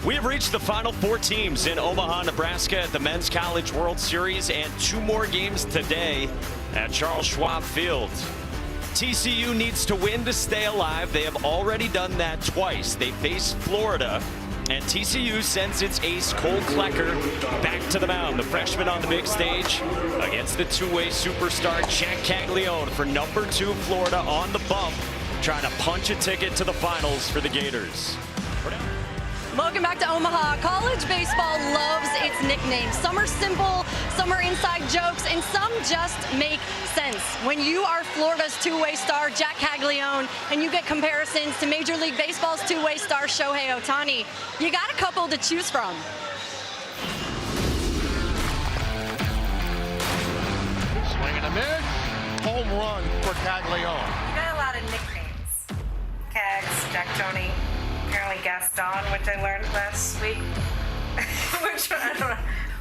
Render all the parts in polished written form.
We have reached the final 4 teams in Omaha, Nebraska at the Men's College World Series, and 2 more games today at Charles Schwab Field. TCU needs to win to stay alive. They have already done that twice. They face Florida, and TCU sends its ace Cole Klecker back to the mound. The freshman on the big stage against the two-way superstar Jack Caglianone for number 2 Florida on the bump, trying to punch a ticket to the finals for the Gators. Welcome back to Omaha. College baseball loves its nicknames. Some are simple, some are inside jokes, and some just make sense. When you are Florida's two-way star, Jack Caglianone, and you get comparisons to Major League Baseball's two-way star, Shohei Ohtani, you got a couple to choose from. Swing and a miss. Home run for Caglianone. You got a lot of nicknames. Cags, Jack Tony. Apparently Gaston, which I learned last week. I don't know.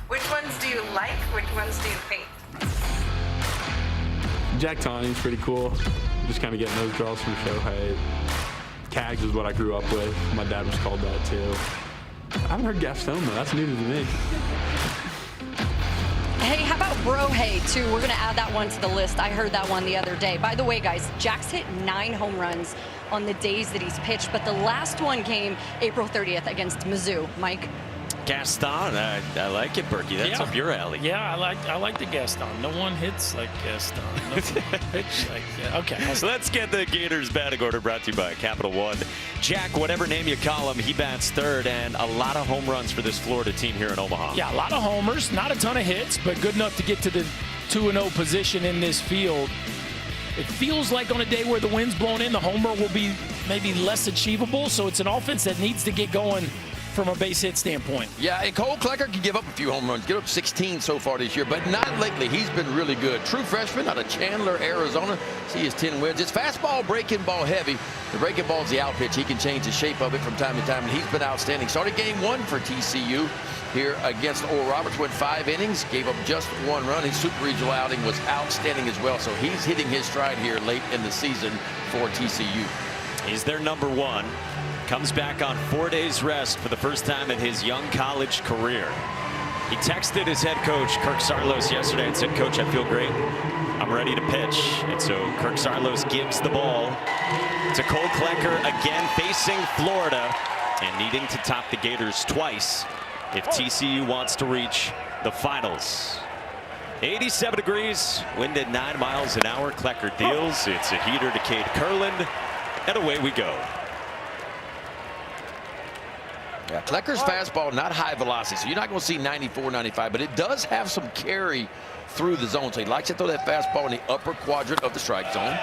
Which ones do you like? Which ones do you hate? Jack Tony's pretty cool. Just kind of getting those draws from Shohei. Cags is what I grew up with. My dad was called that too. I haven't heard Gaston though. That's new to me. Hey, how about Brohay, too? We're going to add that one to the list. I heard that one the other day. By the way, guys, Jack's hit 9 home runs on the days that he's pitched, but the last one came April 30th against Mizzou. Mike? Gaston, I like it, Berkey. That's up your alley. Yeah, I like the Gaston. No one hits like Gaston. No one pitch like that. Okay. So let's get the Gators batting order brought to you by Capital One. Jack, whatever name you call him, he bats third, and a lot of home runs for this Florida team here in Omaha. Yeah, a lot of homers, not a ton of hits, but good enough to get to the 2-0 position in this field. It feels like on a day where the wind's blowing in, the homer will be maybe less achievable, so it's an offense that needs to get going from a base hit standpoint. Yeah, and Cole Klecker can give up a few home runs, get up 16 so far this year, but not lately. He's been really good. True freshman out of Chandler, Arizona. See his 10 wins. It's fastball, breaking ball heavy. The breaking ball is the out pitch. He can change the shape of it from time to time, and he's been outstanding. Started game 1 for TCU here against Oral Roberts. Went 5 innings, gave up just 1 run. His super regional outing was outstanding as well, so he's hitting his stride here late in the season for TCU. He's their number 1. Comes back on 4 days rest for the first time in his young college career. He texted his head coach, Kirk Saarloos, yesterday and said, "Coach, I feel great. I'm ready to pitch." And so Kirk Saarloos gives the ball to Cole Klecker, again facing Florida and needing to top the Gators twice if TCU wants to reach the finals. 87 degrees, wind at 9 miles an hour. Klecker deals. It's a heater to Cade Kurland, and away we go. Yeah, Klecker's fastball, not high velocity, so you're not going to see 94, 95, but it does have some carry through the zone. So he likes to throw that fastball in the upper quadrant of the strike zone.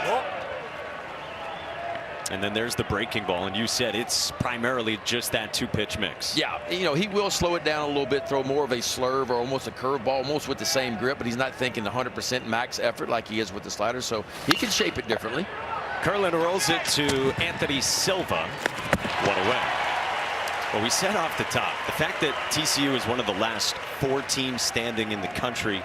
And then there's the breaking ball, and you said it's primarily just that 2-pitch mix. Yeah, you know, he will slow it down a little bit, throw more of a slurve or almost a curveball, almost with the same grip, but he's not thinking 100% max effort like he is with the slider, so he can shape it differently. Kurland rolls it to Anthony Silva. 1 away. Well, we said off the top, the fact that TCU is one of the last 4 teams standing in the country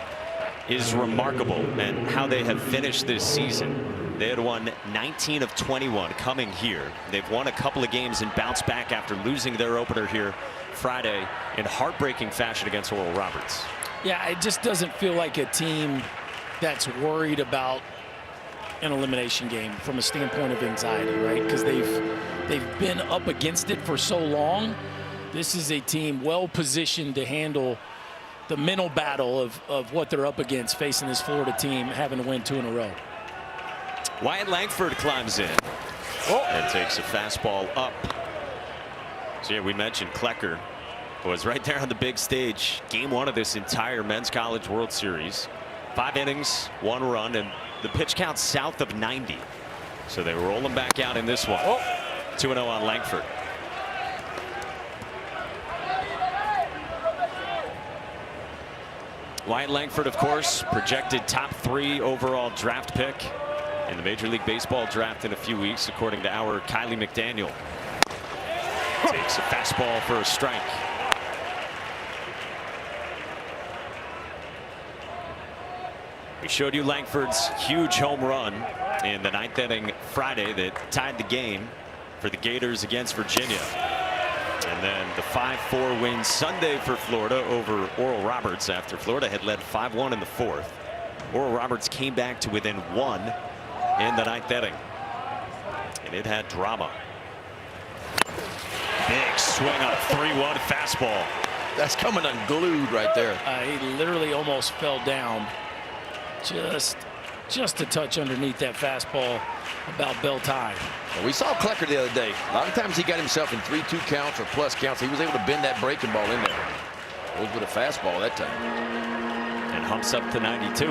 is remarkable, and how they have finished this season. They had won 19 of 21 coming here. They've won a couple of games and bounced back after losing their opener here Friday in heartbreaking fashion against Oral Roberts. Yeah, it just doesn't feel like a team that's worried about an elimination game from a standpoint of anxiety, right? Because they've been up against it for so long. This is a team well positioned to handle the mental battle of what they're up against, facing this Florida team having to win 2 in a row. Wyatt Langford climbs in and takes a fastball up. So yeah, we mentioned Klecker was right there on the big stage. Game 1 of this entire Men's College World Series. 5 innings, 1 run, and the pitch count south of 90. So they roll him back out in this one. 2-0 on Langford. Wyatt Langford, of course, projected top 3 overall draft pick in the Major League Baseball draft in a few weeks, according to our Kylie McDaniel. Takes a fastball for a strike. We showed you Langford's huge home run in the 9th inning Friday that tied the game for the Gators against Virginia. And And then the 5-4 win Sunday for Florida over Oral Roberts after Florida had led 5-1 in the 4th. Oral Roberts came back to within 1 in the 9th inning. And it had drama. Big swing on a 3-1 fastball. That's coming unglued right there. He literally almost fell down. Just a touch underneath that fastball, about bell time. Well, we saw Klecker the other day. A lot of times he got himself in 3-2 counts or plus counts. He was able to bend that breaking ball in there. Goes with a fastball that time. And humps up to 92.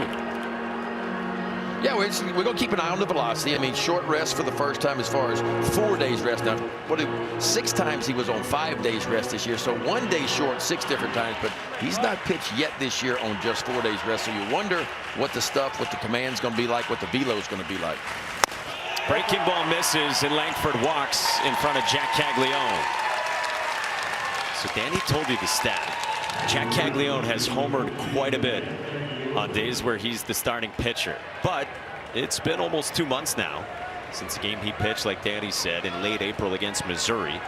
Yeah, we're going to keep an eye on the velocity. I mean, short rest for the first time as far as 4 days rest. Now, 6 times he was on 5 days rest this year. So 1 day short 6 different times. But he's not pitched yet this year on just 4 days rest. So you wonder what the stuff, what the command's going to be like, what the velo is going to be like. Breaking ball misses and Langford walks in front of Jack Caglianone. So Danny told you the stat. Jack Caglianone has homered quite a bit on days where he's the starting pitcher. But it's been almost 2 months now since the game he pitched, like Danny said, in late April against Missouri,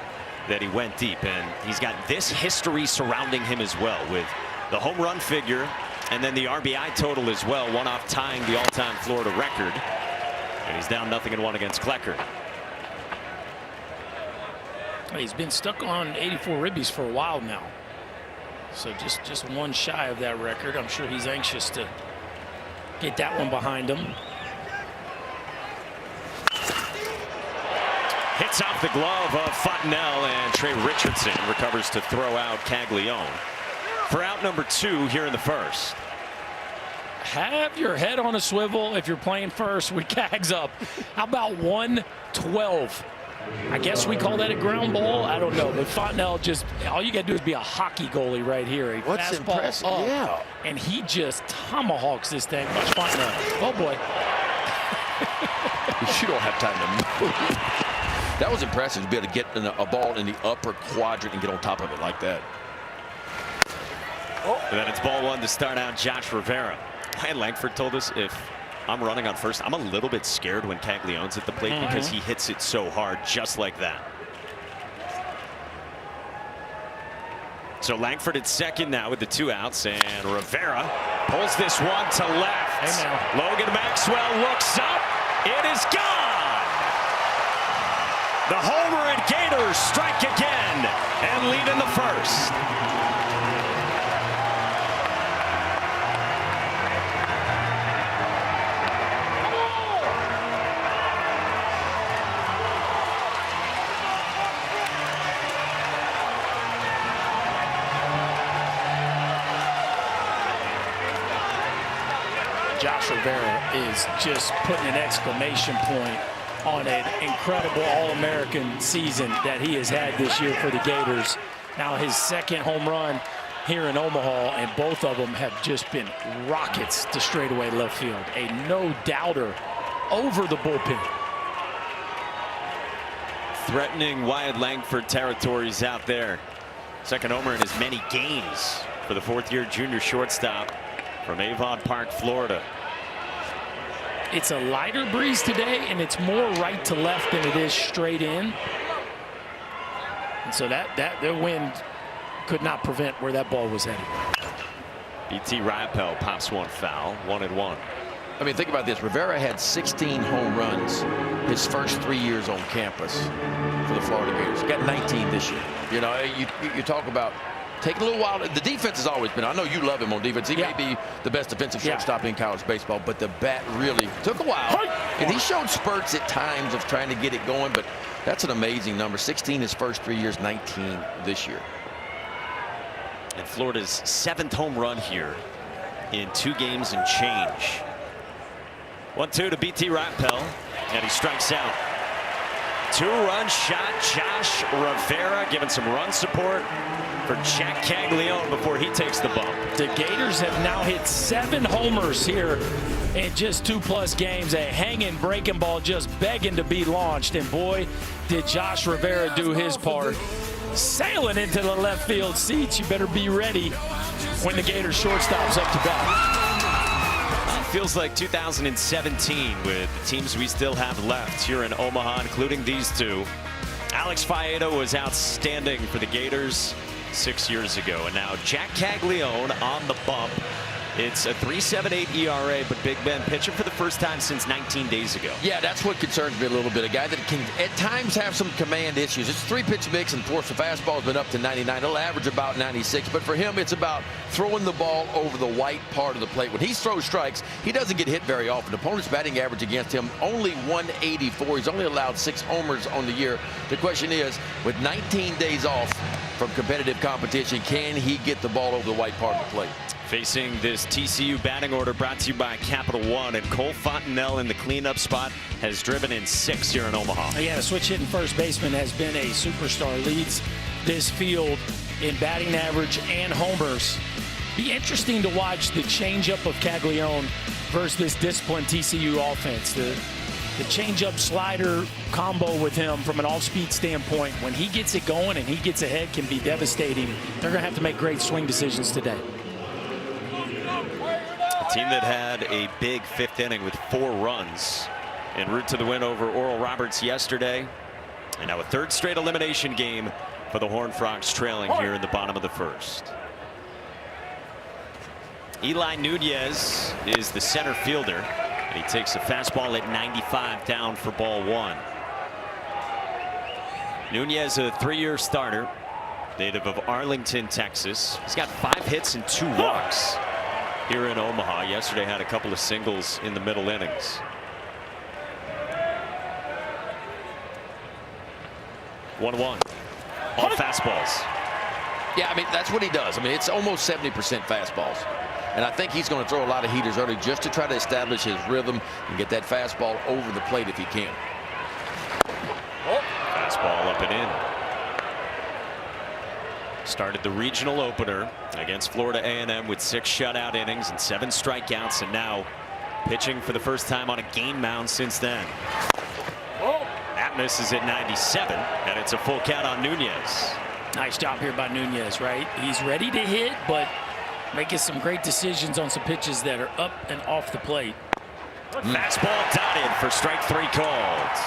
that he went deep. And he's got this history surrounding him as well, with the home run figure and then the RBI total as well, one off tying the all-time Florida record. And he's down 0-1 against Klecker. He's been stuck on 84 ribbies for a while now. So just one shy of that record. I'm sure he's anxious to get that one behind him. Hits off the glove of Fontenelle, and Trey Richardson recovers to throw out Caglianone for out number 2 here in the first. Have your head on a swivel if you're playing first with Cags up. How about 112? I guess we call that a ground ball. I don't know, but Fontenelle just, all you got to do is be a hockey goalie right here. What's fastball impressive? up, yeah. and he just tomahawks this thing. Watch Fontenelle. Oh boy. You don't have time to move. That was impressive to be able to get a ball in the upper quadrant and get on top of it like that. And then it's ball 1 to start out Josh Rivera. Ryan Langford told us, if I'm running on first, I'm a little bit scared when Caglianone's at the plate because he hits it so hard, just like that. So Langford at second now with the 2 outs, and Rivera pulls this one to left. Logan Maxwell looks up. It is gone. The homer and Gators strike again and lead in the first. Josh Rivera is just putting an exclamation point on an incredible All-American season that he has had this year for the Gators. Now his second home run here in Omaha, and both of them have just been rockets to straightaway left field. A no-doubter over the bullpen. Threatening Wyatt Langford territories out there. Second homer in as many games for the 4th-year junior shortstop from Avon Park, Florida. It's a lighter breeze today, and it's more right to left than it is straight in. And so that wind could not prevent where that ball was headed. BT Riopel pops one foul, 1-1. I mean, think about this. Rivera had 16 home runs his first 3 years on campus for the Florida Gators. He got 19 this year. You know, you talk about taking a little while. The defense has always been, I know you love him on defense. He may be the best defensive shortstop in college baseball, but the bat really took a while. And he showed spurts at times of trying to get it going, but that's an amazing number. 16 his first 3 years, 19 this year. And Florida's 7th home run here in 2 games and change. 1-2 to BT Riopel, and he strikes out. 2-run shot, Josh Rivera giving some run support for Jack Caglianone before he takes the bump. The Gators have now hit 7 homers here in just 2+ games. A hanging breaking ball just begging to be launched, and boy, did Josh Rivera do his part. Sailing into the left field seats. You better be ready when the Gators shortstop's up to bat. Feels like 2017 with the teams we still have left here in Omaha, including these 2. Alex Faedo was outstanding for the Gators 6 years ago, and now Jack Caglianone on the bump. It's a 3.78 ERA, but Big Ben pitching for the first time since 19 days ago. Yeah, that's what concerns me a little bit. A guy that can at times have some command issues. It's 3-pitch mix, and of course the fastball's been up to 99. It'll average about 96, but for him it's about throwing the ball over the white part of the plate. When he throws strikes, he doesn't get hit very often. Opponent's batting average against him only 184. He's only allowed 6 homers on the year. The question is, with 19 days off from competitive competition, can he get the ball over the white part of the plate? Facing this TCU batting order brought to you by Capital One, and Cole Fontenelle in the cleanup spot has driven in 6 here in Omaha. Yeah, the switch hitting first baseman has been a superstar. Leads this field in batting average and homers. Be interesting to watch the changeup of Caglianone versus this disciplined TCU offense. The changeup slider combo with him from an off-speed standpoint, when he gets it going and he gets ahead, can be devastating. They're going to have to make great swing decisions today. A team that had a big 5th inning with 4 runs en route to the win over Oral Roberts yesterday. And now a 3rd straight elimination game for the Horned Frogs, trailing here in the bottom of the 1st. Eli Nunez is the center fielder, and he takes a fastball at 95 down for ball 1. Nunez, a 3-year starter, native of Arlington, Texas. He's got 5 hits and 2 walks here in Omaha. Yesterday had a couple of singles in the middle innings. One all fastballs. Yeah, I mean, that's what he does. I mean, it's almost 70% fastballs. And I think he's going to throw a lot of heaters early just to try to establish his rhythm and get that fastball over the plate if he can. Fastball up and in. Started the regional opener against Florida A&M with 6 shutout innings and 7 strikeouts, and now pitching for the first time on a game mound since then. That misses at 97, and it's a full count on Nunez. Nice job here by Nunez, right? He's ready to hit, but making some great decisions on some pitches that are up and off the plate. Fastball dotted for strike 3 called.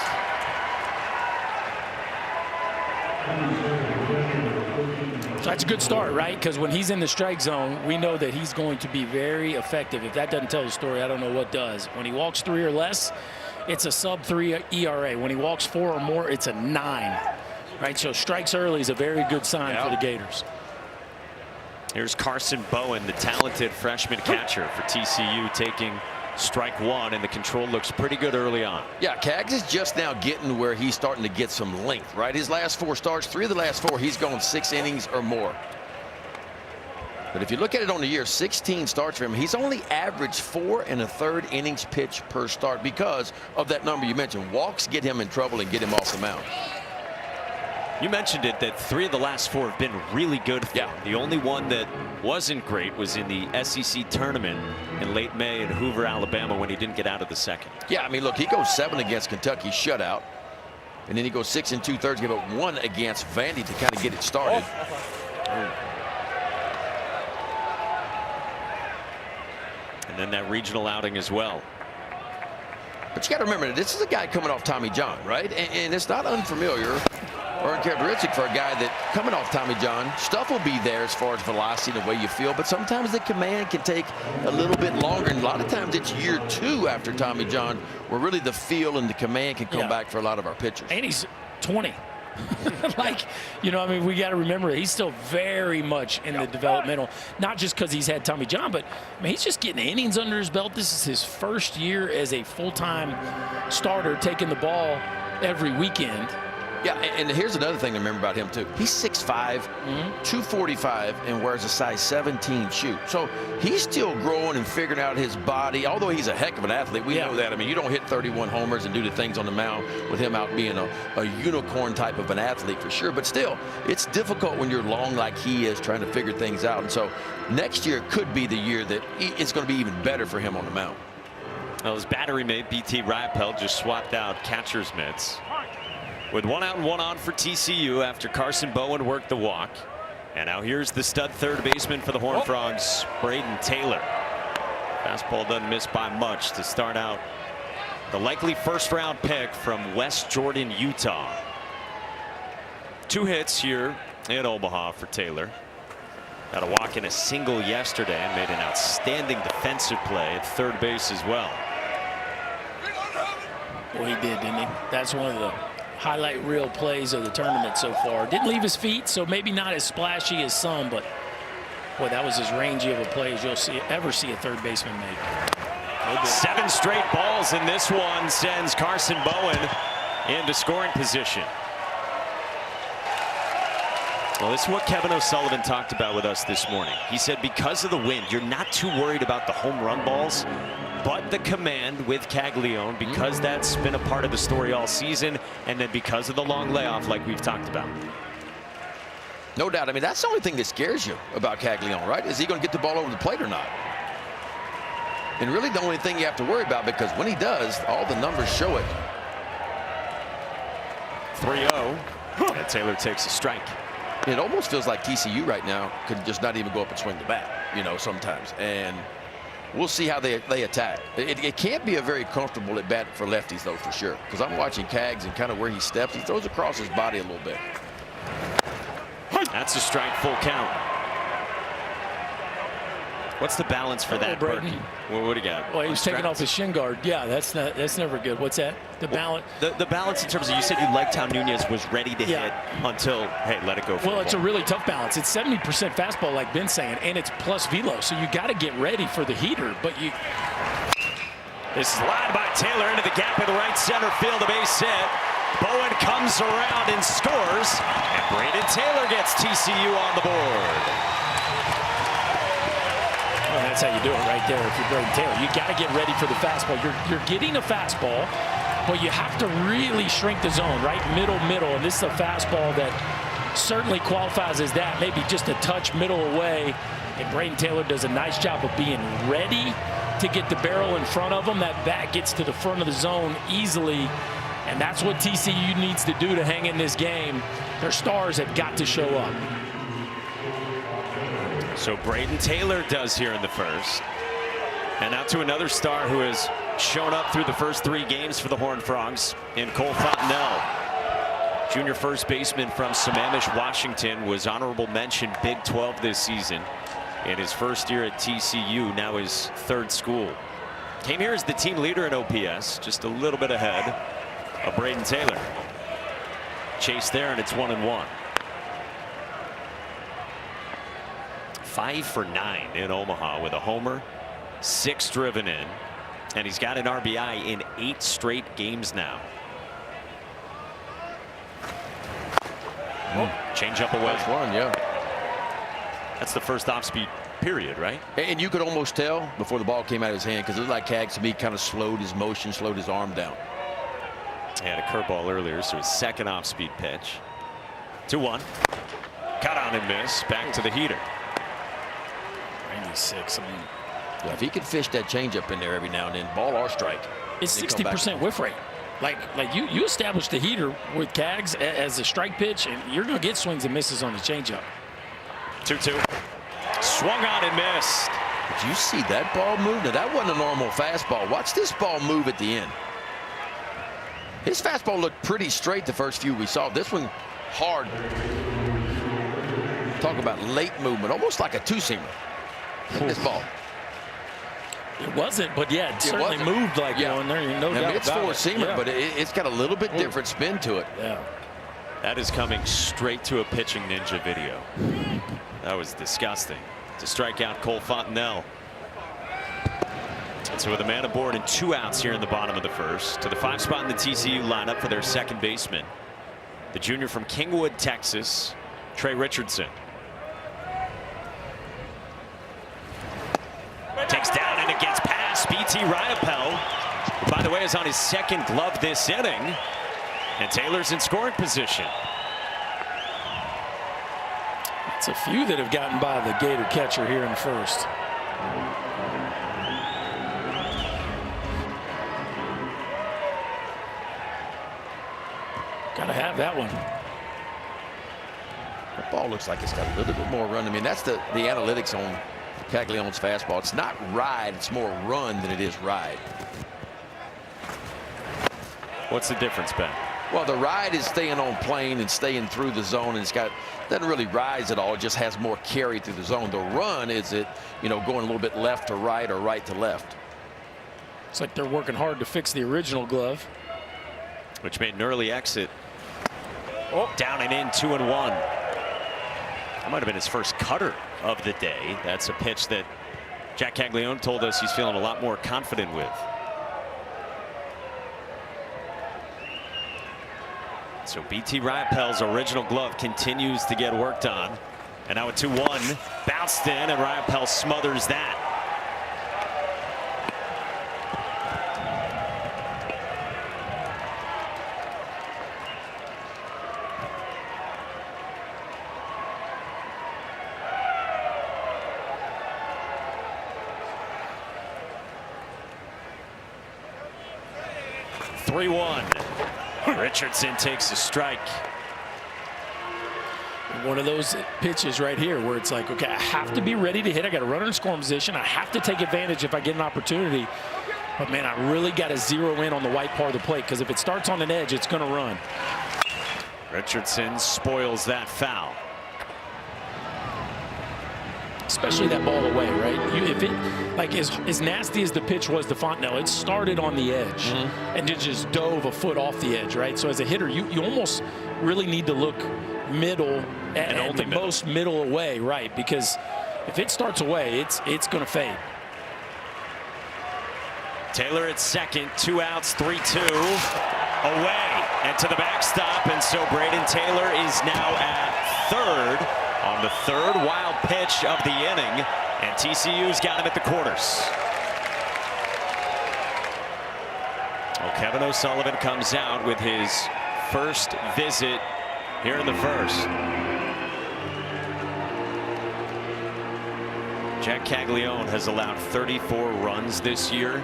So that's a good start, right? Because when he's in the strike zone, we know that he's going to be very effective. If that doesn't tell the story, I don't know what does. When he walks 3 or less, it's a sub-3 ERA. When he walks 4 or more, it's a 9. Right? So strikes early is a very good sign for the Gators. Here's Carson Bowen, the talented freshman catcher for TCU, taking strike 1, and the control looks pretty good early on. Yeah, Cags is just now getting where he's starting to get some length, right? His last 4 starts, 3 of the last 4, he's gone 6 innings or more. But if you look at it on the year, 16 starts for him. He's only averaged 4 1/3 innings pitched per start because of that number you mentioned. Walks get him in trouble and get him off the mound. You mentioned it, that 3 of the last 4 have been really good for him. The only one that wasn't great was in the SEC tournament in late May in Hoover, Alabama, when he didn't get out of the 2nd. Yeah, I mean, look, he goes 7 against Kentucky, shutout. And then he goes 6 2/3, give up 1 against Vandy to kind of get it started. And then that regional outing as well. But you got to remember, this is a guy coming off Tommy John, right? And it's not unfamiliar or uncharacteristic for a guy that coming off Tommy John. Stuff will be there as far as velocity and the way you feel, but sometimes the command can take a little bit longer. And a lot of times it's year 2 after Tommy John where really the feel and the command can come back for a lot of our pitchers. And he's 20. Like, you know, I mean, we got to remember he's still very much in the developmental, not just because he's had Tommy John, but I mean, he's just getting innings under his belt. This is his first year as a full-time starter, taking the ball every weekend. Yeah, and here's another thing to remember about him, too. He's 6'5", 245, and wears a size 17 shoe. So he's still growing and figuring out his body, although he's a heck of an athlete. We know that. I mean, you don't hit 31 homers and do the things on the mound with him out being a unicorn type of an athlete for sure. But still, it's difficult when you're long like he is trying to figure things out. And so next year could be the year that it's going to be even better for him on the mound. Well, his battery mate, BT Riopel, just swapped out catcher's mitts. With 1 out and 1 on for TCU after Carson Bowen worked the walk. And now here's the stud third baseman for the Horned Frogs, Braden Taylor. Fastball doesn't miss by much to start out the likely first-round pick from West Jordan, Utah. 2 hits here in Omaha for Taylor. Got a walk and a single yesterday and made an outstanding defensive play at third base as well. Well, he did, didn't he? That's one of the highlight reel plays of the tournament so far. Didn't leave his feet, so maybe not as splashy as some, but boy, that was as rangy of a play as you'll ever see a third baseman make. 7 straight balls, and this one sends Carson Bowen into scoring position. Well, this is what Kevin O'Sullivan talked about with us this morning. He said because of the wind, you're not too worried about the home run balls, but the command with Caglianone, because that's been a part of the story all season, and then because of the long layoff like we've talked about. No doubt. I mean, that's the only thing that scares you about Caglianone, right? Is he going to get the ball over the plate or not? And really the only thing you have to worry about, because when he does, all the numbers show it. 3-0, and Taylor takes a strike. It almost feels like TCU right now could just not even go up and swing the bat, you know, sometimes. And we'll see how they attack. It can't be a very comfortable at bat for lefties, though, for sure. Because I'm watching Cags and kind of where he steps. He throws across his body a little bit. That's a strike, full count. What's the balance for that, Berkey? What do you got? Well, he was taking off his shin guard. Yeah, that's never good. What's that? The balance. The balance in terms of, you said you liked how Nunez was ready to hit until, hey, let it go. Well, it's a really tough balance. It's 70% fastball, like Ben's saying, and it's plus velo. So you got to get ready for the heater. But you. This is lined by Taylor into the gap in the right center field. A base hit. Bowen comes around and scores, and Brayden Taylor gets TCU on the board. Well, that's how you do it right there. If you're Brayden Taylor, you got to get ready for the fastball. You're getting a fastball, but you have to really shrink the zone, right? Middle. And this is a fastball that certainly qualifies as that, maybe just a touch middle away. And Brayden Taylor does a nice job of being ready to get the barrel in front of him. That bat gets to the front of the zone easily. And that's what TCU needs to do to hang in this game. Their stars have got to show up. So Brayden Taylor does here in the first. And now to another star who has shown up through the first 3 games for the Horned Frogs in Cole Fontenelle. Junior first baseman from Sammamish, Washington, was honorable mention Big 12 this season. In his first year at TCU, now his 3rd school. Came here as the team leader in OPS, just a little bit ahead of Brayden Taylor. Chase there, and it's 1-1. 5 for 9 in Omaha with a homer, 6 driven in, and he's got an RBI in 8 straight games now. Change up away. That's one, yeah. That's the first off-speed period, right? And you could almost tell before the ball came out of his hand, because it looked like Cags to me kind of slowed his motion, slowed his arm down. He had a curveball earlier, so his second off-speed pitch. 2-1. Cut on and miss. Back to the heater. 96. I mean, yeah, if he could fish that changeup in there every now and then, ball or strike. It's 60% whiff rate. Like you establish the heater with Cags as a strike pitch, and you're going to get swings and misses on the changeup. 2-2. Swung on and missed. Did you see that ball move? Now, that wasn't a normal fastball. Watch this ball move at the end. His fastball looked pretty straight the first few we saw. This one, hard. Talk about late movement, almost like a 2-seamer. This ball. It wasn't, but yeah, it certainly moved like one. There, no doubt. I mean, it's 4-seamer, but it's got a little bit different spin to it. Yeah. That is coming straight to a pitching ninja video. That was disgusting. To strike out Cole Fontenelle. And so with a man aboard and 2 outs here in the bottom of the first, to the 5 spot in the TCU lineup for their second baseman, the junior from Kingwood, Texas, Trey Richardson. Takes down and it gets past BT Riopel, who, by the way, is on his 2nd glove this inning. And Taylor's in scoring position. It's a few that have gotten by the Gator catcher here in the first. Got to have that one. The ball looks like it's got a little bit more run. I mean, that's the analytics on Caglianone's fastball. It's not ride, it's more run than it is ride. What's the difference, Ben? Well, the ride is staying on plane and staying through the zone, and doesn't really rise at all. It just has more carry through the zone. The run is going a little bit left to right or right to left. It's like they're working hard to fix the original glove, which made an early exit. Down and in, 2-1. That might have been his first cutter of the day. That's a pitch that Jack Caglianone told us he's feeling a lot more confident with. So BT Riopel's original glove continues to get worked on. And now a 2-1. Bounced in, and Riopel smothers that. Richardson takes a strike. One of those pitches right here where it's like, okay, I have to be ready to hit. I got a runner in scoring position. I have to take advantage if I get an opportunity. But, man, I really got to zero in on the white part of the plate, because if it starts on an edge, it's going to run. Richardson spoils that foul. Especially that ball away, right? If it, like, as nasty as the pitch was to Fontenelle, it started on the edge and it just dove a foot off the edge, right? So as a hitter, you almost really need to look middle and the most middle away, right? Because if it starts away, it's going to fade. Taylor at second, 2 outs, 3-2, away and to the backstop, and so Braden Taylor is now at third on the third wild pitch of the inning, and TCU's got him at the corners. Well, Kevin O'Sullivan comes out with his first visit here in the first. Jack Caglianone has allowed 34 runs this year.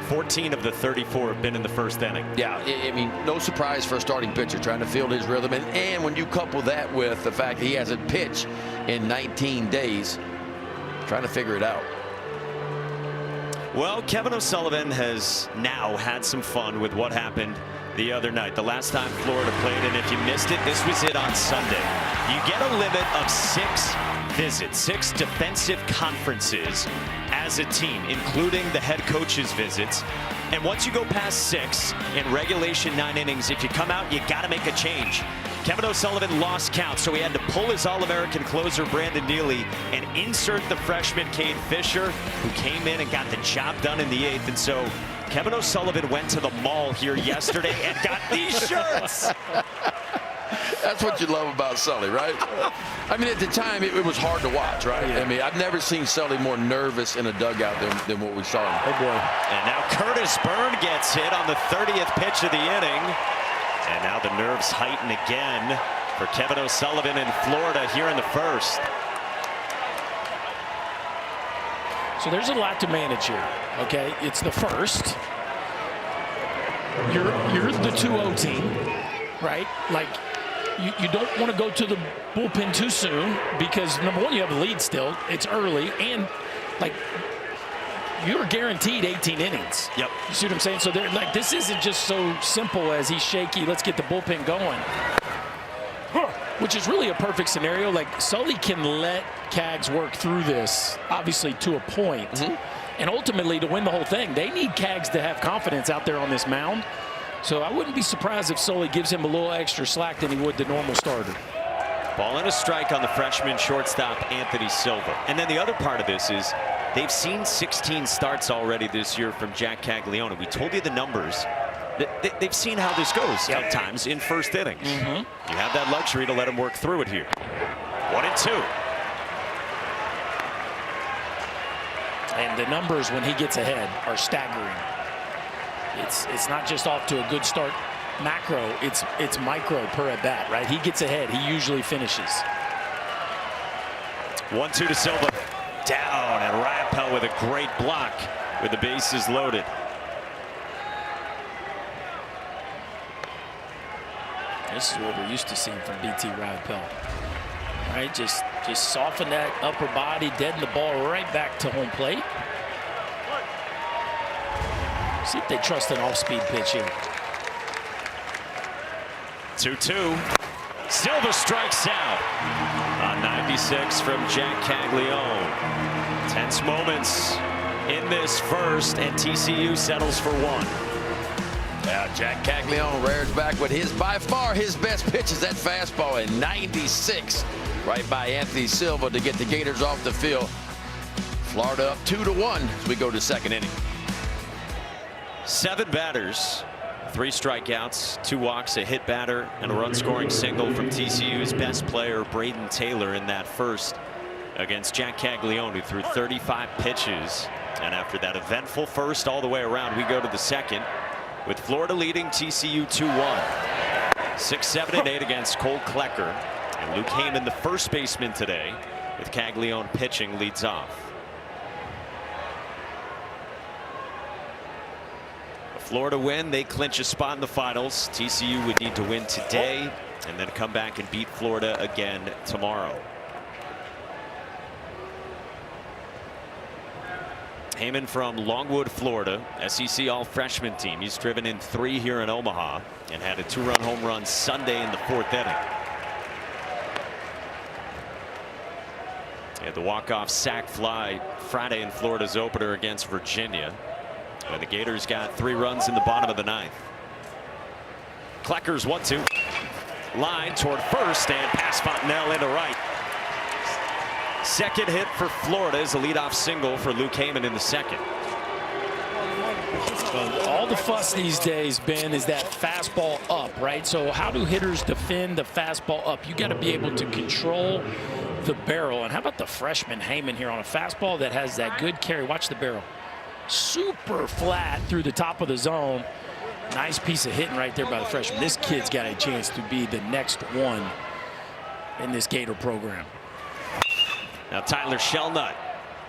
14 of the 34 have been in the first inning. Yeah, I mean, no surprise for a starting pitcher trying to field his rhythm. And when you couple that with the fact that he hasn't pitched in 19 days, trying to figure it out. Well, Kevin O'Sullivan has now had some fun with what happened the other night. The last time Florida played, and if you missed it, this was it on Sunday. You get a limit of 6 visits, 6 defensive conferences as a team, including the head coach's visits. And once you go past 6 in regulation 9 innings, if you come out, you got to make a change. Kevin O'Sullivan lost count, so he had to pull his All-American closer Brandon Neely and insert the freshman Cade Fisher, who came in and got the job done in the 8th. And so Kevin O'Sullivan went to the mall here yesterday and got these shirts. That's what you love about Sully, right? I mean, at the time, it was hard to watch, right? Yeah. I mean, I've never seen Sully more nervous in a dugout than what we saw him. Oh, boy. And now Curtis Byrne gets hit on the 30th pitch of the inning. And now the nerves heighten again for Kevin O'Sullivan in Florida here in the first. So there's a lot to manage here, okay? It's the first. You're the 2-0 team, right? Like, you don't want to go to the bullpen too soon because, number one, you have a lead still. It's early, and, like, you're guaranteed 18 innings. Yep. You see what I'm saying? So they're like, this isn't just so simple as he's shaky, let's get the bullpen going. Which is really a perfect scenario. Like, Sully can let Cags work through this, obviously, to a point. And ultimately, to win the whole thing, they need Cags to have confidence out there on this mound. So I wouldn't be surprised if Sully gives him a little extra slack than he would the normal starter. Ball and a strike on the freshman shortstop, Anthony Silva. And then the other part of this is they've seen 16 starts already this year from Jack Caglianone. We told you the numbers. They've seen how this goes sometimes in first innings. You have that luxury to let him work through it here. 1-2. And the numbers when he gets ahead are staggering. It's not just off to a good start macro, it's micro per at bat, right? He gets ahead, he usually finishes. 1-2 to Silva. Down, and Riopel with a great block with the bases loaded. This is what we're used to seeing from BT Riopel. Right, just soften that upper body, deaden the ball right back to home plate. See if they trust an off-speed pitch here. 2-2. Silva strikes out on 96 from Jack Caglianone. Tense moments in this first, and TCU settles for one. Yeah, Jack Caglianone rears back with his, by far, his best pitch is that fastball at 96. Right by Anthony Silva to get the Gators off the field. Florida up 2-1 as we go to second inning. 7 batters, 3 strikeouts, 2 walks, a hit batter, and a run-scoring single from TCU's best player, Braden Taylor, in that first against Jack Caglianone, who threw 35 pitches. And after that eventful first all the way around, we go to the second with Florida leading TCU 2-1. 6, 7, and 8 against Cole Klecker. And Luke Heyman, the first baseman today, with Caglianone pitching, leads off. Florida win, they clinch a spot in the finals. TCU would need to win today and then come back and beat Florida again tomorrow. Heyman from Longwood, Florida, SEC all-freshman team. He's driven in 3 here in Omaha and had a 2-run home run Sunday in the 4th inning. He had the walk-off sac fly Friday in Florida's opener against Virginia. And the Gators got 3 runs in the bottom of the 9th. Klecker's 1-2. Line toward first and past Fontenelle into right. Second hit for Florida is a leadoff single for Luke Heyman in the second. All the fuss these days, Ben, is that fastball up, right? So how do hitters defend the fastball up? You got to be able to control the barrel. And how about the freshman Heyman here on a fastball that has that good carry? Watch the barrel. Super flat through the top of the zone. Nice piece of hitting right there by the freshman. This kid's got a chance to be the next one in this Gator program. Now Tyler Shelnut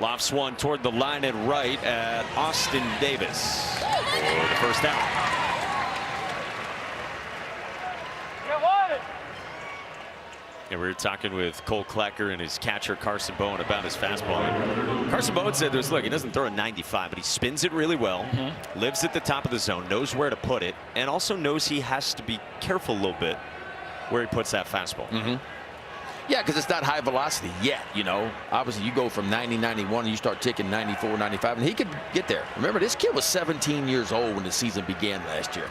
lofts one toward the line at right at Austin Davis for the first out. And we were talking with Cole Klecker and his catcher Carson Bowen about his fastball. And Carson Bowen said, look, he doesn't throw a 95, but he spins it really well, lives at the top of the zone, knows where to put it, and also knows he has to be careful a little bit where he puts that fastball. Yeah, because it's not high velocity yet, you know. Obviously, you go from 90, 91, and you start ticking 94, 95, and he could get there. Remember, this kid was 17 years old when the season began last year.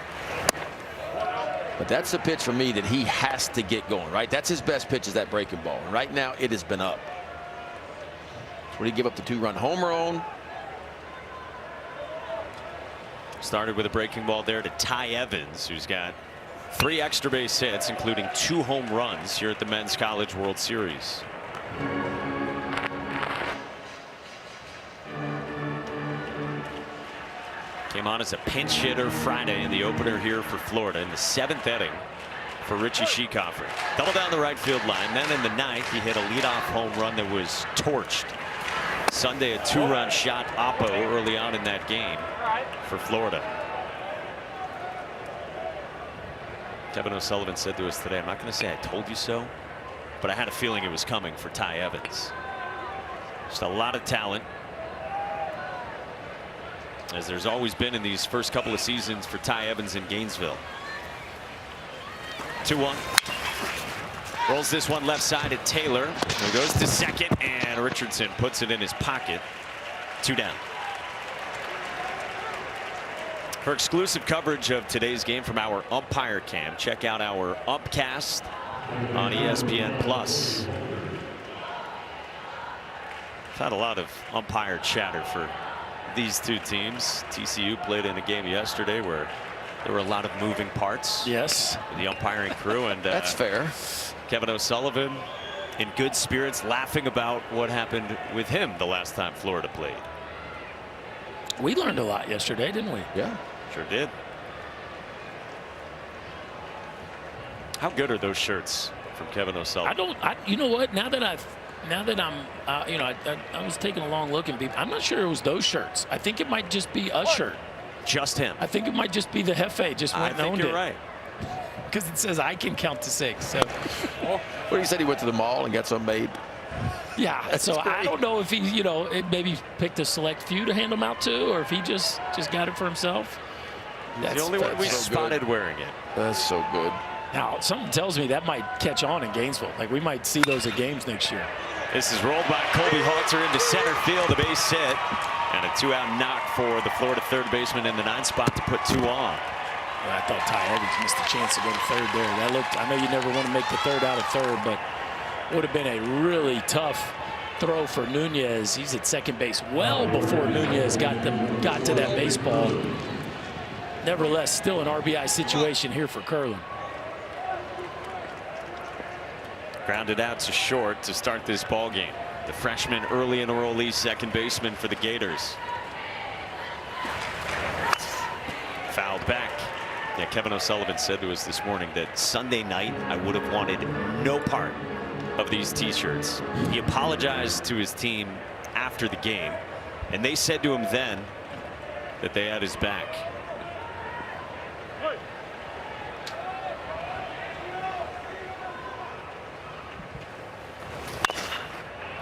But that's the pitch for me that he has to get going, right? That's his best pitch, is that breaking ball. And right now, it has been up. That's where he give up the 2-run homer on. Started with a breaking ball there to Ty Evans, who's got 3 extra base hits, including 2 home runs here at the Men's College World Series. Came on as a pinch hitter Friday in the opener here for Florida in the 7th inning for Richie Schieckhofer. Double down the right field line. Then in the 9th, he hit a leadoff home run that was torched. Sunday, a 2-run shot oppo early on in that game for Florida. Kevin O'Sullivan said to us today, I'm not going to say I told you so, but I had a feeling it was coming for Ty Evans. Just a lot of talent, as there's always been in these first couple of seasons for Ty Evans in Gainesville. 2-1. Rolls this one left side at Taylor, who goes to second, and Richardson puts it in his pocket. 2 down. For exclusive coverage of today's game from our umpire cam, check out our Umpcast on ESPN Plus. I've had a lot of umpire chatter for these 2 teams. TCU played in a game yesterday where there were a lot of moving parts. Yes. The umpiring crew, and That's fair. Kevin O'Sullivan in good spirits, laughing about what happened with him the last time Florida played. We learned a lot yesterday, didn't we? Yeah. Sure did. How good are those shirts from Kevin O'Sullivan? You know what? Now that I'm, you know, I was taking a long look and I'm not sure it was those shirts. I think it might just be a shirt. Just him. I think it might just be the Hefe just went and owned it. I think you're right. Because it says I can count to 6. So. Well, he said he went to the mall and got some made. Yeah. That's so great. I don't know if he, you know, maybe picked a select few to hand them out to, or if he just got it for himself. That's the only one we so spotted good. wearing it. That's so good. Now, something tells me that might catch on in Gainesville. Like, we might see those at games next year. This is rolled by Colby Halter into center field, a base hit, and a 2-out knock for the Florida third baseman in the 9th spot to put 2 on. Yeah, I thought Ty Evans missed a chance to go to third there. That looked, I know you never want to make the third out of third, but would have been a really tough throw for Nunez. He's at second base well before Nunez got to that baseball. Nevertheless, still an RBI situation here for Curlin. Grounded out to short to start this ball game. The freshman early enrollee second baseman for the Gators. Fouled back. Yeah, Kevin O'Sullivan said to us this morning that Sunday night I would have wanted no part of these t-shirts. He apologized to his team after the game, and they said to him then that they had his back.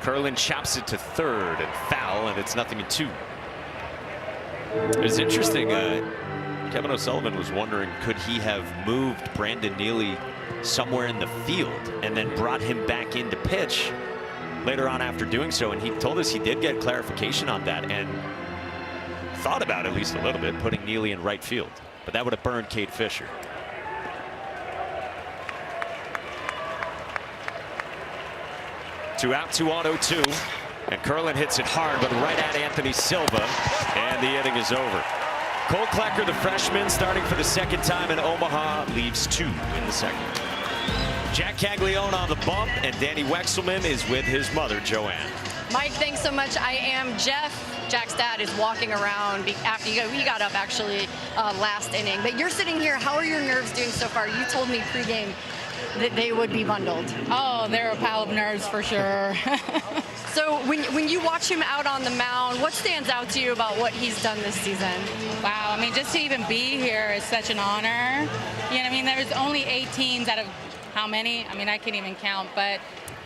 Curlin chops it to third and foul, and it's 0-2. It was interesting. Kevin O'Sullivan was wondering, could he have moved Brandon Neely somewhere in the field and then brought him back in to pitch later on after doing so? And he told us he did get clarification on that and thought about at least a little bit putting Neely in right field, but that would have burned Cade Fisher. Two out, 2 on, 0-2, and Curlin hits it hard, but right at Anthony Silva, and the inning is over. Cole Klecker, the freshman, starting for the second time in Omaha, leaves 2 in the second. Jack Caglianone on the bump, and Danny Wexelman is with his mother, Joanne. Mike, thanks so much. I am Jeff. Jack's dad is walking around after he got up actually last inning. But you're sitting here. How are your nerves doing so far? You told me pregame that they would be bundled. Oh, they're a pile of nerves for sure. So when you watch him out on the mound, what stands out to you about what he's done this season? Wow, I mean, just to even be here is such an honor. You know, I mean, there's only 8 teams out of how many? I mean, I can't even count, but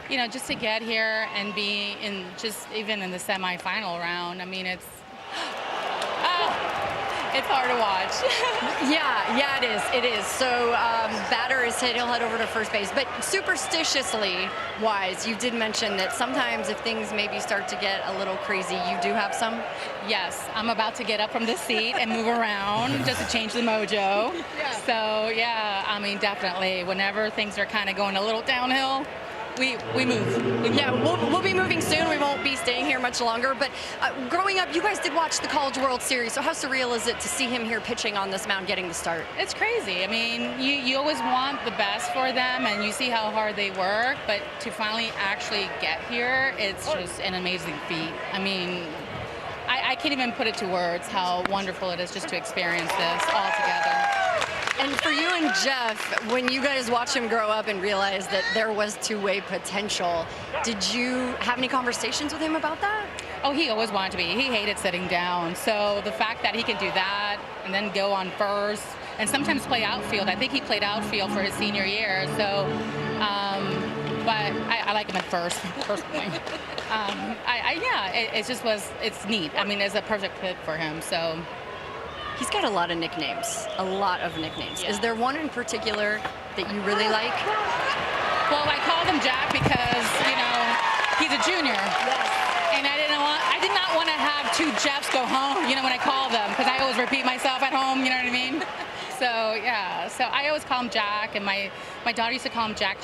you know, just to get here and be in just even in the semifinal round, I mean, it's hard to watch. Yeah, it is. It is. So batter is hit. He'll head over to first base. But superstitiously wise, you did mention that sometimes if things maybe start to get a little crazy, you do have some. Yes, I'm about to get up from the seat and move around just to change the mojo. Yeah. So yeah, I mean, definitely. Whenever things are kind of going a little downhill, we move. Yeah, we'll be moving soon. We won't be staying here much longer. But growing up, you guys did watch the College World Series. So how surreal is it to see him here pitching on this mound, getting the start? It's crazy. I mean, you always want the best for them, and you see how hard they work. But to finally actually get here, it's just an amazing feat. I mean, I can't even put it to words how wonderful it is just to experience this all together. And for you and Jeff, when you guys watch him grow up and realize that there was two-way potential, did you have any conversations with him about that? Oh, he always wanted to be. He hated sitting down. So the fact that he can do that and then go on first and sometimes play outfield. I think he played outfield for his senior year. So, but I like him at first, personally. It's neat. I mean, it's a perfect fit for him. So. He's got a lot of nicknames, Yeah. Is there one in particular that you really like? Well, I called him Jack because, you know, he's a junior. Yes. And I did not want to have 2 Jeffs go home, you know, when I call them, because I always repeat myself at home, you know what I mean? So, yeah, so I always call him Jack, and my daughter used to call him Jack,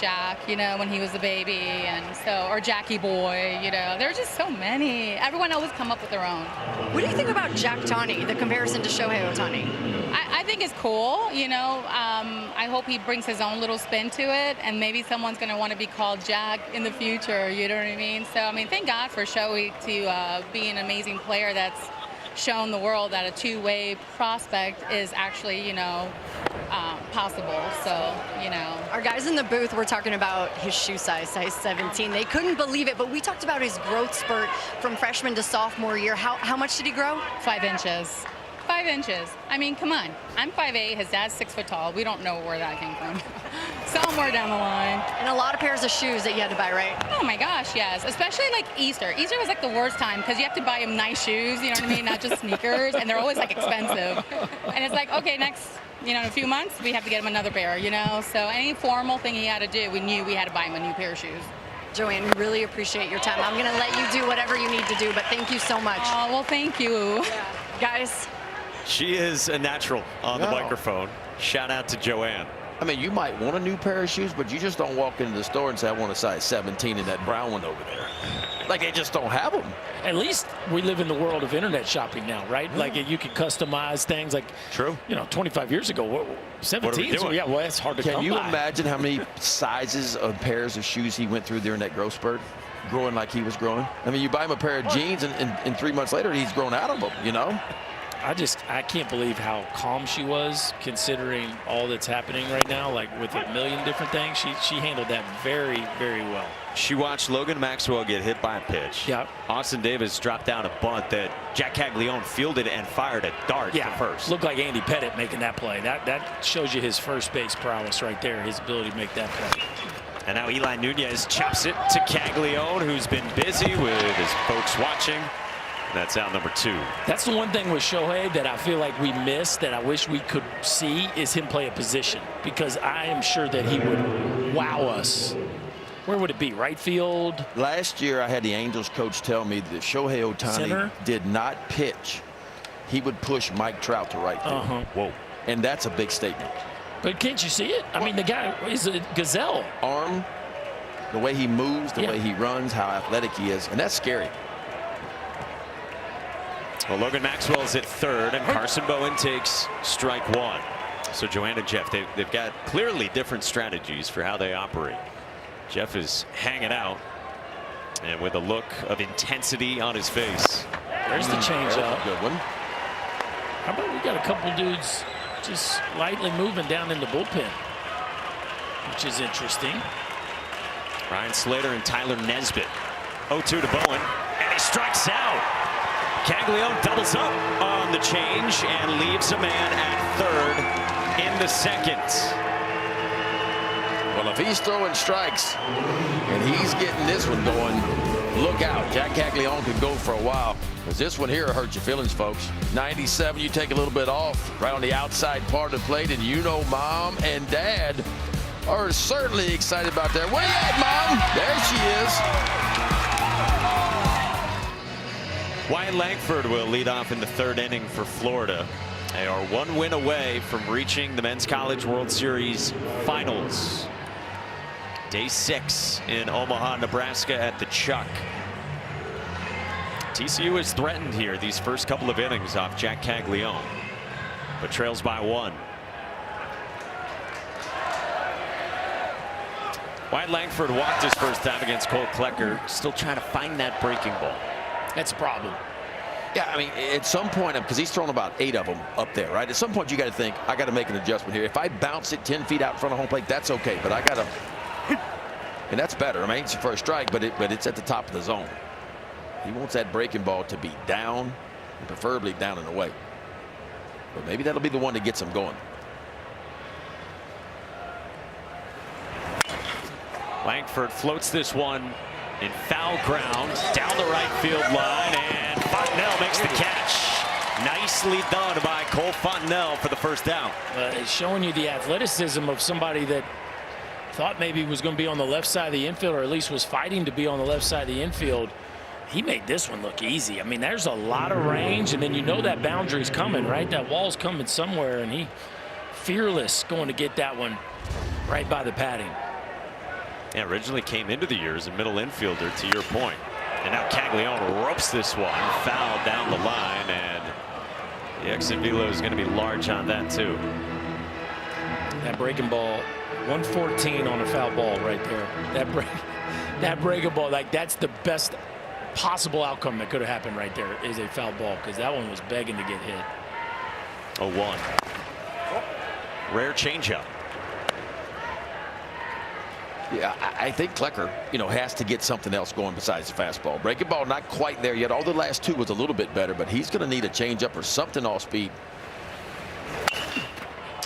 you know, when he was a baby, and so, or Jackie Boy, you know. There's just so many. Everyone always come up with their own. What do you think about Jack Tani, the comparison to Shohei Ohtani? I think it's cool, you know. I hope he brings his own little spin to it, and maybe someone's going to want to be called Jack in the future, you know what I mean? So, I mean, thank God for Shohei to be an amazing player that's shown the world that a two-way prospect is actually, you know, possible. So, you know. Our guys in the booth were talking about his shoe size 17. They couldn't believe it, but we talked about his growth spurt from freshman to sophomore year. How much did he grow? 5 inches. 5 inches. I mean, come on. I'm 5'8". His dad's 6 foot tall. We don't know where that came from. Somewhere down the line. And a lot of pairs of shoes that you had to buy, right? Oh my gosh, yes. Especially like Easter. Easter was like the worst time because you have to buy him nice shoes, you know what I mean? Not just sneakers, and they're always like expensive. And it's like, okay, next, in a few months, we have to get him another pair, So any formal thing he had to do, we knew we had to buy him a new pair of shoes. Joanne, we really appreciate your time. I'm going to let you do whatever you need to do, but thank you so much. Oh, well, thank you. Yeah. Guys. She is a natural on the microphone. Shout out to Joanne. I mean, you might want a new pair of shoes, but you just don't walk into the store and say, I want a size 17 in that brown one over there. Like, they just don't have them. At least we live in the world of internet shopping now, right? Like, you can customize things. Like, true. 25 years ago, 17. Yeah, well, it's hard to come by. Can you imagine how many sizes of pairs of shoes he went through during that growth spurt? Growing like he was growing. I mean, you buy him a pair of jeans, and 3 months later, he's grown out of them, I can't believe how calm she was considering all that's happening right now, like with a million different things. She handled that very, very well. She watched Logan Maxwell get hit by a pitch. Yeah. Austin Davis dropped down a bunt that Jack Caglianone fielded and fired a dart to first. Looked like Andy Pettit making that play. That shows you his first base prowess right there, his ability to make that play. And now Eli Nunez chops it to Caglianone, who's been busy with his folks watching. That's out number 2. That's the one thing with Shohei that I feel like we missed that I wish we could see is him play a position, because I am sure that he would wow us. Where would it be? Right field? Last year, I had the Angels coach tell me that if Shohei Ohtani did not pitch, he would push Mike Trout to right field. Whoa. And that's a big statement. But can't you see it? I mean, the guy is a gazelle. Arm, the way he moves, the way he runs, how athletic he is, and that's scary. Well, Logan Maxwell's at third, and Carson Bowen takes strike 1. So Joanne and Jeff, they've got clearly different strategies for how they operate. Jeff is hanging out, and with a look of intensity on his face. There's the changeup. Good one. How about we got a couple dudes just lightly moving down in the bullpen, which is interesting. Ryan Slater and Tyler Nesbitt. 0-2 to Bowen, and he strikes out. Caglianone doubles up on the change and leaves a man at third in the second. Well, if he's throwing strikes and he's getting this one going, look out. Jack Caglianone could go for a while, because this one here hurts your feelings, folks. 97, you take a little bit off right on the outside part of the plate, and Mom and Dad are certainly excited about that. Where you at, Mom? There she is. Wyatt Langford will lead off in the third inning for Florida. They are 1 win away from reaching the Men's College World Series finals. Day 6 in Omaha, Nebraska at the Chuck. TCU is threatened here these first couple of innings off Jack Caglianone, but trails by 1. Wyatt Langford walked his first time against Cole Klecker, still trying to find that breaking ball. That's a problem. Yeah, I mean, at some point, because he's thrown about 8 of them up there, right? At some point, you got to think, I got to make an adjustment here. If I bounce it 10 feet out in front of home plate, that's okay. But I got to, and that's better. I mean, it's your first strike, but it's at the top of the zone. He wants that breaking ball to be down, and preferably down and away. But maybe that'll be the one that gets him going. Langford floats this one in foul ground down the right field line, and Fontenelle makes the catch. Nicely done by Cole Fontenelle for the first down. It's showing you the athleticism of somebody that thought maybe was going to be on the left side of the infield, or at least was fighting to be on the left side of the infield. He made this one look easy. I mean, there's a lot of range, and then you know that boundary's coming, right? That wall's coming somewhere, and he fearless going to get that one right by the padding. Yeah, originally came into the year as a middle infielder, to your point. And now Caglianone ropes this one, foul down the line, and the exit velo is going to be large on that too. That breaking ball, 114 on a foul ball right there. That breaking ball, like, that's the best possible outcome that could have happened right there, is a foul ball, because that one was begging to get hit. 0-1. Rare changeup. Yeah, I think Klecker, has to get something else going besides the fastball. Breaking ball not quite there yet. All the last 2 was a little bit better, but he's going to need a changeup or something off speed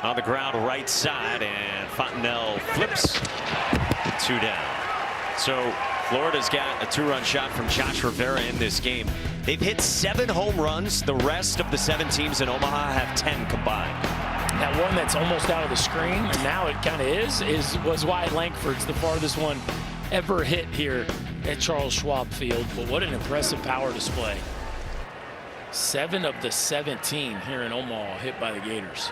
On the ground right side, and Fontenelle flips 2 down. So Florida's got a 2-run shot from Josh Rivera in this game. They've hit 7 home runs. The rest of the 7 teams in Omaha have 10 combined. That one that's almost out of the screen, and now it kind of was Wyatt Langford's the farthest one ever hit here at Charles Schwab Field. But what an impressive power display. 7 of the 17 here in Omaha hit by the Gators.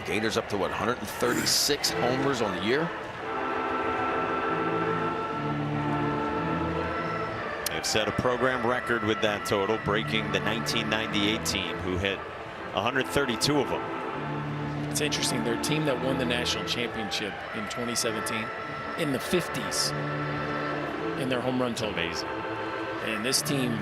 Gators up to what, 136 homers on the year? They've set a program record with that total, breaking the 1998 team, who hit 132 of them. It's interesting. Their team that won the national championship in 2017 in the 50s in their home run total. Amazing. And this team,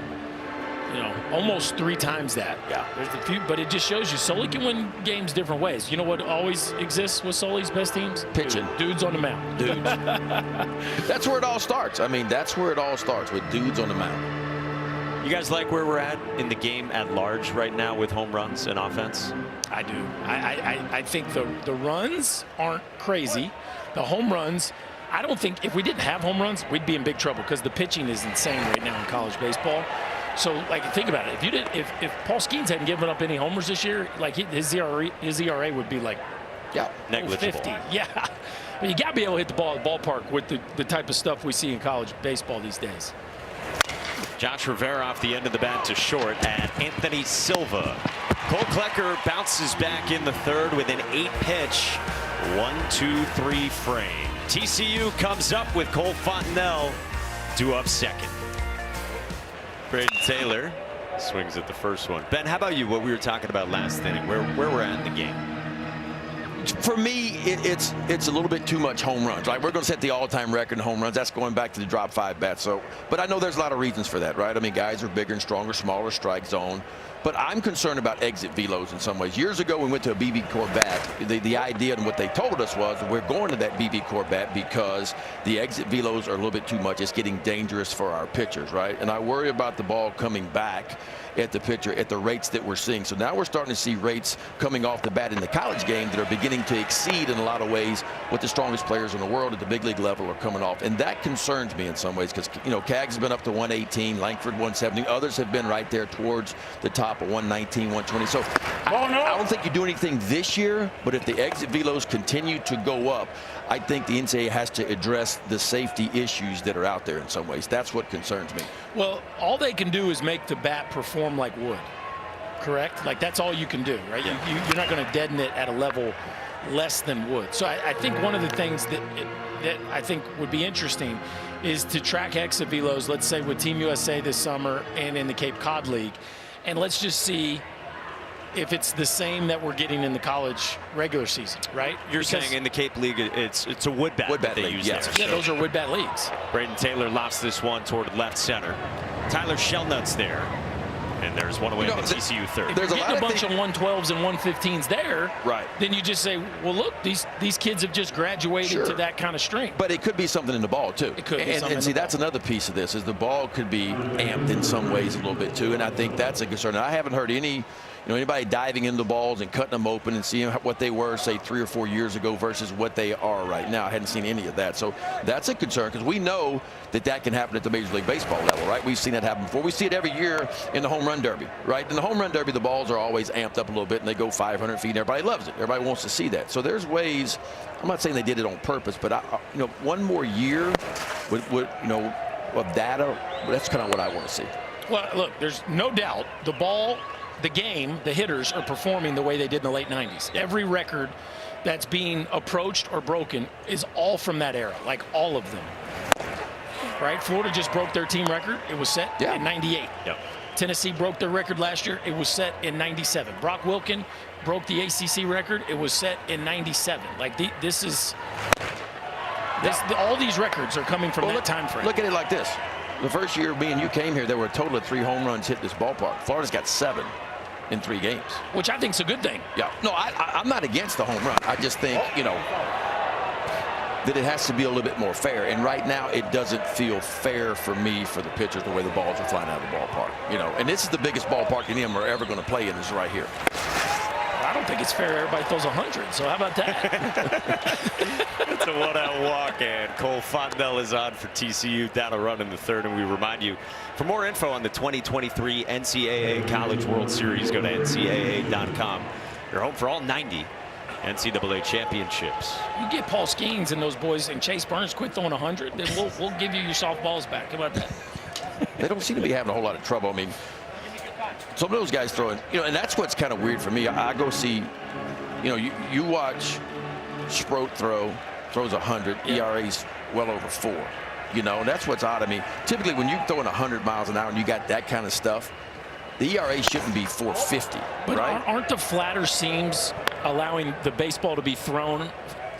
you know, almost 3 times that. Yeah. There's a few, but it just shows you Sully can win games different ways. You know what always exists with Sully's best teams? Pitching. Dudes on the mound. Dudes. That's where it all starts. I mean, that's where it all starts, with dudes on the mound. You guys like where we're at in the game at large right now with home runs and offense? I do. I think the runs aren't crazy. The home runs, I don't think if we didn't have home runs, we'd be in big trouble because the pitching is insane right now in college baseball. So, like, think about it. If Paul Skeens hadn't given up any homers this year, like his ERA would be like, yeah, negligible. 50. Yeah. But you got to be able to hit the ball at the ballpark with the type of stuff we see in college baseball these days. Josh Rivera off the end of the bat to short, and Anthony Silva. Cole Klecker bounces back in the 3rd with an 8-pitch 1-2-3 frame. TCU comes up with Cole Fontenelle due up 2nd. Braden Taylor swings at the first one. Ben, how about you? What we were talking about last inning, where we're at in the game? For me, it's a little bit too much home runs. Right, we're going to set the all-time record in home runs. That's going back to the drop 5 bats. So, but I know there's a lot of reasons for that, right? I mean, guys are bigger and stronger, smaller strike zone. But I'm concerned about exit velos in some ways. Years ago, we went to a BB Corp bat. The idea and what they told us was we're going to that BB Corp bat because the exit velos are a little bit too much. It's getting dangerous for our pitchers, right? And I worry about the ball coming back at the pitcher at the rates that we're seeing. So now we're starting to see rates coming off the bat in the college game that are beginning to exceed in a lot of ways what the strongest players in the world at the big league level are coming off. And that concerns me in some ways because, you know, Cags has been up to 118, Langford 170. Others have been right there towards the top of 119, 120. So I don't think you do anything this year, but if the exit velos continue to go up, I think the NCAA has to address the safety issues that are out there in some ways. That's what concerns me. Well, all they can do is make the bat perform like wood, correct? Like, that's all you can do, right? Yeah. You're not going to deaden it at a level less than wood. So I think one of the things that I think would be interesting is to track exit velos, let's say with Team USA this summer and in the Cape Cod League, and let's just see if it's the same that we're getting in the college regular season, right? You're saying in the Cape League, it's a wood bat that they league, use yes. there. Yeah, those are wood bat leagues. Braden Taylor lofts this one toward left center. Tyler Shellnutt's there. And there's one away in the TCU 3rd. There's a bunch of 112s and 115s there. Right. Then you just say, well, look, these kids have just graduated to that kind of strength. But it could be something in the ball, too. It could be something and see, that's another piece of this, is the ball could be amped in some ways a little bit, too. And I think that's a concern. I haven't heard anybody diving into the balls and cutting them open and seeing what they were, say, 3 or 4 years ago versus what they are right now. I hadn't seen any of that. So that's a concern because we know that can happen at the Major League Baseball level, right? We've seen that happen before. We see it every year in the home run derby, right? In the home run derby, the balls are always amped up a little bit and they go 500 feet and everybody loves it. Everybody wants to see that. So there's ways. I'm not saying they did it on purpose, but one more year of data, that's kind of what I want to see. Well, look, there's no doubt the game, the hitters are performing the way they did in the late 90s. Every record that's being approached or broken is all from that era, like all of them. Right? Florida just broke their team record. It was set in 98. Yep. Tennessee broke their record last year. It was set in 97. Brock Wilken broke the ACC record. It was set in 97. Like all these records are coming from that time frame. Look at it like this. The first year me and you came here, there were a total of 3 home runs hit this ballpark. Florida's got 7 in 3 games. Which I think is a good thing. Yeah. No, I'm not against the home run. I just think, that it has to be a little bit more fair. And right now, it doesn't feel fair for me, for the pitchers, the way the balls are flying out of the ballpark. And this is the biggest ballpark any of them are ever going to play in, is right here. I don't think it's fair everybody throws 100, so how about that? It's a one-out walk, and Cole Fondell is on for TCU, down a run in the third. And we remind you, for more info on the 2023 NCAA College World Series, go to ncaa.com. You're home for all 90 NCAA championships. You get Paul Skeens and those boys and Chase Burns quit throwing 100, then we'll give you your softballs back. How about that? They don't seem to be having a whole lot of trouble. I mean, some of those guys throwing, and that's what's kind of weird for me. I go see, you watch Sproat throws 100, ERA's well over 4. And that's what's odd to me. Typically, when you're throwing 100 miles an hour and you got that kind of stuff, the ERA shouldn't be 450, but right? Aren't the flatter seams allowing the baseball to be thrown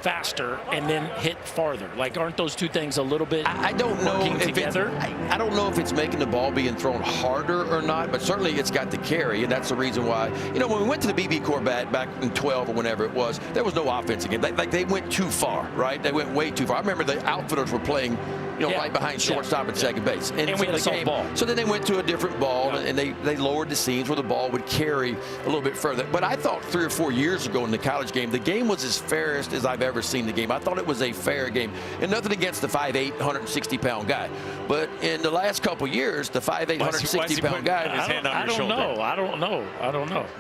faster and then hit farther? Like, aren't those two things a little bit I don't know working if together? I don't know if it's making the ball being thrown harder or not, but certainly it's got the carry, and that's the reason why. When we went to the BB Corbett back in 12 or whenever it was, there was no offense again. Like they went too far, right? They went way too far. I remember the outfielders were playing, right behind shortstop and second base. And we had a soft ball. So then they went to a different ball, and they lowered the seams where the ball would carry a little bit further. But I thought 3 or 4 years ago in the college game, the game was as fairest as I've ever seen the game. I thought it was a fair game, and nothing against the 5'8", 160-pound guy. But in the last couple years, the 5'8", 160-pound guy. I don't know.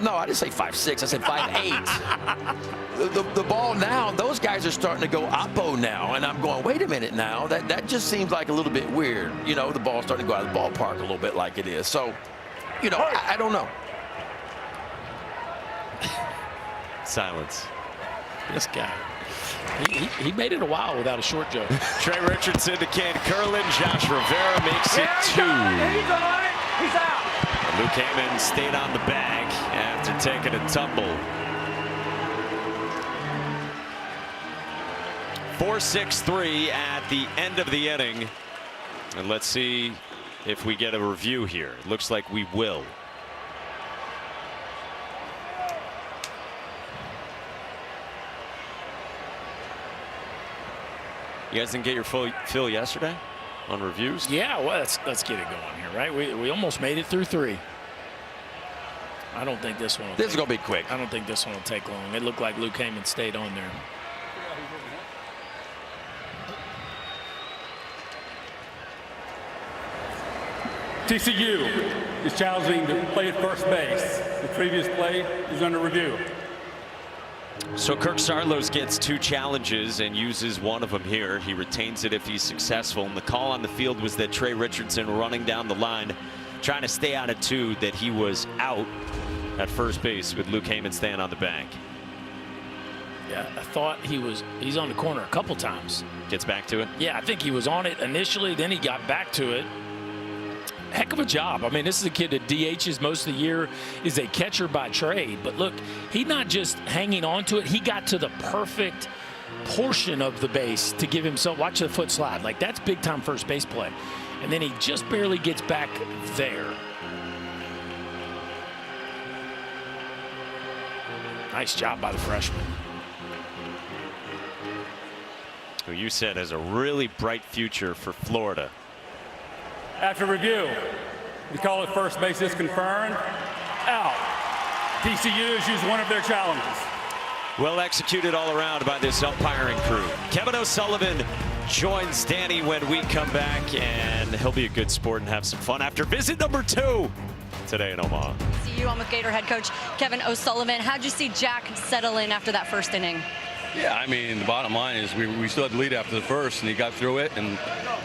No, I didn't say 5'6". I said 5'8". The ball now, those guys are starting to go oppo now, and I'm going, wait a minute now. That just seems like a little bit weird. The ball's starting to go out of the ballpark a little bit like it is. So, I don't know. Silence. This guy. He made it a while without a short joke. Trey Richardson to Ken Curlin. Josh Rivera makes it 2. He's all right. He's out. Luke Heyman stayed on the bag after taking a tumble. 4-6-3 at the end of the inning. And let's see if we get a review here. It looks like we will. You guys didn't get your full fill yesterday on reviews? Yeah, well, let's get it going here, right? We almost made it through 3. I don't think this one. This is going to be quick. I don't think this one will take long. It looked like Luke Heyman stayed on there. TCU is challenging to play at first base. The previous play is under review. So Kirk Saarloos gets 2 challenges and uses one of them here. He retains it if he's successful. And the call on the field was that Trey Richardson running down the line, trying to stay out of 2, that he was out at first base with Luke Heyman staying on the bank. Yeah, I thought he's on the corner a couple times. Gets back to it? Yeah, I think he was on it initially, then he got back to it. Heck of a job. I mean, this is a kid that DHs most of the year, is a catcher by trade. But look, he's not just hanging on to it. He got to the perfect portion of the base to give himself, watch the foot slide. Like, that's big time first base play. And then he just barely gets back there. Nice job by the freshman. Who you said has a really bright future for Florida. After review, the call at first base is confirmed. Out. TCU has used one of their challenges. Well executed all around by this umpiring crew. Kevin O'Sullivan joins Danny when we come back, and he'll be a good sport and have some fun after visit number 2 today in Omaha. TCU, I'm with Gator head coach Kevin O'Sullivan. How'd you see Jack settle in after that first inning? Yeah, I mean, the bottom line is we still had the lead after the first, and he got through it and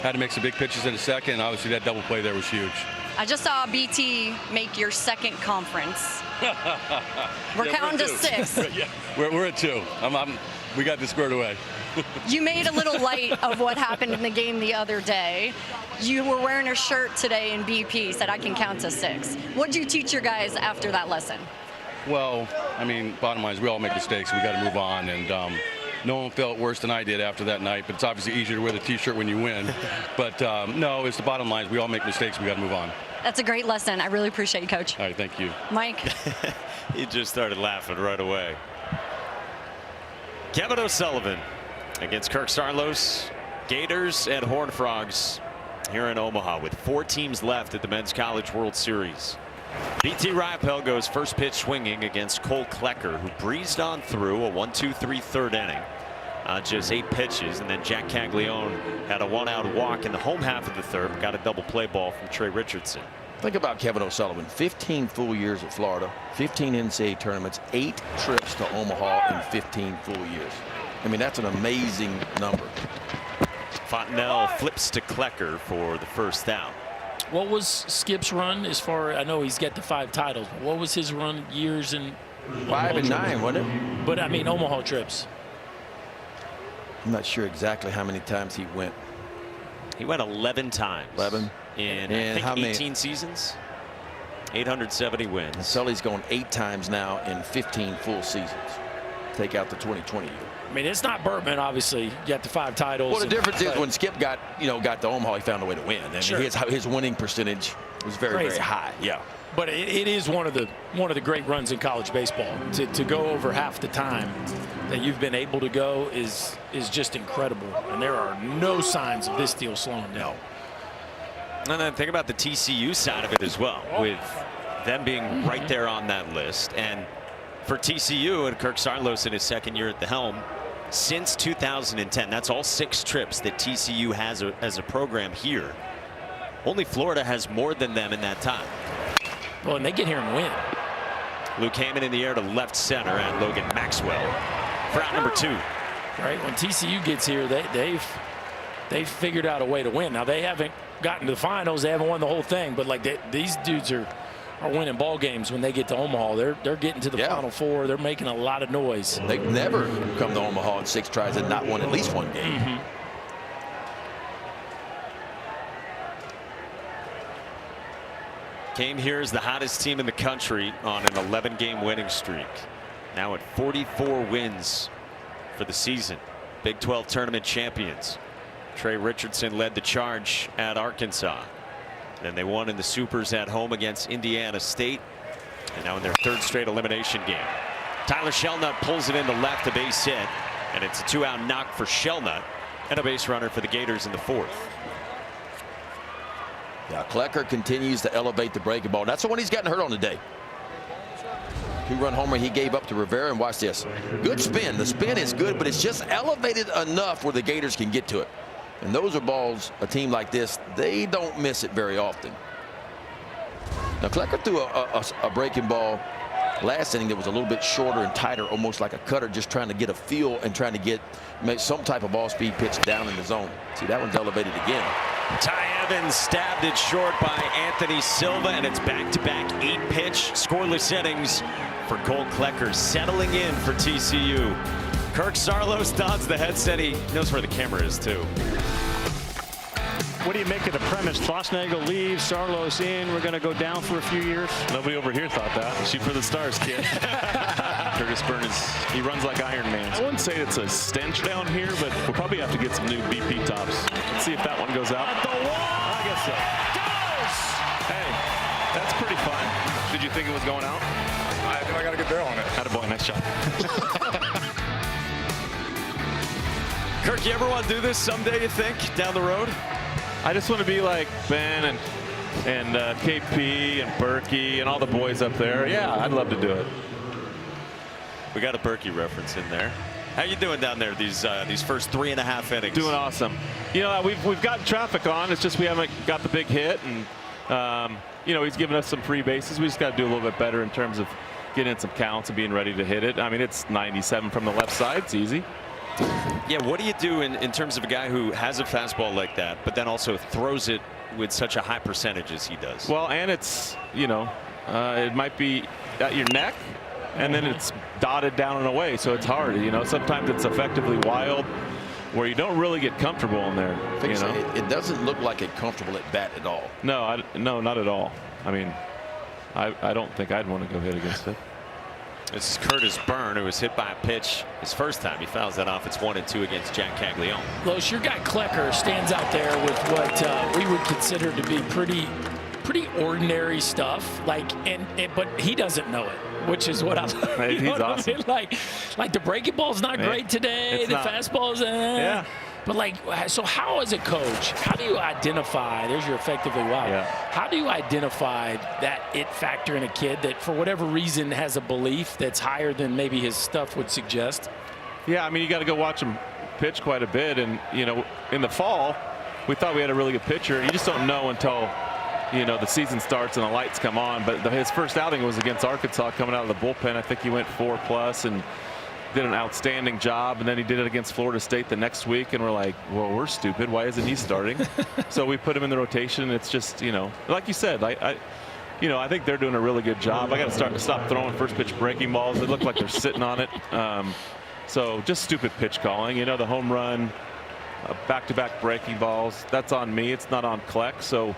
had to make some big pitches in the second. Obviously, that double play there was huge. I just saw BT make your second conference. We're counting to 6. Yeah, we're at 2. We got this squared away. You made a little light of what happened in the game the other day. You were wearing a shirt today in BP, said I can count to 6. What did you teach your guys after that lesson? Well, I mean, bottom line is we all make mistakes. We got to move on, and no one felt worse than I did after that night. But it's obviously easier to wear the T-shirt when you win. But no, it's the bottom line is we all make mistakes. We got to move on. That's a great lesson. I really appreciate you, Coach. All right, thank you. Mike. He just started laughing right away. Kevin O'Sullivan against Kirk Saarloos, Gators and Horned Frogs here in Omaha with 4 teams left at the Men's College World Series. BT Riopel goes first pitch swinging against Cole Klecker, who breezed on through a 1-2-3 third inning. Just 8 pitches, and then Jack Caglianone had a 1-out walk in the home half of the third. Got a double play ball from Trey Richardson. Think about Kevin O'Sullivan. 15 full years at Florida, 15 NCAA tournaments, 8 trips to Omaha in 15 full years. I mean, that's an amazing number. Fontenelle flips to Klecker for the first out. What was Skip's run as far? I know he's got the 5 titles. What was his run years in 5 and 9, wasn't it? But I mean, Omaha trips. I'm not sure exactly how many times he went. He went 11 times. 11 in and I think 18 seasons. 870 wins. And Sully's gone 8 times now in 15 full seasons. Take out the 2020 year. I mean, it's not Bertman, obviously. You got the 5 titles. Well, the difference is when Skip got to Omaha, he found a way to win. And sure. his winning percentage was very high. Yeah. But it is one of the great runs in college baseball. To go over half the time that you've been able to go is just incredible. And there are no signs of this deal slowing down. And then think about the TCU side of it as well, with them being right there on that list. And for TCU and Kirk Saarloos in his second year at the helm, since 2010, that's all 6 trips that TCU has as a program here. Only Florida has more than them in that time. Well, and they get here and win. Luke Hammond in the air to left center, and Logan Maxwell for out number 2. Right, when TCU gets here, they've figured out a way to win. Now they haven't gotten to the finals, they haven't won the whole thing, but like these dudes are winning ball games when they get to Omaha. They're getting to the Final Four. They're making a lot of noise. They've never come to Omaha in 6 tries and not won at least 1 game. Came here as the hottest team in the country on an 11-game winning streak. Now at 44 wins for the season. Big 12 tournament champions. Trey Richardson led the charge at Arkansas. Then they won in the Supers at home against Indiana State. And now in their 3rd straight elimination game. Tyler Shelnut pulls it into left, a base hit. And it's a 2-out knock for Shelnut and a base runner for the Gators in the 4th. Yeah, Klecker continues to elevate the breaking ball. That's the one he's gotten hurt on today. 2-run homer he gave up to Rivera, and watch this. Good spin. The spin is good, but it's just elevated enough where the Gators can get to it. And those are balls, a team like this, they don't miss it very often. Now, Klecker threw a breaking ball last inning that was a little bit shorter and tighter, almost like a cutter, just trying to get a feel and trying to make some type of off-speed pitch down in the zone. See, that one's elevated again. Ty Evans stabbed it short by Anthony Silva, and it's back-to-back 8-pitch scoreless innings for Cole Klecker, settling in for TCU. Kirk Saarloos dons the headset. He knows where the camera is, too. What do you make of the premise? Schlossnagle leaves, Saarloos in. We're going to go down for a few years. Nobody over here thought that. Shoot for the stars, kid. Curtis Burns, he runs like Iron Man. I wouldn't say it's a stench down here, but we'll probably have to get some new BP tops. Let's see if that one goes out. At the wall! I guess so. Goes! Hey, that's pretty fun. Did you think it was going out? I got a good barrel on it. Attaboy, nice shot. Kirk, you ever want to do this someday, you think, down the road? I just want to be like Ben and KP and Berkey and all the boys up there. Yeah, I'd love to do it. We got a Berkey reference in there. How you doing down there these first 3.5 innings? Doing awesome. You know, we've gotten traffic on. It's just we haven't got the big hit, and you know, he's given us some free bases. We just got to do a little bit better in terms of getting in some counts and being ready to hit it. I mean, it's 97 from the left side. It's easy. Yeah, what do you do in terms of a guy who has a fastball like that, but then also throws it with such a high percentage as he does? Well, and it's, you know, it might be at your neck, and then it's dotted down and away, so it's hard. You know, sometimes it's effectively wild, where you don't really get comfortable in there. You know? It doesn't look like a comfortable at bat at all. No, no, not at all. I mean, I don't think I'd want to go hit against it. This is Curtis Byrne, who was hit by a pitch his first time. He fouls that off. It's 1-2 against Jack Caglianone. Los, your guy Klecker stands out there with what we would consider to be pretty ordinary stuff. But he doesn't know it, which is what I love. He's awesome. I mean? Like the breaking ball's not great today. The fastball's yeah. But like, so how as a coach, how do you identify, there's your effectively why. Yeah. How do you identify that it factor in a kid that for whatever reason has a belief that's higher than maybe his stuff would suggest? Yeah, I mean, you got to go watch him pitch quite a bit. And, you know, in the fall, we thought we had a really good pitcher. You just don't know until, you know, the season starts and the lights come on. But his first outing was against Arkansas coming out of the bullpen. I think he went 4+ and did an outstanding job. And then he did it against Florida State the next week. And we're like, well, we're stupid. Why isn't he starting? So we put him in the rotation. It's just, you know, like you said, you know, I think they're doing a really good job. I got to stop throwing first pitch breaking balls. It looked like they're sitting on it. So just stupid pitch calling. You know, the home run, back-to-back breaking balls. That's on me. It's not on Kleck. So,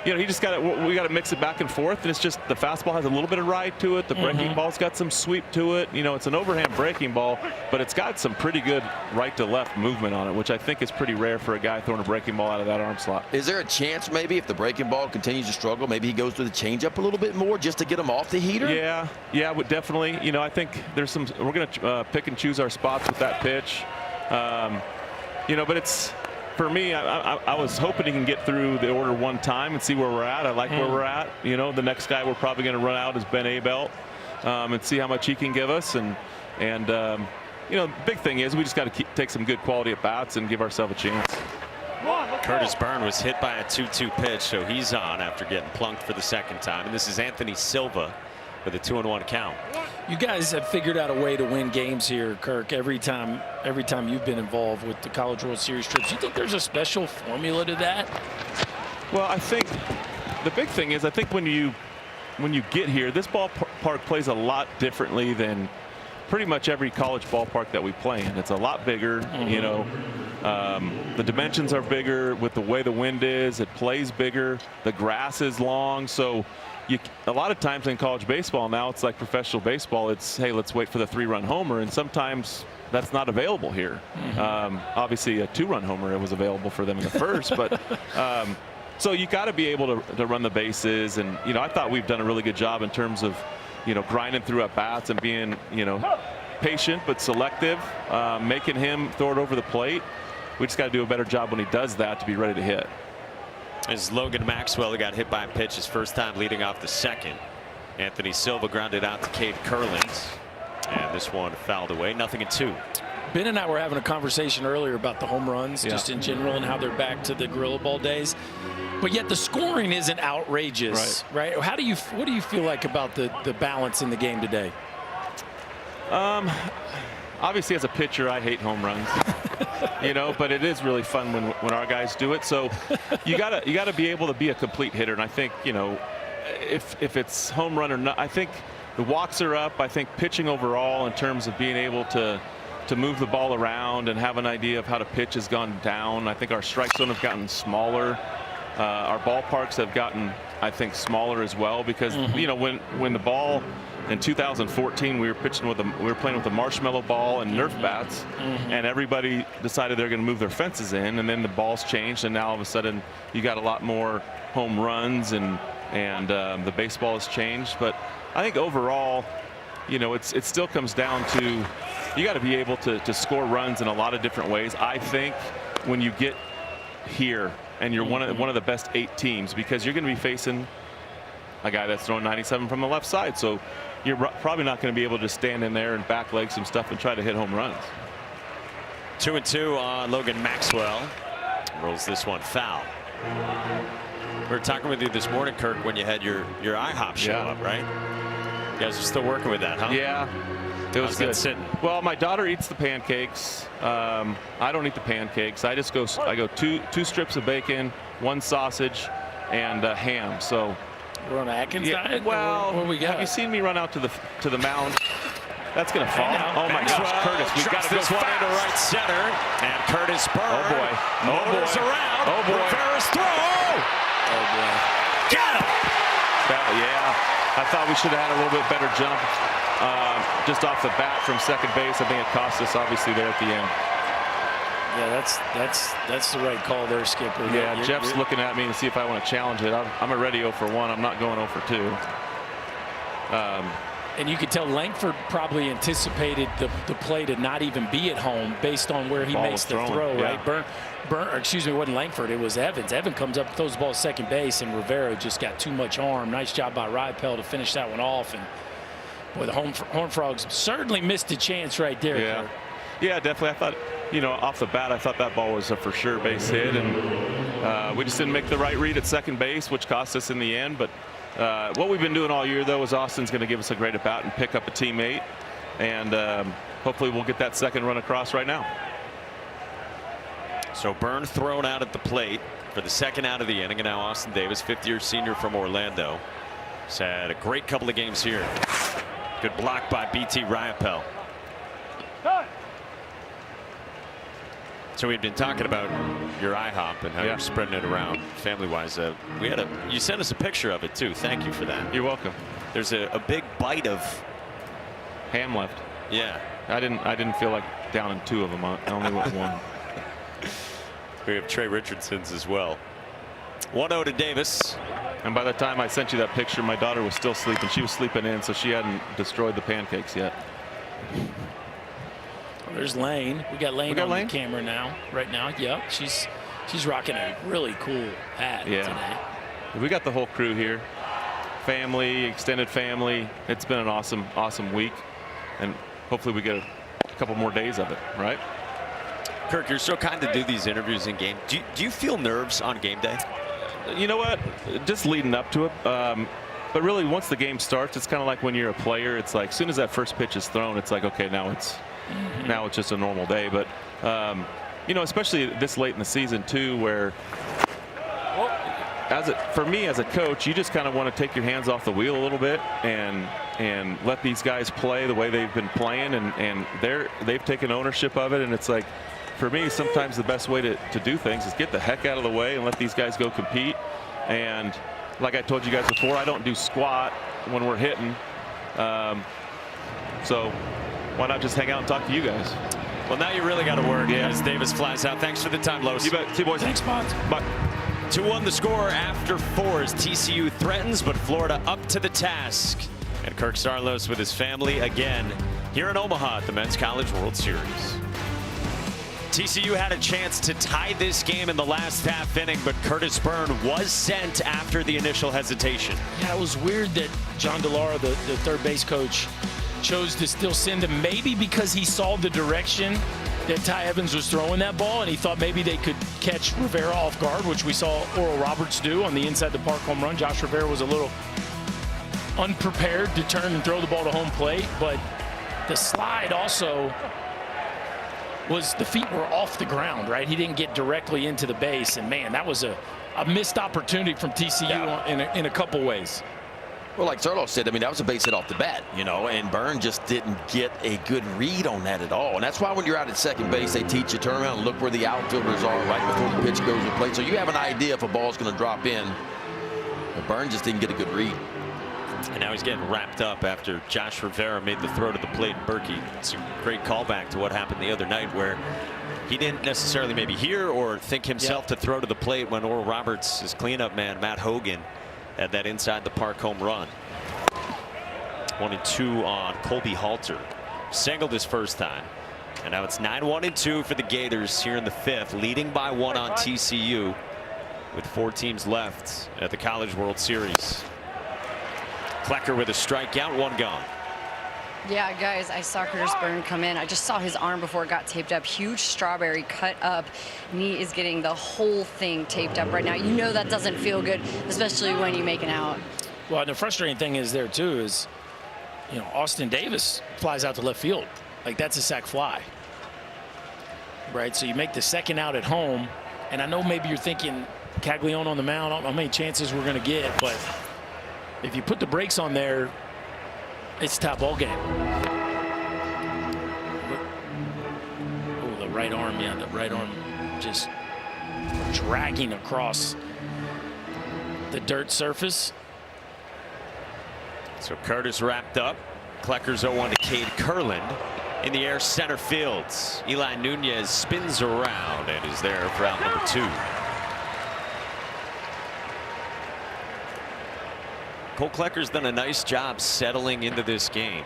you know, we got to mix it back and forth. And it's just the fastball has a little bit of ride to it. The breaking ball's got some sweep to it. You know, it's an overhand breaking ball, but it's got some pretty good right to left movement on it, which I think is pretty rare for a guy throwing a breaking ball out of that arm slot. Is there a chance maybe if the breaking ball continues to struggle, maybe he goes to the changeup a little bit more just to get him off the heater? Yeah, would definitely. You know, I think there's some. We're going to pick and choose our spots with that pitch. You know, but it's. For me, I was hoping he can get through the order one time and see where we're at. I like where we're at. You know, the next guy we're probably going to run out is Ben Abel, and see how much he can give us. And you know, the big thing is we just got to take some good quality at bats and give ourselves a chance. Curtis Byrne was hit by a 2-2 pitch, so he's on after getting plunked for the second time. And this is Anthony Silva with a 2-1 count. You guys have figured out a way to win games here, Kirk, every time you've been involved with the College World Series trips. You think there's a special formula to that? Well, I think the big thing is I think when you get here, this ballpark plays a lot differently than pretty much every college ballpark that we play in. It's a lot bigger. You know, the dimensions are bigger with the way the wind is. It plays bigger. The grass is long. So a lot of times in college baseball now, it's like professional baseball. It's, hey, let's wait for the 3-run homer. And sometimes that's not available here. Obviously, a 2-run homer was available for them in the first. But so you got to be able to run the bases. And, you know, I thought we've done a really good job in terms of, you know, grinding through at bats and being, you know, patient but selective, making him throw it over the plate. We just got to do a better job when he does that to be ready to hit. As Logan Maxwell, who got hit by a pitch his first time leading off the second. Anthony Silva grounded out to Cade Curlins. And this one fouled away. 0-2. Ben and I were having a conversation earlier about the home runs just in general and how they're back to the Gorilla Ball days. But yet the scoring isn't outrageous, right? What do you feel like about the balance in the game today? Obviously, as a pitcher, I hate home runs. You know, but it is really fun when our guys do it. So you gotta be able to be a complete hitter. And I think, you know, if it's home run or not, I think the walks are up. I think pitching overall in terms of being able to move the ball around and have an idea of how to pitch has gone down. I think our strike zone have gotten smaller. Our ballparks have gotten, I think, smaller as well because you know, when the ball in 2014 we were playing with a marshmallow ball and Nerf bats, and everybody decided they're going to move their fences in, and then the balls changed, and now all of a sudden you got a lot more home runs and the baseball has changed. But I think overall, you know, it still comes down to you got to be able to score runs in a lot of different ways. I think when you get here and you're one of the best 8 teams, because you're going to be facing a guy that's throwing 97 from the left side, so you're probably not going to be able to stand in there and back leg some stuff and try to hit home runs. 2-2 on Logan Maxwell. Rolls this one foul. We were talking with you this morning, Kirk, when you had your IHOP show up, right? You guys are still working with that, huh? Yeah. It was good. Sitting? Well, my daughter eats the pancakes. I don't eat the pancakes. I go two strips of bacon, 1 sausage, and ham. So we're on Atkins diet. Well, what we got? Have you seen me run out to the mound? That's gonna fall. Oh my gosh, Curtis! We got this one into right center, and Curtis Byrne. Oh boy! Motors around. Oh boy! Rivera's throw. Oh boy! Got him. Yeah, I thought we should have had a little bit better jump. Just off the bat from second base. I think it cost us obviously there at the end. Yeah, that's the right call there, Skipper. Yeah, Jeff's looking at me to see if I want to challenge it. I'm already 0 for 1. I'm not going 0 for 2. And you could tell Langford probably anticipated the play to not even be at home based on where he makes the throw, right? It wasn't Langford, it was Evans. Evans comes up, throws the ball to second base, and Rivera just got too much arm. Nice job by Ripel to finish that one off. And boy, the Horned Frogs certainly missed a chance right there. Yeah, yeah, definitely. I thought, you know, off the bat, I thought that ball was a for sure base hit, and we just didn't make the right read at second base, which cost us in the end. But what we've been doing all year, though, is Austin's going to give us a great at-bat and pick up a teammate, and hopefully we'll get that second run across right now. So Byrne thrown out at the plate for the second out of the inning, and now Austin Davis, fifth-year senior from Orlando, has had a great couple of games here. Good block by BT Ripel. So we've been talking about your IHOP and how you're spreading it around family-wise. You sent us a picture of it too. Thank you for that. You're welcome. There's a big bite of ham left. Yeah. I didn't feel like downing two of them. I only went one. We have Trey Richardson's as well. 1-0 to Davis. And by the time I sent you that picture, my daughter was still sleeping. She was sleeping in, so she hadn't destroyed the pancakes yet. There's Lane. We got Lane on the camera now. Right now, yep. She's rocking a really cool hat today. We got the whole crew here. Family, extended family. It's been an awesome week, and hopefully we get a couple more days of it, right? Kirk, you're so kind to do these interviews in game. Do you feel nerves on game day? You know what? Just leading up to it. But really, once the game starts, it's kind of like when you're a player. It's like as soon as that first pitch is thrown, it's like, okay, now it's just a normal day. But you know, especially this late in the season too, where for me as a coach, you just kind of want to take your hands off the wheel a little bit and let these guys play the way they've been playing, and they've taken ownership of it. And it's like, for me, sometimes the best way to do things is get the heck out of the way and let these guys go compete. And like I told you guys before, I don't do squat when we're hitting. So why not just hang out and talk to you guys? Well, now you really got to work as Davis flies out. Thanks for the time, Los. You bet. See you, boys. Thanks, Bonds. Bye. 2-1 the score after 4 as TCU threatens, but Florida up to the task. And Kirk Saarloos with his family again here in Omaha at the Men's College World Series. TCU had a chance to tie this game in the last half inning, but Curtis Byrne was sent after the initial hesitation. Yeah, it was weird that John DeLara, the third base coach, chose to still send him, maybe because he saw the direction that Ty Evans was throwing that ball, and he thought maybe they could catch Rivera off guard, which we saw Oral Roberts do on the inside the park home run. Josh Rivera was a little unprepared to turn and throw the ball to home plate, but the slide also was the feet were off the ground, right? He didn't get directly into the base, and man, that was a missed opportunity from TCU in a couple ways. Well, like Saarloos said, I mean, that was a base hit off the bat, you know, and Byrne just didn't get a good read on that at all. And that's why when you're out at second base, they teach you turn around and look where the outfielders are right before the pitch goes to plate. So you have an idea if a ball's going to drop in. But Byrne just didn't get a good read. And now he's getting wrapped up after Josh Rivera made the throw to the plate. Berkey, it's a great callback to what happened the other night, where he didn't necessarily maybe hear or think himself to throw to the plate when Oral Roberts, his cleanup man, Matt Hogan, had that inside the park home run. 1-2 on Colby Halter. Singled his first time. And now it's 9-1-2 for the Gators here in the fifth, leading by 1 on TCU with 4 teams left at the College World Series. Klecker with a strikeout, 1 gone. Yeah, guys, I saw Curtis Byrne come in. I just saw his arm before it got taped up. Huge strawberry cut up. And he is getting the whole thing taped up right now. You know that doesn't feel good, especially when you make an out. Well, the frustrating thing is there, too, is, you know, Austin Davis flies out to left field. Like, that's a sac fly. Right? So you make the second out at home. And I know maybe you're thinking Caglianone on the mound, how many chances we're going to get. But if you put the brakes on there, it's a tie ball game. Oh, the right arm, yeah, the right arm just dragging across the dirt surface. So Curtis wrapped up. Klecker's 0-1 to Cade Kurland. In the air, center field. Eli Nunez spins around and is there for out number 2. Cole Klecker's done a nice job settling into this game,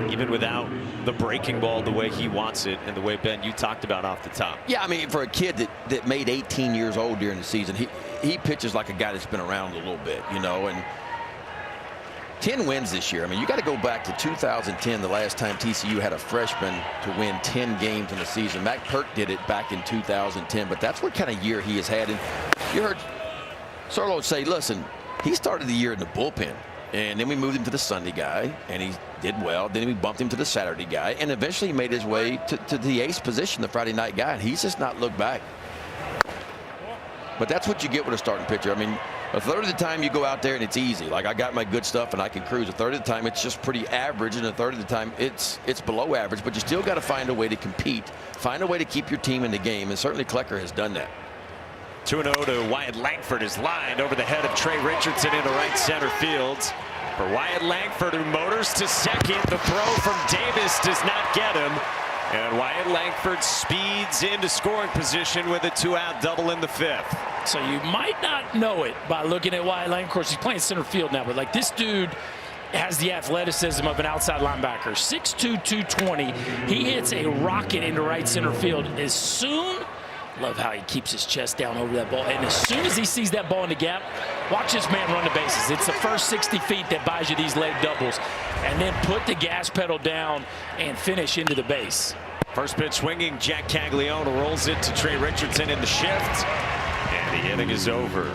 even without the breaking ball the way he wants it and the way, Ben, you talked about off the top. Yeah, I mean, for a kid that made 18 years old during the season, he pitches like a guy that's been around a little bit, you know, and 10 wins this year. I mean, you got to go back to 2010, the last time TCU had a freshman to win 10 games in a season. Mac Perk did it back in 2010, but that's what kind of year he has had. And you heard Saarloos say, listen, he started the year in the bullpen, and then we moved him to the Sunday guy, and he did well. Then we bumped him to the Saturday guy, and eventually he made his way to the ace position, the Friday night guy, and he's just not looked back. But that's what you get with a starting pitcher. I mean, a third of the time you go out there and it's easy. Like, I got my good stuff and I can cruise. A third of the time it's just pretty average, and a third of the time it's below average. But you still got to find a way to compete, find a way to keep your team in the game, and certainly Klecker has done that. 2-0 to Wyatt Langford is lined over the head of Trey Richardson into right center field. For Wyatt Langford, who motors to second. The throw from Davis does not get him. And Wyatt Langford speeds into scoring position with a 2-out double in the 5th. So you might not know it by looking at Wyatt Langford. Of course, he's playing center field now, but like, this dude has the athleticism of an outside linebacker. 6'2", 220. He hits a rocket into right center field as soon. Love how he keeps his chest down over that ball. And as soon as he sees that ball in the gap, watch this man run the bases. It's the first 60 feet that buys you these leg doubles. And then put the gas pedal down and finish into the base. First pitch swinging, Jack Caglianone rolls it to Trey Richardson in the shift. And the inning is over.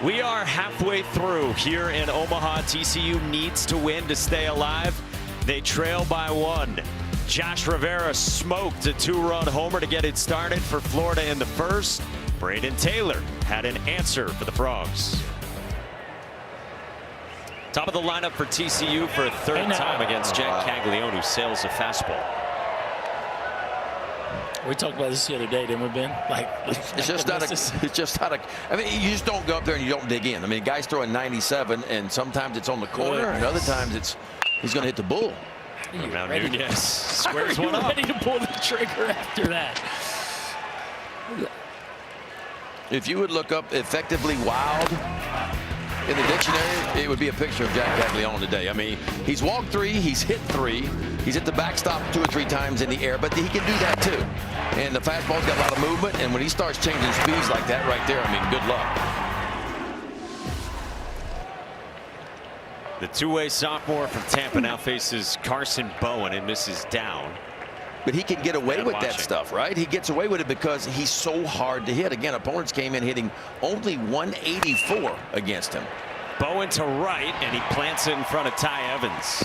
We are halfway through here in Omaha. TCU needs to win to stay alive. They trail by 1. Josh Rivera smoked a 2-run homer to get it started for Florida in the first. Braden Taylor had an answer for the Frogs. Top of the lineup for TCU for a third time against Jack Caglianone, who sails a fastball. We talked about this the other day, didn't we, Ben? Like, it's just not a. I mean, you just don't go up there and you don't dig in. I mean, guys throwing 97, and sometimes it's on the corner, and other times he's going to hit the bull. Now Nunez squares one up. Ready to pull the trigger after that. If you would look up effectively wild in the dictionary, it would be a picture of Jack Caglianone today. I mean, he's walked 3, he's hit 3, he's hit the backstop 2 or 3 times in the air, but he can do that too. And the fastball's got a lot of movement, and when he starts changing speeds like that right there, I mean, good luck. The two-way sophomore from Tampa now faces Carson Bowen and misses down. But he can get away with that stuff, right? He gets away with it because he's so hard to hit. Again, opponents came in hitting only 184 against him. Bowen to right, and he plants it in front of Ty Evans.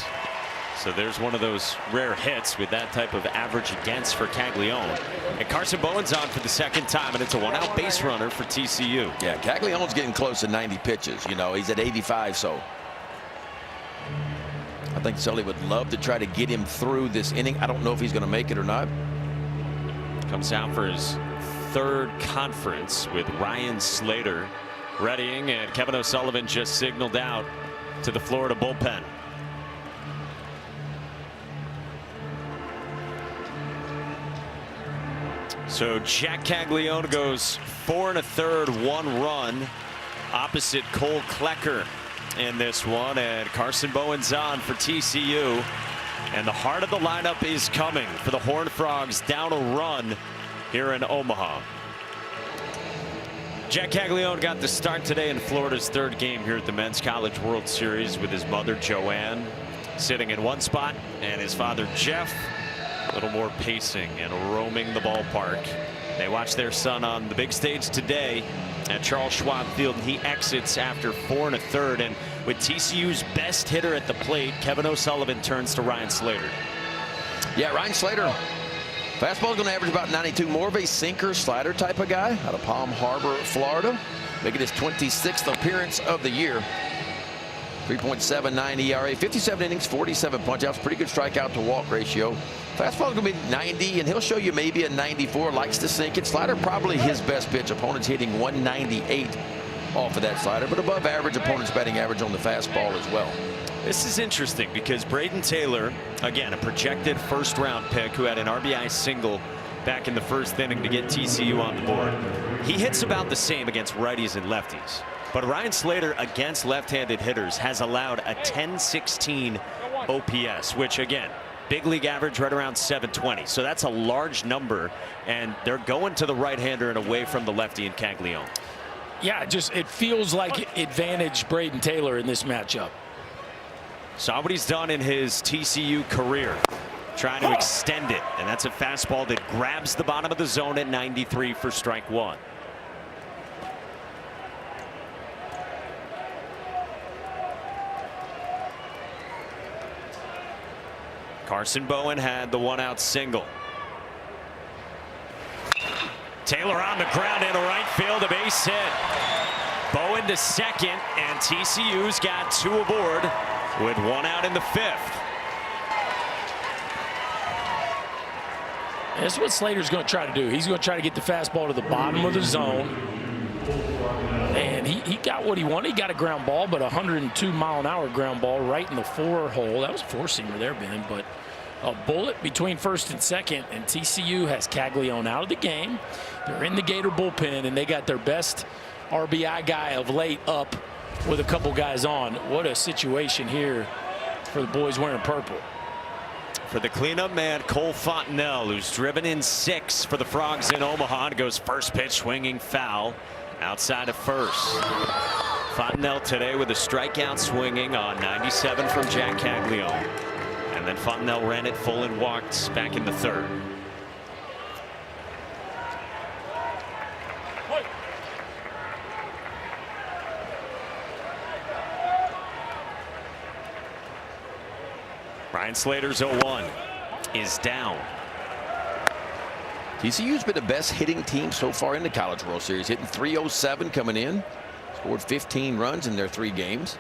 So there's one of those rare hits with that type of average against for Caglianone. And Carson Bowen's on for the second time, and it's a 1-out base runner for TCU. Yeah, Caglianone's getting close to 90 pitches. You know, he's at 85, so I think Sully would love to try to get him through this inning. I don't know if he's going to make it or not. Comes out for his third conference with Ryan Slater readying, and Kevin O'Sullivan just signaled out to the Florida bullpen. So Jack Caglianone goes 4 1/3, 1 run opposite Cole Klecker in this one, and Carson Bowen's on for TCU, and the heart of the lineup is coming for the Horned Frogs down a run here in Omaha. Jack Caglianone got the start today in Florida's third game here at the Men's College World Series with his mother Joanne sitting in one spot and his father Jeff a little more pacing and roaming the ballpark. They watch their son on the big stage today at Charles Schwab Field, and he exits after 4 1/3. And with TCU's best hitter at the plate, Kevin O'Sullivan turns to Ryan Slater. Yeah, Ryan Slater, fastball's going to average about 92. More of a sinker slider type of guy out of Palm Harbor, Florida, making his 26th appearance of the year. 3.79 ERA, 57 innings, 47 punch-outs, pretty good strikeout to walk ratio. Fastball's going to be 90, and he'll show you maybe a 94. Likes to sink it. Slider probably his best pitch. Opponents hitting 198 off of that slider, but above average. Opponents batting average on the fastball as well. This is interesting because Braden Taylor, again, a projected first-round pick who had an RBI single back in the first inning to get TCU on the board. He hits about the same against righties and lefties. But Ryan Slater against left-handed hitters has allowed a 10-16 OPS, which again, big league average right around 720. So that's a large number, and they're going to the right-hander and away from the lefty in Caglianone. Yeah, it feels like advantage Braden Taylor in this matchup. Saw what he's done in his TCU career, trying to extend it, and that's a fastball that grabs the bottom of the zone at 93 for strike one. Carson Bowen had the one-out single. Taylor on the ground into right field, a base hit. Bowen to second, and TCU's got two aboard with one out in the fifth. That's what Slater's going to try to do. He's going to try to get the fastball to the bottom of the zone. And he got what he wanted. He got a ground ball, but 102-mile-an-hour ground ball right in the four hole. That was a four-seamer there, Ben, but a bullet between first and second, and TCU has Caglianone out of the game. They're in the Gator bullpen, and they got their best RBI guy of late up with a couple guys on. What a situation here for the boys wearing purple. For the cleanup man, Cole Fontenelle, who's driven in 6 for the Frogs in Omaha, and goes first pitch swinging foul outside of first. Fontenelle today with a strikeout swinging on 97 from Jack Caglianone. And then Fontenelle ran it full and walked back in the third. Ryan Slater's 0-1 is down. TCU's been the best hitting team so far in the College World Series, hitting .307 coming in. Scored 15 runs in their 3 games.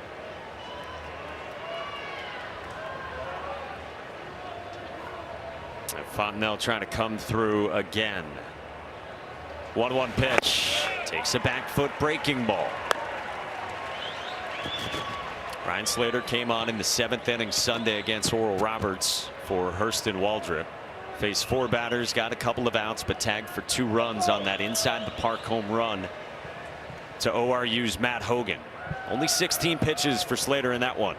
And Fontenelle trying to come through again. 1-1 pitch. Takes a back foot breaking ball. Ryan Slater came on in the 7th inning Sunday against Oral Roberts for Hurston Waldrop. Faced 4 batters, got a couple of outs, but tagged for 2 runs on that inside the park home run to ORU's Matt Hogan. Only 16 pitches for Slater in that one.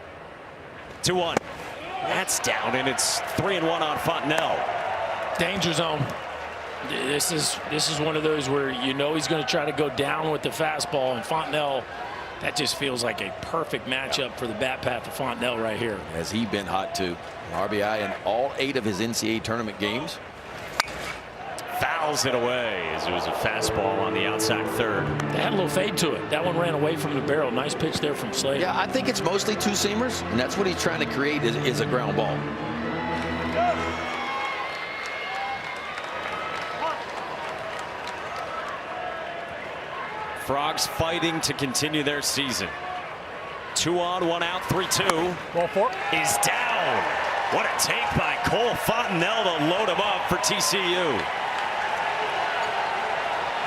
2-1. That's down, and it's 3-1 on Fontenelle. Danger zone. This is one of those where you know he's going to try to go down with the fastball, and Fontenelle, that just feels like a perfect matchup for the bat path of Fontenelle right here. Has he been hot too? RBI in all 8 of his NCAA tournament games. Fouls it away as it was a fastball on the outside third. They had a little fade to it. That one ran away from the barrel. Nice pitch there from Slater. Yeah, I think it's mostly 2-seamers, and that's what he's trying to create is a ground ball. Frogs fighting to continue their season. 2 on, 1 out, 3-2. Ball 4 is down. What a take by Cole Fontenelle to load him up for TCU.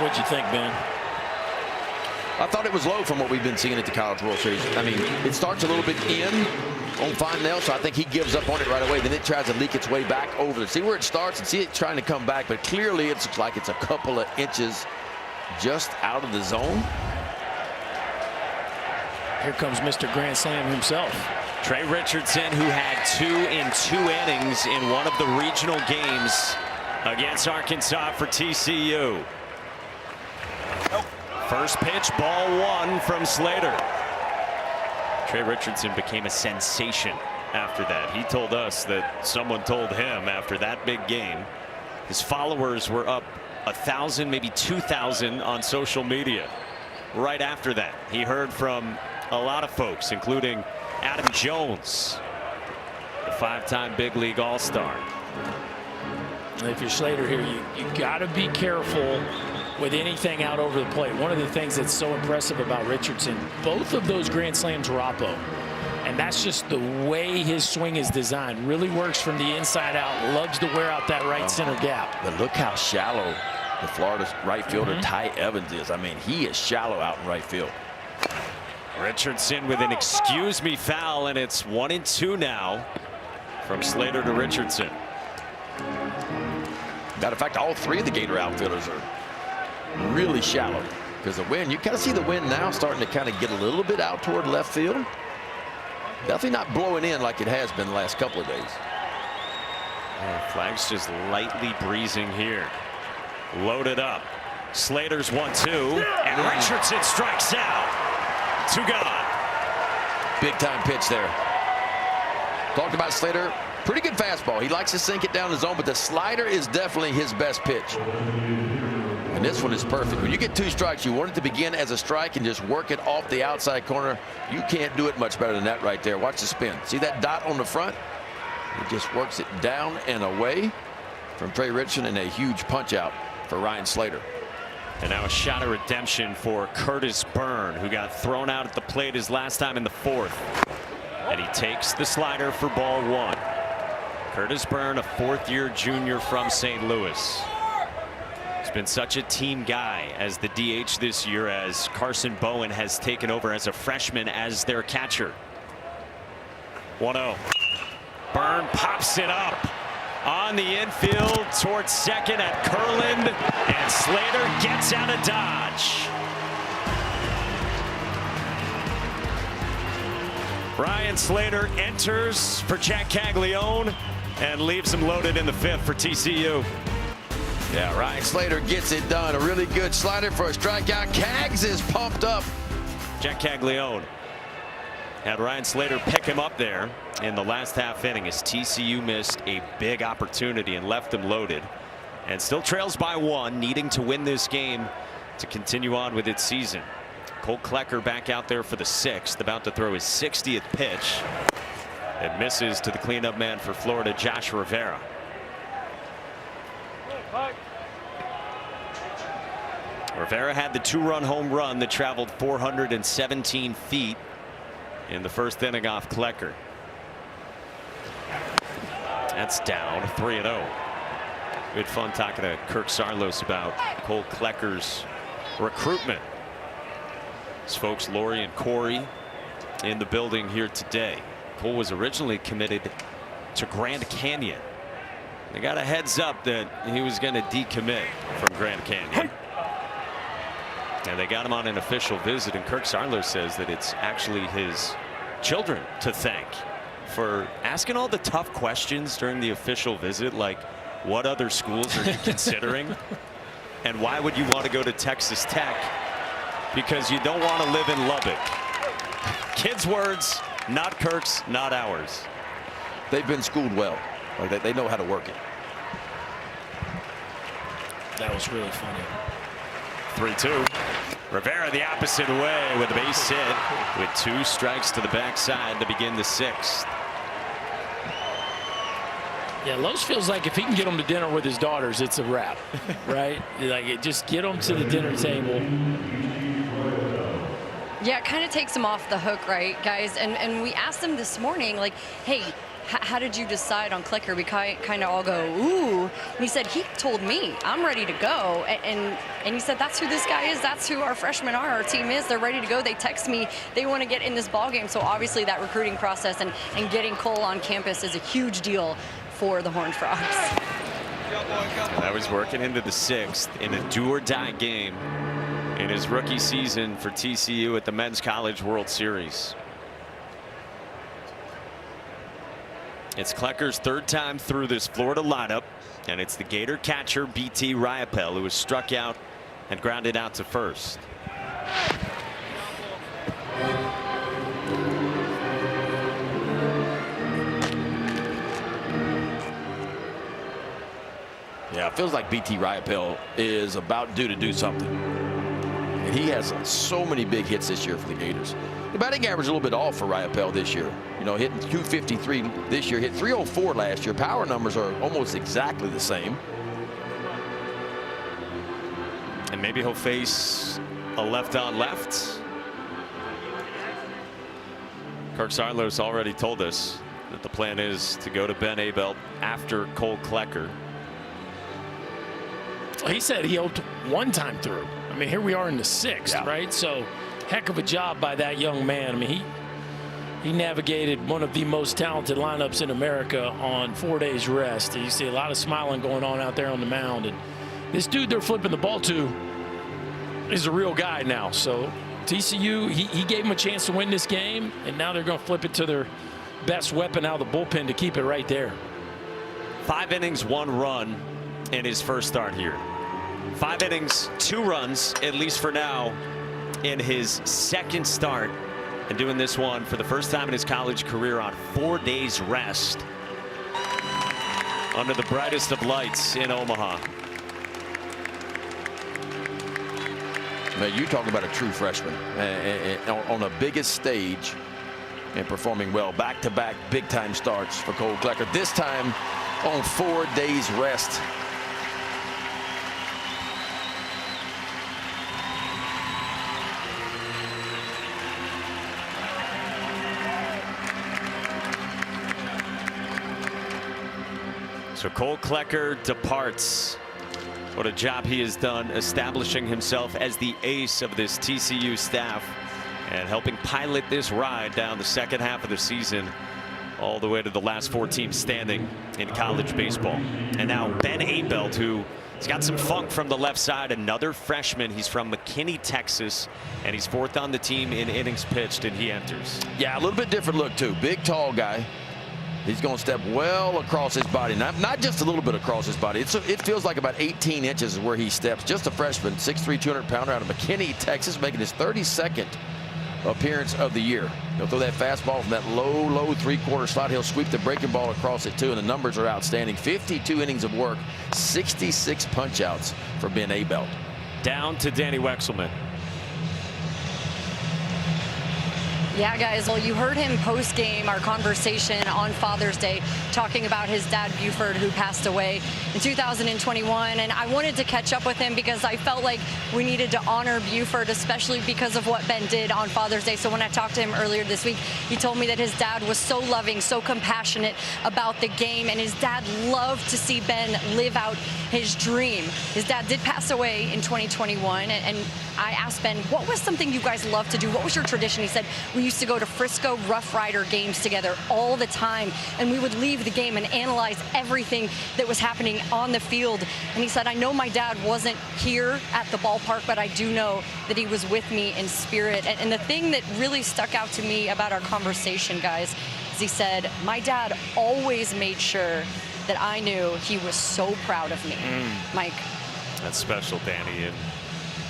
What'd you think, Ben? I thought it was low from what we've been seeing at the College World Series. I mean, it starts a little bit in on Fontenelle, so I think he gives up on it right away. Then it tries to leak its way back over there. See where it starts and see it trying to come back, but clearly it's like it's a couple of inches just out of the zone. Here comes Mr. Grand Slam himself. Trey Richardson, who had 2 in 2 innings in one of the regional games against Arkansas for TCU. First pitch, ball 1 from Slater. Trey Richardson became a sensation after that. He told us that someone told him after that big game. His followers were up 1,000, maybe 2,000 on social media. Right after that, he heard from a lot of folks, including Adam Jones, the 5-time big league all-star. If you're Slater here, you got to be careful with anything out over the plate. One of the things that's so impressive about Richardson, both of those grand slams were oppo. And that's just the way his swing is designed. Really works from the inside out. Loves to wear out that right center gap. But look how shallow the Florida right fielder Ty Evans is. I mean, he is shallow out in right field. Richardson with an excuse me foul, and it's 1-2 now from Slater to Richardson. Matter of fact, all 3 of the Gator outfielders are really shallow. because the wind, you kind of see the wind now starting to kind of get a little bit out toward left field. Definitely not blowing in like it has been the last couple of days. Flag's just lightly breezing here. Loaded up. Slater's 1-2, and Richardson strikes out. 2 gone. Big time pitch there. Talked about Slater. Pretty good fastball. He likes to sink it down the zone, but the slider is definitely his best pitch. And this one is perfect. When you get 2 strikes, you want it to begin as a strike and just work it off the outside corner. You can't do it much better than that right there. Watch the spin. See that dot on the front? He just works it down and away from Trey Richardson, and a huge punch out for Ryan Slater. And now a shot of redemption for Curtis Byrne, who got thrown out at the plate his last time in the 4th. And he takes the slider for ball 1. Curtis Byrne, a 4th-year junior from St. Louis. He's been such a team guy as the DH this year, as Carson Bowen has taken over as a freshman as their catcher. 1-0. Byrne pops it up on the infield towards second at Curland, and Slater gets out of dodge. Ryan Slater enters for Jack Caglianone and leaves him loaded in the 5th for TCU. Yeah, Ryan Slater gets it done. A really good slider for a strikeout. Cags is pumped up. Jack Caglianone had Ryan Slater pick him up there in the last half inning as TCU missed a big opportunity and left him loaded, and still trails by 1, needing to win this game to continue on with its season. Cole Klecker back out there for the 6th, about to throw his 60th pitch. It misses to the cleanup man for Florida, Josh Rivera. Rivera had the 2-run home run that traveled 417 feet in the 1st inning off Klecker. That's down 3-0. Good fun talking to Kirk Saarloos about Cole Klecker's recruitment. His folks Lori and Corey in the building here today. Cole was originally committed to Grand Canyon. They got a heads up that he was going to decommit from Grand Canyon. And they got him on an official visit, and Kirk Saarloos says that it's actually his children to thank for asking all the tough questions during the official visit, like what other schools are you considering, and why would you want to go to Texas Tech? Because you don't want to live in Lubbock. Kids' words, not Kirk's, not ours. They've been schooled well. Like they know how to work it. That was really funny. 3-2. Rivera the opposite way with a base hit with 2 strikes to the backside to begin the 6th. Yeah, Lowe's feels like if he can get him to dinner with his daughters, it's a wrap, right? Like, just get them to the dinner table. Yeah, it kind of takes him off the hook, right, guys? And we asked him this morning, like, hey, how did you decide on Klecker? We kind of all go, ooh. And he said, he told me, I'm ready to go. And he said, that's who this guy is. That's who our freshmen are. Our team is. They're ready to go. They text me. They want to get in this ball game. So obviously that recruiting process and getting Cole on campus is a huge deal for the Horned Frogs. That was working into the 6th in a do-or-die game in his rookie season for TCU at the Men's College World Series. It's Klecker's 3rd time through this Florida lineup, and it's the Gator catcher BT Riopel who was struck out and grounded out to first. Yeah, it feels like BT Riopel is about due to do something. And he has so many big hits this year for the Gators. The batting average a little bit off for Riopel this year. You know, hitting 253 this year, hit 304 last year. Power numbers are almost exactly the same. And maybe he'll face a left-on-left. Kirk Saarloos already told us that the plan is to go to Ben Abel after Cole Klecker. He said he hoped 1 time through. I mean, here we are in the 6th, right? So heck of a job by that young man. I mean, he navigated one of the most talented lineups in America on 4 days rest. You see a lot of smiling going on out there on the mound. And this dude they're flipping the ball to, is a real guy now. So TCU, he gave him a chance to win this game, and now they're going to flip it to their best weapon out of the bullpen to keep it right there. 5 innings, 1 run in his first start here. 5 innings, 2 runs, at least for now, in his second start. And doing this one for the first time in his college career on 4 days rest under the brightest of lights in Omaha. Man, you talk about a true freshman on the biggest stage and performing well. Back-to-back big-time starts for Cole Klecker. This time on 4 days rest. So Cole Klecker departs. What a job he has done establishing himself as the ace of this TCU staff and helping pilot this ride down the second half of the season all the way to the last 4 teams standing in college baseball. And now Ben Abel, who has got some funk from the left side, another freshman. He's from McKinney, Texas, and he's 4th on the team in innings pitched, and he enters. Yeah, a little bit different look too. Big, tall guy. He's going to step well across his body. Not just a little bit across his body. It feels like about 18 inches is where he steps. Just a freshman, 6'3", 200-pounder out of McKinney, Texas, making his 32nd appearance of the year. He'll throw that fastball from that low 3/4 slot. He'll sweep the breaking ball across it too, and the numbers are outstanding. 52 innings of work, 66 punch-outs for Ben Abel. Down to Danny Wexelman. Yeah, guys, well, you heard him post-game, our conversation on Father's Day, talking about his dad, Buford, who passed away in 2021. And I wanted to catch up with him because I felt like we needed to honor Buford, especially because of what Ben did on Father's Day. So when I talked to him earlier this week, he told me that his dad was so loving, so compassionate about the game, and his dad loved to see Ben live out his dream. His dad did pass away in 2021, and I asked Ben, what was something you guys loved to do? What was your tradition? He said, we used to go to Frisco Rough Rider games together all the time, and we would leave the game and analyze everything that was happening on the field. And he said, I know my dad wasn't here at the ballpark, but I do know that he was with me in spirit. And the thing that really stuck out to me about our conversation, guys, is he said, my dad always made sure that I knew he was so proud of me. Mike. That's special, Danny. And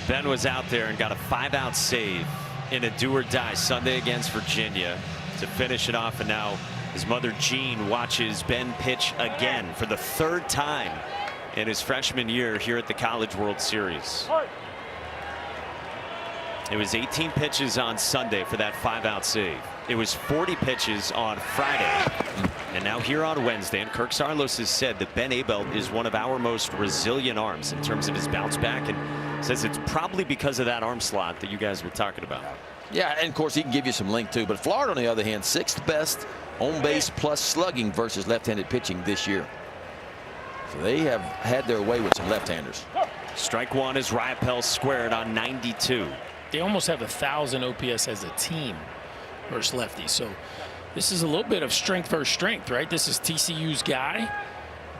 Ben was out there and got a 5-out save in a do-or-die Sunday against Virginia to finish it off. And now his mother, Jean, watches Ben pitch again for the 3rd time in his freshman year here at the College World Series. It was 18 pitches on Sunday for that 5-out save. It was 40 pitches on Friday. And now here on Wednesday, and Kirk Saarloos has said that Ben Abel is one of our most resilient arms in terms of his bounce back, and says it's probably because of that arm slot that you guys were talking about. Yeah, and of course he can give you some length too. But Florida, on the other hand, 6th best on base plus slugging versus left-handed pitching this year. So they have had their way with some left-handers. Strike one as Riopelle squared on 92. They almost have 1,000 OPS as a team versus lefties. So this is a little bit of strength versus strength, right? This is TCU's guy,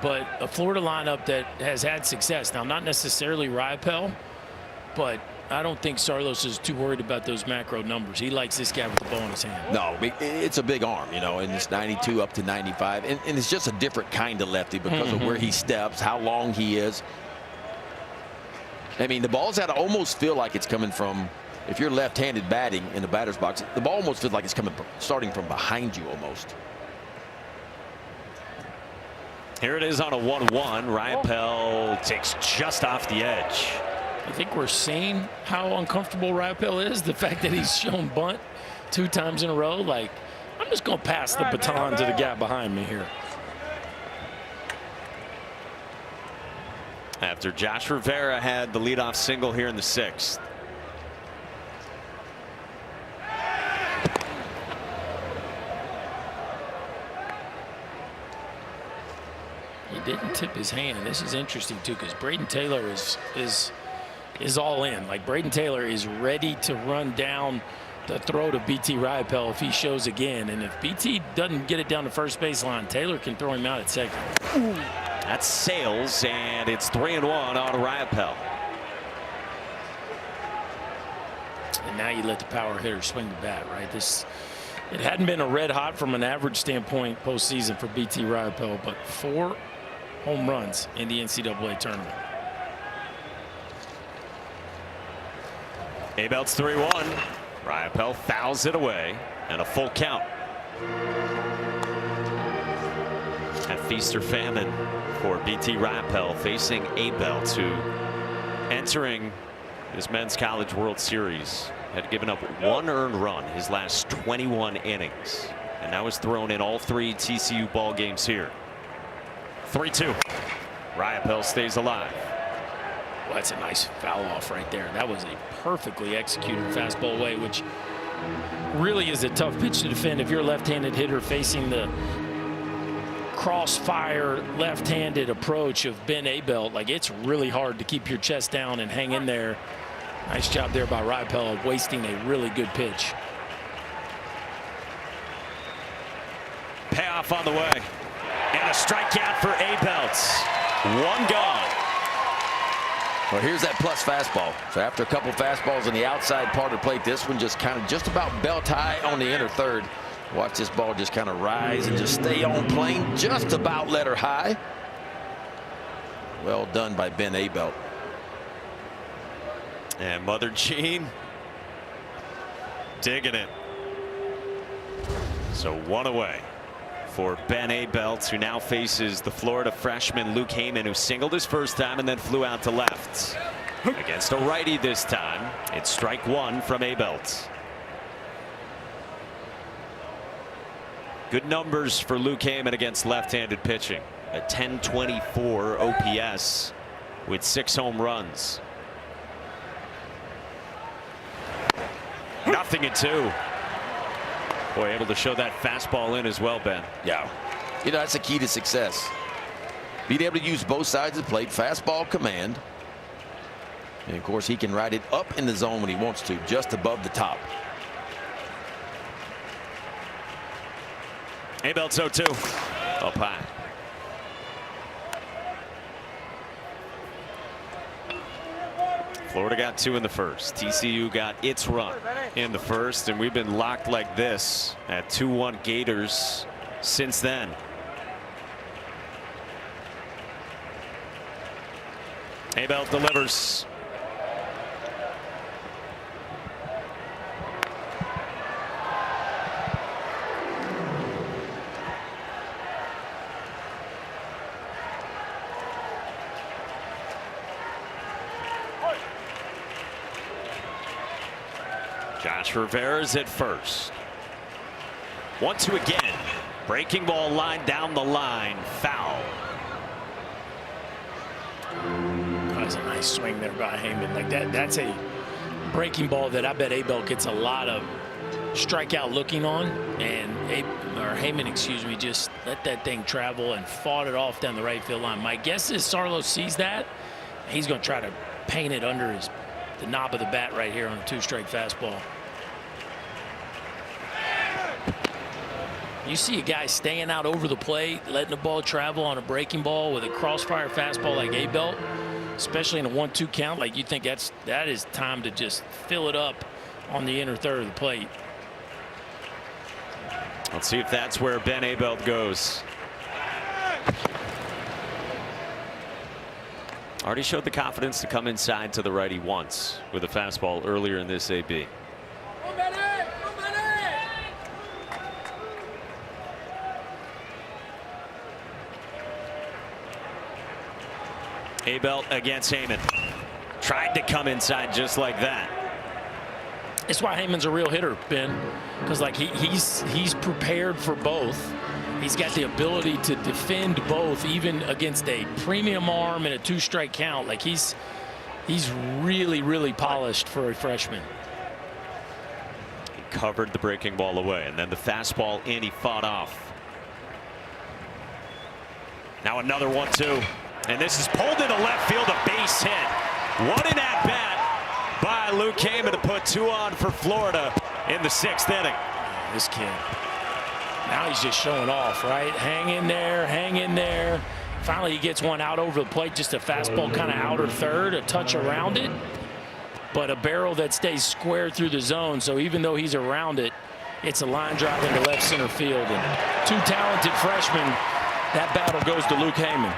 but a Florida lineup that has had success. Now, not necessarily Riopelle, but I don't think Saarloos is too worried about those macro numbers. He likes this guy with the ball in his hand. No, it's a big arm, you know, and it's 92 up to 95. And it's just a different kind of lefty because of where he steps, how long he is. I mean, the ball's had to almost feel like it's coming from, if you're left-handed batting in the batter's box, the ball almost feels like it's coming starting from behind you almost. Here it is on a 1-1. Riopelle takes just off the edge. I think we're seeing how uncomfortable Riopelle is. The fact that he's shown bunt 2 times in a row. Like, I'm just going to pass the baton to the guy behind me here. After Josh Rivera had the leadoff single here in the 6th. He didn't tip his hand. This is interesting too, because Braden Taylor is all in. Like, Braden Taylor is ready to run down the throw to BT Riopelle if he shows again. And if BT doesn't get it down the first baseline, Taylor can throw him out at second. That's Sales, and it's 3-1 on Riopelle. and now you let the power hitter swing the bat, right? It hadn't been a red hot from an average standpoint postseason for BT Riopel, but 4 home runs in the NCAA tournament. Abel's 3-1. Riopel fouls it away, and a full count. At feast or famine for BT Riopel facing Abel, to entering this men's college World Series had given up 1 earned run his last 21 innings, and that was thrown in all 3 TCU ball games here. 3-2. Riopel stays alive. Well, that's a nice foul off right there. That was a perfectly executed fastball away, which really is a tough pitch to defend if you're a left-handed hitter facing the crossfire left-handed approach of Ben Abel. Like, it's really hard to keep your chest down and hang in there. Nice job there by Riopel of wasting a really good pitch. Payoff on the way, and a strikeout for Abel. 1 gone. Well, here's that plus fastball. So after a couple fastballs on the outside part of the plate, this one just about belt high on the inner third. Watch this ball just kind of rise and just stay on plane, just about let her high. Well done by Ben Abel. And Mother Jean digging it. So 1 away for Ben Abel, who now faces the Florida freshman Luke Heyman, who singled his first time and then flew out to left. Against a righty this time. It's strike 1 from Abel. Good numbers for Luke Heyman against left-handed pitching. A 1024 OPS with 6 home runs. 0-2. Boy, able to show that fastball in as well, Ben. Yeah. You know, that's the key to success. Being able to use both sides of the plate, fastball command. And of course, he can ride it up in the zone when he wants to, just above the top. Abel 0-2. Up high. Florida got 2 in the first. TCU got its run in the first, and we've been locked like this at 2-1 Gators since then. Abel delivers. Josh Rivera's at first. 1-2 again. Breaking ball line down the line. Foul. That's a nice swing there by Heyman. Like that's a breaking ball that I bet Abel gets a lot of strikeout looking on, and Heyman, excuse me, just let that thing travel and fought it off down the right field line. My guess is Saarloos sees that. He's going to try to paint it under the knob of the bat right here on a 2-strike fastball. You see a guy staying out over the plate, letting the ball travel on a breaking ball with a crossfire fastball like Abel, especially in a 1-2 count. Like, you think that is time to just fill it up on the inner third of the plate. Let's see if that's where Ben Abel goes. Already showed the confidence to come inside to the righty once with a fastball earlier in this AB. Abel against Heyman. Tried to come inside just like that. It's why Heyman's a real hitter, Ben, because like he's prepared for both. He's got the ability to defend both, even against a premium arm and a 2-strike count. Like he's really polished for a freshman. He covered the breaking ball away, and then the fastball in, he fought off. Now another 1-2, and this is pulled into left field, a base hit. What an at-bat by Luke Heyman to put 2 on for Florida in the 6th inning. This kid. Now he's just showing off, right? Hang in there, hang in there. Finally, he gets one out over the plate, just a fastball kind of outer third, a touch around it. but a barrel that stays square through the zone. So even though he's around it, it's a line drive into left center field. And 2 talented freshmen, that battle goes to Luke Heyman.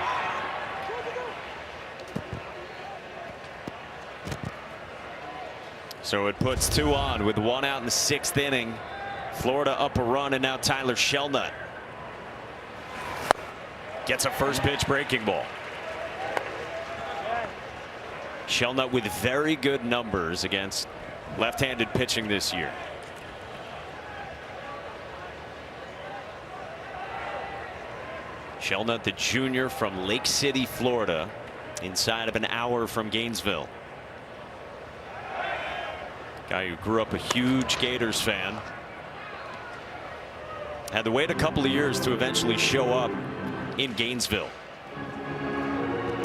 So it puts 2 on with 1 out in the 6th inning. Florida up a run, and now Tyler Shelnut gets a first pitch breaking ball. Shelnut with very good numbers against left-handed pitching this year. Shelnut, the junior from Lake City, Florida, inside of an hour from Gainesville. Guy who grew up a huge Gators fan. Had to wait a couple of years to eventually show up in Gainesville.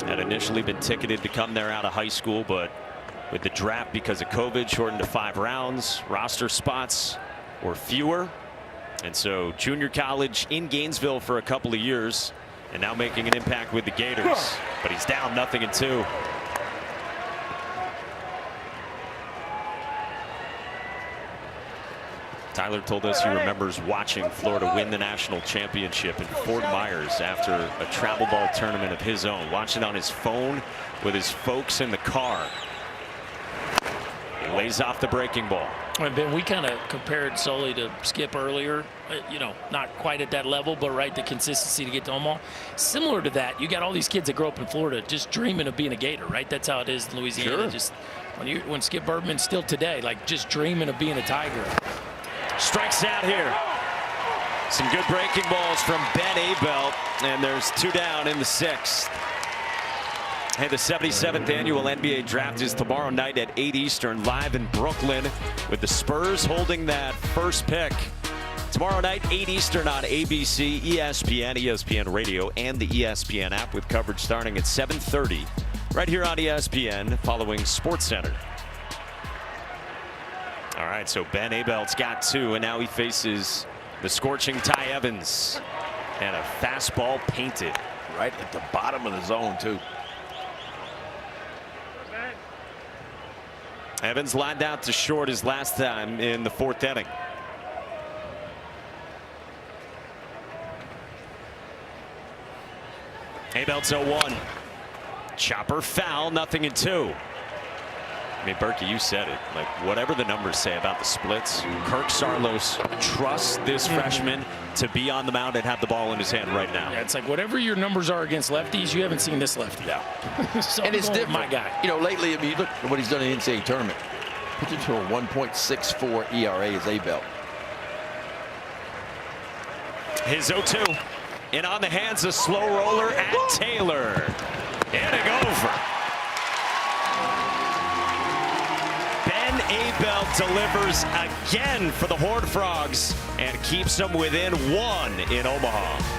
Had initially been ticketed to come there out of high school, but with the draft because of COVID shortened to 5 rounds, roster spots were fewer. And so junior college in Gainesville for a couple of years, and now making an impact with the Gators. But he's down 0-2. Tyler told us he remembers watching Florida win the national championship in Fort Myers after a travel ball tournament of his own. Watching on his phone with his folks in the car. He lays off the breaking ball. And Ben, we kind of compared Sully to Skip earlier. You know, not quite at that level, but right, the consistency to get to Omaha. Similar to that, you got all these kids that grow up in Florida just dreaming of being a Gator, right? That's how it is in Louisiana. Sure. Just when Skip Bergman's still today, like just dreaming of being a Tiger. Strikes out here. Some good breaking balls from Ben Abel, and there's 2 down in the 6th. Hey, the 77th annual NBA draft is tomorrow night at 8 Eastern, live in Brooklyn, with the Spurs holding that first pick. Tomorrow night, 8 Eastern on ABC, ESPN, ESPN Radio, and the ESPN app, with coverage starting at 7:30 right here on ESPN following SportsCenter. All right, so Ben Abel's got 2, and now he faces the scorching Ty Evans. And a fastball painted. Right at the bottom of the zone, too. Evans lined out to short his last time in the 4th inning. Abel's 0-1. Chopper foul, 0-2. I mean, Berkey, you said it. Like, whatever the numbers say about the splits, Kirk Saarloos trusts this freshman to be on the mound and have the ball in his hand right now. Yeah, it's like whatever your numbers are against lefties, you haven't seen this lefty. Yeah. So and it's different. My guy. You know, lately, I mean, look at what he's done in the NCAA tournament. Pitching to a 1.64 ERA is Abel. His 0-2. And on the hands, a slow roller at Taylor. Inning over. Ben Abel delivers again for the Horned Frogs and keeps them within 1 in Omaha.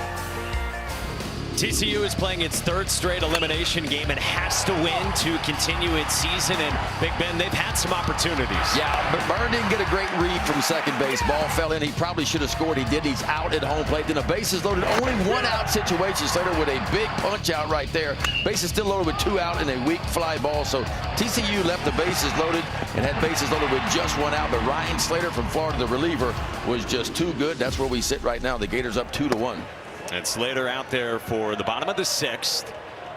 TCU is playing its 3rd straight elimination game and has to win to continue its season. And Big Ben, they've had some opportunities. Yeah, but Byrne didn't get a great read from second base. Ball fell in. He probably should have scored. He did. He's out at home plate. Then a bases loaded, only 1 out situation. Slater with a big punch out right there. Bases still loaded with 2 out and a weak fly ball. So TCU left the bases loaded and had bases loaded with just 1 out. But Ryan Slater from Florida, the reliever, was just too good. That's where we sit right now. The Gators up 2-1. And Slater out there for the bottom of the 6th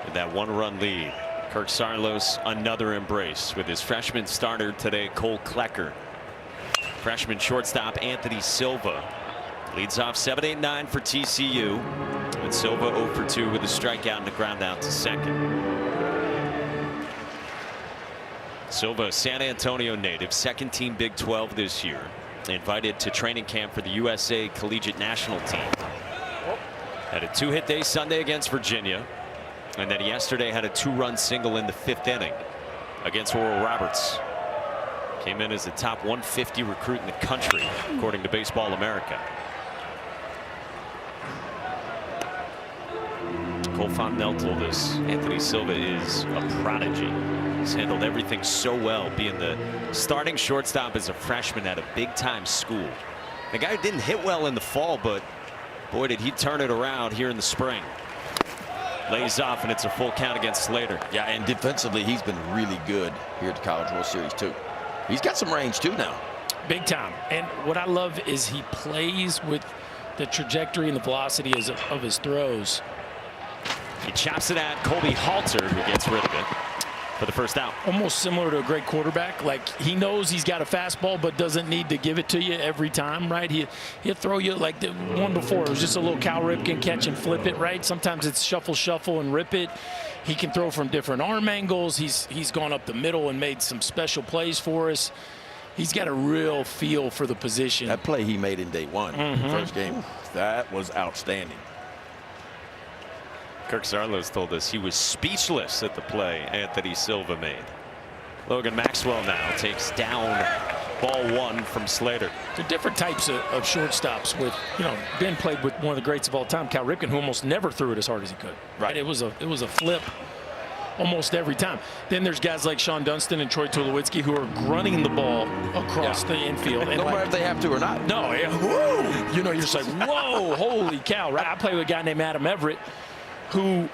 with that 1-run lead. Kirk Saarloos, another embrace with his freshman starter today, Cole Klecker. Freshman shortstop Anthony Silva leads off 7-8-9 for TCU. With Silva 0 for 2 with a strikeout and a ground out to second. Silva, San Antonio native, 2nd team Big 12 this year. Invited to training camp for the USA Collegiate National Team. Had a 2-hit day Sunday against Virginia, and then yesterday had a 2-run single in the 5th inning against Oral Roberts. Came in as the top 150 recruit in the country, according to Baseball America. Cole Fontenelle told us Anthony Silva is a prodigy. He's handled everything so well, being the starting shortstop as a freshman at a big-time school. The guy didn't hit well in the fall, but boy, did he turn it around here in the spring. lays off, and it's a full count against Slater. Yeah, and defensively, he's been really good here at the College World Series, too. He's got some range, too, now. Big time. And what I love is he plays with the trajectory and the velocity of his throws. He chops it at Colby Halter, who gets rid of it for the first out. Almost similar to a great quarterback. Like, he knows he's got a fastball but doesn't need to give it to you every time, right? He'll throw you like the one before. It was just a little Cal Ripken catch and flip it, right? Sometimes it's shuffle and rip it. He can throw from different arm angles. He's gone up the middle and made some special plays for us. He's got a real feel for the position. That play he made in day one, first game, that was outstanding. Kirk Saarloos told us he was speechless at the play Anthony Silva made. Logan Maxwell now takes down ball one from Slater. They're different types of shortstops. With, you know, Ben played with one of the greats of all time, Cal Ripken, who almost never threw it as hard as he could. Right. It was a flip almost every time. Then there's guys like Sean Dunston and Troy Tulowitzki who are grunting the ball across the infield. And no matter if they have to or not. No, whoa, you know, you're just like, whoa, holy cow, right? I play with a guy named Adam Everett, who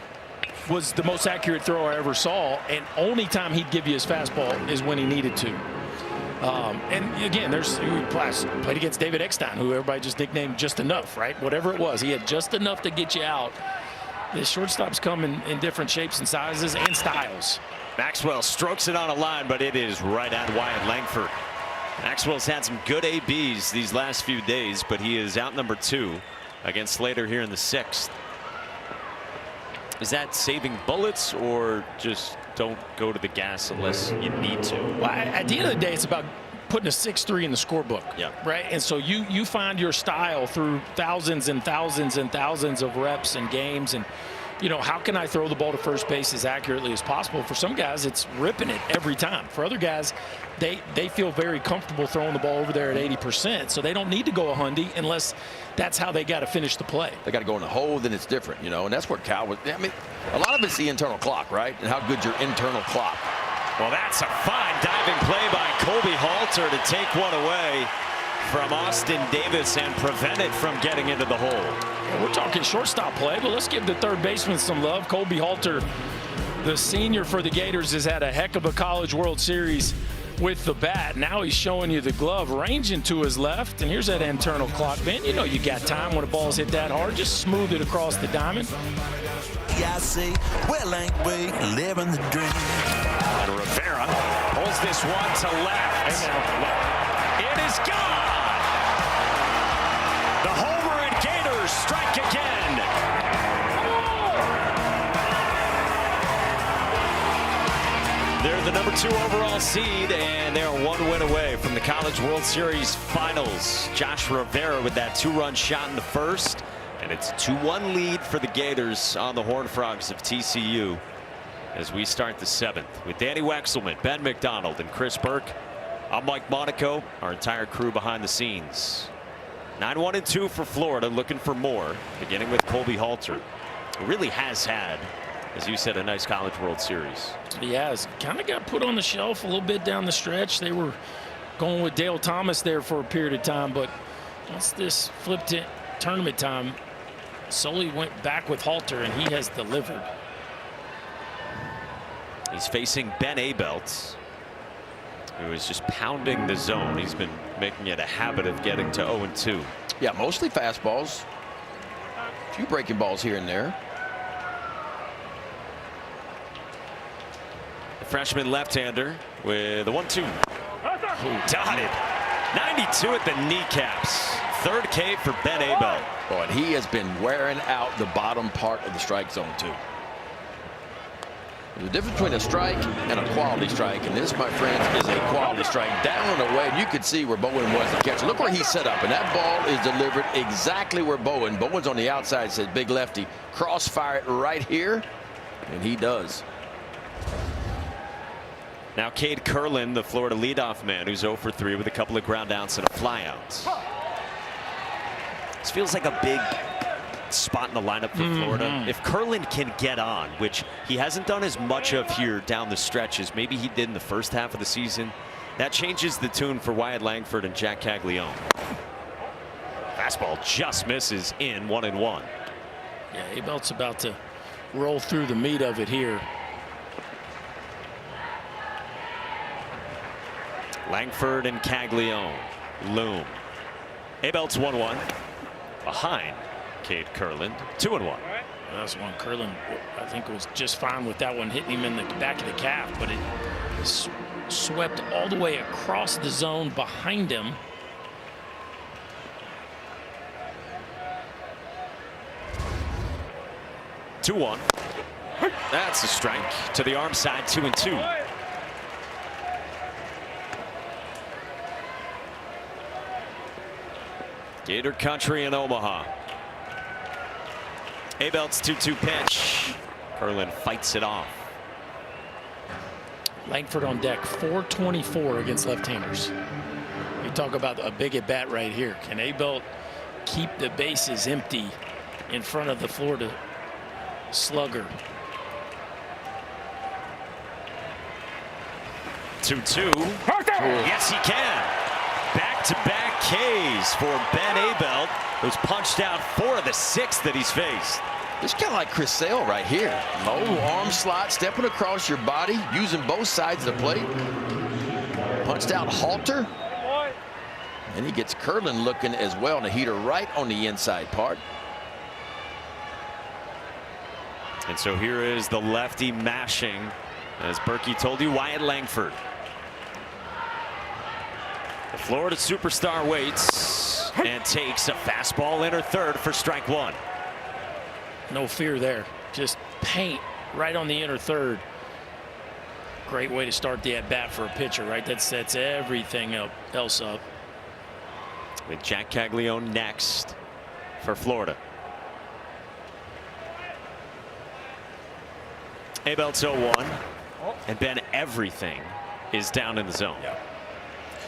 was the most accurate thrower I ever saw, and only time he'd give you his fastball is when he needed to. And again, played against David Eckstein, who everybody just nicknamed Just Enough, right? Whatever it was, he had just enough to get you out. The shortstops come in different shapes and sizes and styles. Maxwell strokes it on a line, but it is right at Wyatt Langford. Maxwell's had some good ABs these last few days, but he is out number 2 against Slater here in the 6th. Is that saving bullets or just don't go to the gas unless you need to? Well, at the end of the day, it's about putting a 6-3 in the scorebook. Yeah. Right. And so you find your style through thousands and thousands and thousands of reps and games. And, you know, how can I throw the ball to first base as accurately as possible? For some guys, it's ripping it every time. For other guys, they feel very comfortable throwing the ball over there at 80%. So they don't need to go 100 unless that's how they got to finish the play. They got to go in the hole, then it's different, you know, and that's where Cal was. I mean, a lot of it's the internal clock, right? And how good's your internal clock. Well, that's a fine diving play by Colby Halter to take one away from Austin Davis and prevent it from getting into the hole. Well, we're talking shortstop play, but let's give the third baseman some love. Colby Halter, the senior for the Gators, has had a heck of a College World Series with the bat. Now he's showing you the glove, ranging to his left. And here's that internal clock, Ben. You know you got time when a ball's hit that hard. Just smooth it across the diamond. I say, well, ain't we living the dream? And Rivera pulls this one to left. It is gone. The homer and Gators strike again. They're the number 2 overall seed, and they're 1 win away from the College World Series Finals. Josh Rivera with that 2-run shot in the first, and it's a 2-1 lead for the Gators on the Horned Frogs of TCU as we start the 7th with Danny Wexelman, Ben McDonald, and Chris Burke. I'm Mike Monaco, our entire crew behind the scenes. 9-1-2 for Florida, looking for more, beginning with Colby Halter, who really has had, as you said, a nice College World Series. He has. Kind of got put on the shelf a little bit down the stretch. They were going with Dale Thomas there for a period of time, but once this flipped to tournament time, Sully went back with Halter, and he has delivered. He's facing Ben Abel, who is just pounding the zone. He's been making it a habit of getting to 0-2. Yeah, mostly fastballs. A few breaking balls here and there. The freshman left-hander with a 1-2. Dotted. 92 at the kneecaps. 3rd K for Ben Abel. Oh, and he has been wearing out the bottom part of the strike zone, too. There's a difference between a strike and a quality strike, and this, my friends, is a quality strike. Down and away, and you could see where Bowen was the catcher. Look where he's set up, and that ball is delivered exactly where Bowen's on the outside, says big lefty. Crossfire it right here, and he does. Now Cade Curlin, the Florida leadoff man, who's 0 for 3 with a couple of ground outs and a flyout. This feels like a big spot in the lineup for Florida. If Curlin can get on, which he hasn't done as much of here down the stretch as maybe he did in the first half of the season, that changes the tune for Wyatt Langford and Jack Caglianone. Fastball just misses in 1-1. Yeah, Abel's about to roll through the meat of it here. Langford and Caglianone loom. Abel's 1-1 behind Cade Kurland, 2-1. That's one. Kurland, I think, was just fine with that one hitting him in the back of the calf, but it swept all the way across the zone behind him. Two-1. That's a strike to the arm side, 2-2. Gator country in Omaha. Abel's 2-2 pitch. Kurland fights it off. Langford on deck, 424 against left-handers. You talk about a big at bat right here. Can Abel keep the bases empty in front of the Florida slugger? 2-2. Yes, he can. Back-to-back Ks for Ben Abel, who's punched out 4 of the 6 that he's faced. It's kind of like Chris Sale right here. Oh, arm slot, stepping across your body, using both sides of the plate. Punched out halter. And he gets Kurland looking as well, and a heater right on the inside part. And so here is the lefty mashing, as Berkey told you, Wyatt Langford. The Florida superstar waits and takes a fastball in her third for strike 1. No fear there. Just paint right on the inner third. Great way to start the at-bat for a pitcher, right? That sets everything else up. With Jack Caglianone next for Florida. Abel's 0-1, and Ben, everything is down in the zone.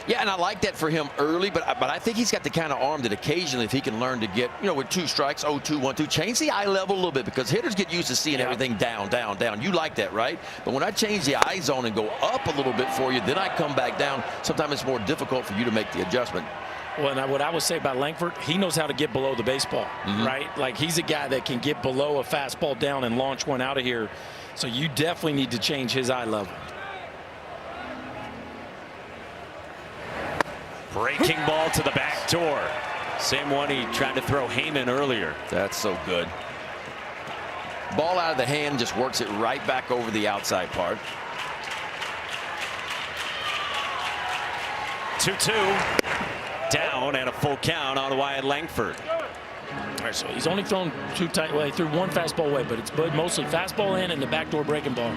Yeah, and I like that for him early, but I think he's got the kind of arm that occasionally, if he can learn to get, with 2 strikes, 0-2, 1-2, change the eye level a little bit, because hitters get used to seeing everything down, down, down. You like that, right? But when I change the eye zone and go up a little bit for you, then I come back down. Sometimes it's more difficult for you to make the adjustment. Well, and what I would say about Langford, he knows how to get below the baseball, right? Like, he's a guy that can get below a fastball down and launch one out of here. So you definitely need to change his eye level. Breaking ball to the back door. Same one he tried to throw Heyman earlier. That's so good. Ball out of the hand, just works it right back over the outside part. 2-2. Down and a full count on Wyatt Langford. All right, so he's only thrown 2 tight. Well, he threw 1 fastball away, but it's mostly fastball in and the backdoor breaking ball.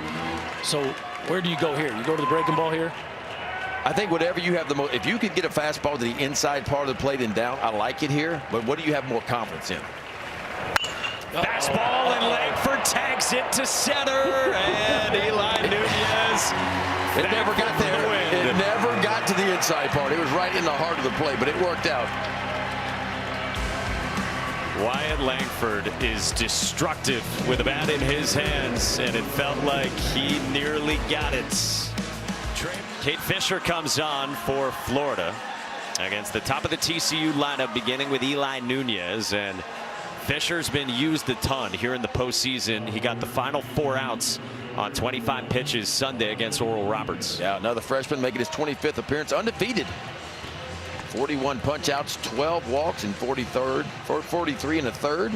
So where do you go here? You go to the breaking ball here? I think whatever you have the most, if you could get a fastball to the inside part of the plate and down, I like it here. But what do you have more confidence in? Fastball, and Langford tags it to center, and Eli Nunez. It never got there. It never got to the inside part. It was right in the heart of the plate, but it worked out. Wyatt Langford is destructive with a bat in his hands, and it felt like he nearly got it. Kate Fisher comes on for Florida against the top of the TCU lineup, beginning with Eli Nunez. And Fisher's been used a ton here in the postseason. He got the final 4 outs on 25 pitches Sunday against Oral Roberts. Yeah, another freshman making his 25th appearance, undefeated. 41 punch outs, 12 walks, and 43 in a third.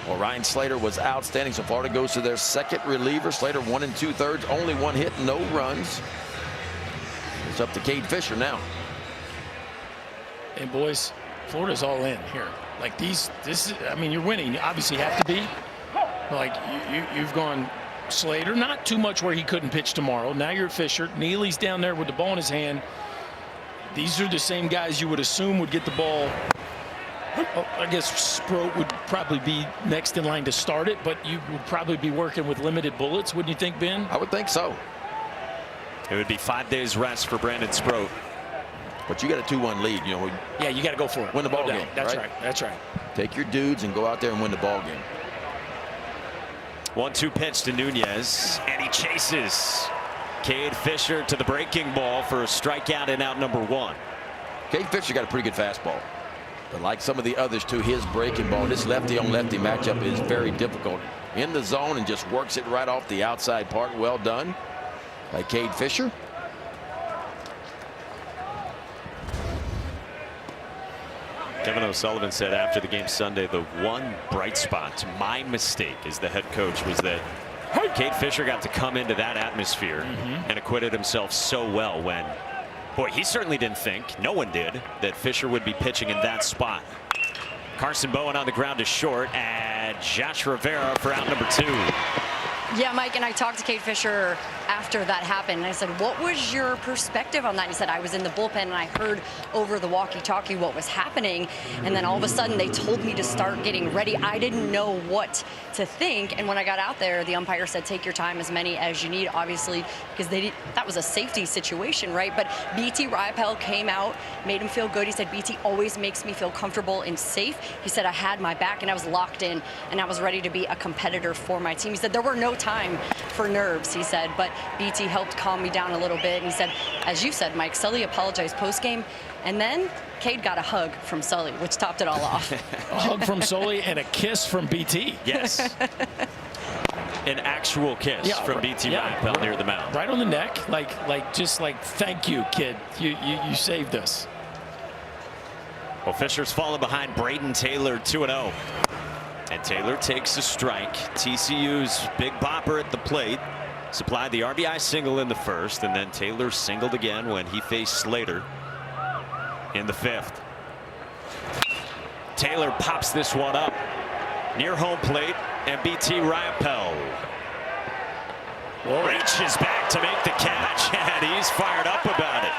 Well, Ryan Slater was outstanding. So Florida goes to their second reliever. Slater 1 2/3, only 1 hit, no runs. It's up to Cade Fisher now. And boys, Florida's all in here. Like I mean, you're winning. You obviously have to be. Like you've gone Slater, not too much where he couldn't pitch tomorrow. Now you're Fisher. Neely's down there with the ball in his hand. These are the same guys you would assume would get the ball. I guess Sproat would probably be next in line to start it, but you would probably be working with limited bullets, wouldn't you think, Ben? I would think so. It would be 5 days rest for Brandon Sproat. But you got a 2-1 lead, Yeah, you got to go for it. Win the ball game. That's right. That's right. Take your dudes and go out there and win the ball game. 1-2 pitch to Nunez, and he chases Cade Fisher to the breaking ball for a strikeout and out number 1. Cade Fisher got a pretty good fastball. But like some of the others too, his breaking ball, this lefty-on-lefty matchup is very difficult. In the zone and just works it right off the outside part. Well done by Cade Fisher. Kevin O'Sullivan said after the game Sunday, the one bright spot, my mistake as the head coach, was that Cade Fisher got to come into that atmosphere and acquitted himself so well when, boy, he certainly didn't think, no one did, that Fisher would be pitching in that spot. Carson Bowen on the ground is short, and Josh Rivera for out number 2. Yeah, Mike, and I talked to Cade Fisher after that happened, and I said, what was your perspective on that? And he said, I was in the bullpen, and I heard over the walkie-talkie what was happening, and then all of a sudden they told me to start getting ready. I didn't know what to think, and when I got out there, the umpire said, take your time, as many as you need, obviously, because that was a safety situation, right? But BT Riopel came out, made him feel good. He said, BT always makes me feel comfortable and safe. He said, I had my back, and I was locked in, and I was ready to be a competitor for my team. He said, there were no time for nerves, he said, but BT helped calm me down a little bit. And he said, as you said, Mike, Sully apologized post-game, and then Cade got a hug from Sully, which topped it all off. A hug from Sully and a kiss from BT. Yes. An actual kiss from BT Riopel near the mound. Right on the neck, just like, thank you, kid. You saved us. Well, Fisher's fallen behind Braden Taylor 2-0. And Taylor takes a strike. TCU's big bopper at the plate supplied the RBI single in the first, and then Taylor singled again when he faced Slater in the 5th. Taylor pops this one up near home plate, and BT Riopel reaches back to make the catch, and he's fired up about it.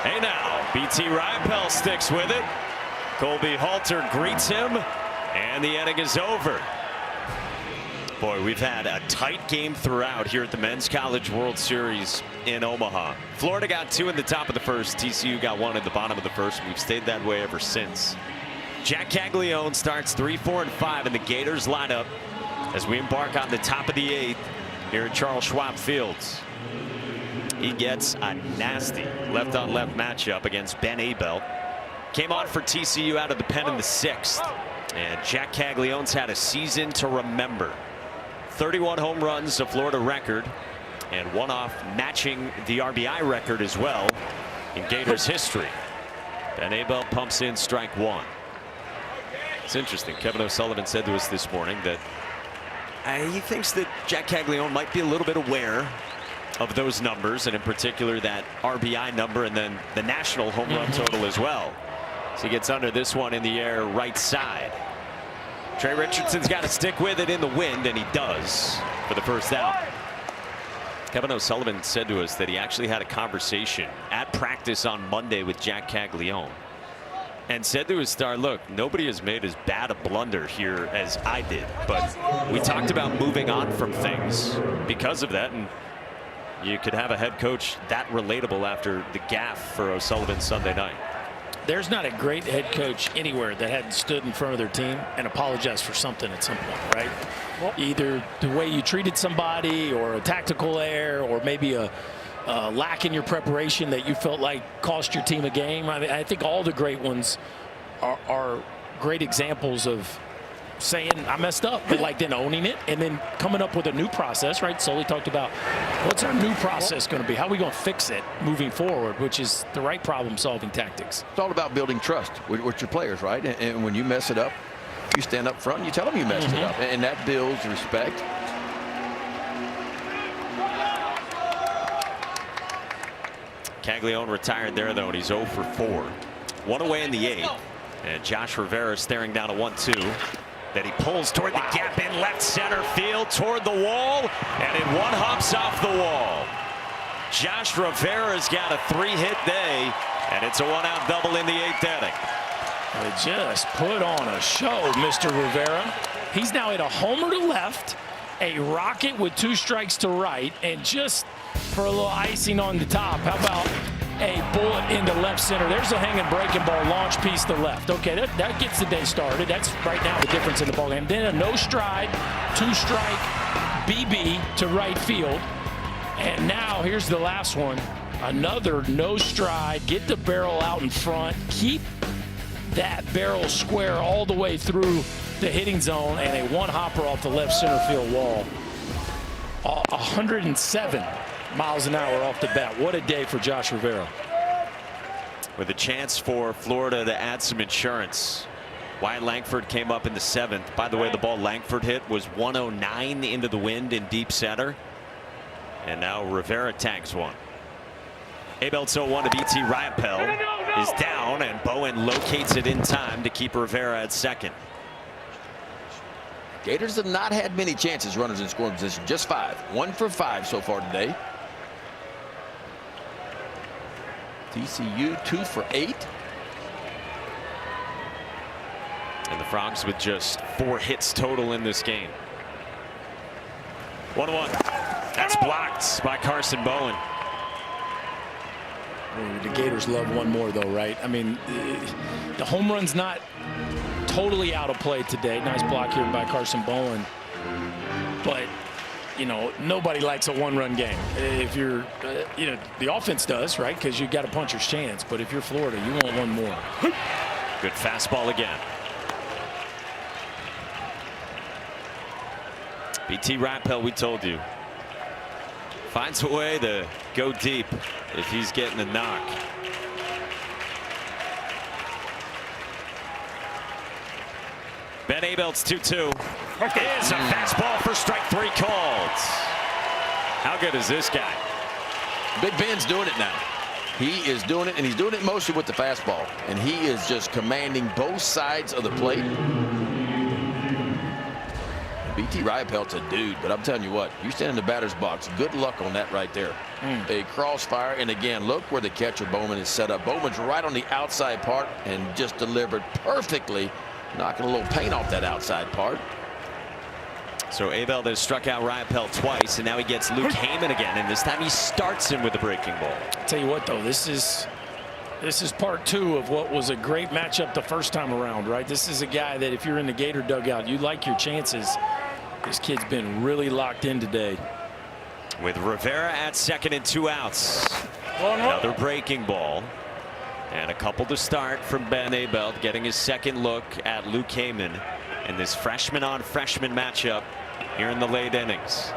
Hey now, BT Riopel sticks with it. Colby Halter greets him, and the inning is over. Boy, we've had a tight game throughout here at the Men's College World Series in Omaha. Florida got 2 in the top of the first. TCU got 1 in the bottom of the first. We've stayed that way ever since. Jack Caglianone starts 3, 4, and 5 in the Gators lineup as we embark on the top of the 8th here at Charles Schwab Fields. He gets a nasty left-on-left matchup against Ben Abel. Came on for TCU out of the pen in the 6th. And Jack Caglianone's had a season to remember. 31 home runs, a Florida record, and one off matching the RBI record as well in Gators history. Ben Abel pumps in strike 1. It's interesting. Kevin O'Sullivan said to us this morning that he thinks that Jack Caglianone might be a little bit aware of those numbers, and in particular that RBI number and then the national home run total as well. So he gets under this one in the air right side. Trey Richardson's got to stick with it in the wind, and he does for the first out. Kevin O'Sullivan said to us that he actually had a conversation at practice on Monday with Jack Caglianone and said to his star, look, nobody has made as bad a blunder here as I did, but we talked about moving on from things because of that, and you could have a head coach that relatable after the gaffe for O'Sullivan Sunday night. There's not a great head coach anywhere that hadn't stood in front of their team and apologized for something at some point, right? Either the way you treated somebody, or a tactical error, or maybe a lack in your preparation that you felt like cost your team a game. I think all the great ones are great examples of saying I messed up, but like then owning it and then coming up with a new process, right? Sully talked about what's our new process going to be? How are we going to fix it moving forward, which is the right problem-solving tactics. It's all about building trust with your players, right? And when you mess it up, you stand up front and you tell them you messed it up, and that builds respect. Caglianone retired there, though, and he's 0 for 4. One away in the 8th, and Josh Rivera staring down a 1-2. That he pulls toward the gap in left center field, toward the wall, and it one hops off the wall. Josh Rivera's got a 3-hit day, and it's a 1-out double in the 8th inning. They just put on a show, Mr. Rivera. He's now at a homer to left, a rocket with 2 strikes to right, and just for a little icing on the top, how about a bullet into left center? There's a hanging breaking ball launch piece to left. Okay, that gets the day started. That's right now the difference in the ball game. Then a no stride, 2-strike BB to right field. And now here's the last one. Another no stride. Get the barrel out in front. Keep that barrel square all the way through the hitting zone and a one-hopper off the left center field wall. 107 miles an hour off the bat. What a day for Josh Rivera. With a chance for Florida to add some insurance. Wyatt Langford came up in the 7th. By the way, the ball Langford hit was 109 into the wind in deep center. And now Rivera tags one. Abel 0-1 to BT. Riopel is down, and Bowen locates it in time to keep Rivera at second. Gators have not had many chances, runners in scoring position, just 5. 1 for 5 so far today. TCU 2 for 8. And the Frogs with just 4 hits total in this game. 1-1. That's blocked by Carson Bowen. The Gators love one more, though, right? I mean, the home run's not totally out of play today. Nice block here by Carson Bowen. But, you know, nobody likes a one-run game. If you're, you know, the offense does, right? Because you got a puncher's chance. But if you're Florida, you want one more. Good fastball again. BT Riopel, we told you, finds a way to go deep if he's getting a knock. Ben Abel's 2-2. Is a fastball for strike 3 called. How good is this guy? Big Ben's doing it now. He is doing it, and he's doing it mostly with the fastball. And he is just commanding both sides of the plate. BT Riopel's a dude, but I'm telling you what, you stand in the batter's box, good luck on that right there. A crossfire, and again, look where the catcher Bowman is set up. Bowman's right on the outside part and just delivered perfectly, knocking a little paint off that outside part. So Abel has struck out Riopel twice, and now he gets Luke Heyman again, and this time he starts him with a breaking ball. I'll tell you what, though, this is part 2 of what was a great matchup the first time around, right? This is a guy that if you're in the Gator dugout, you like your chances. This kid's been really locked in today. With Rivera at second and 2 outs. Another breaking ball. And a couple to start from Ben Abel, getting his second look at Luke Heyman in this freshman-on-freshman matchup here in the late innings.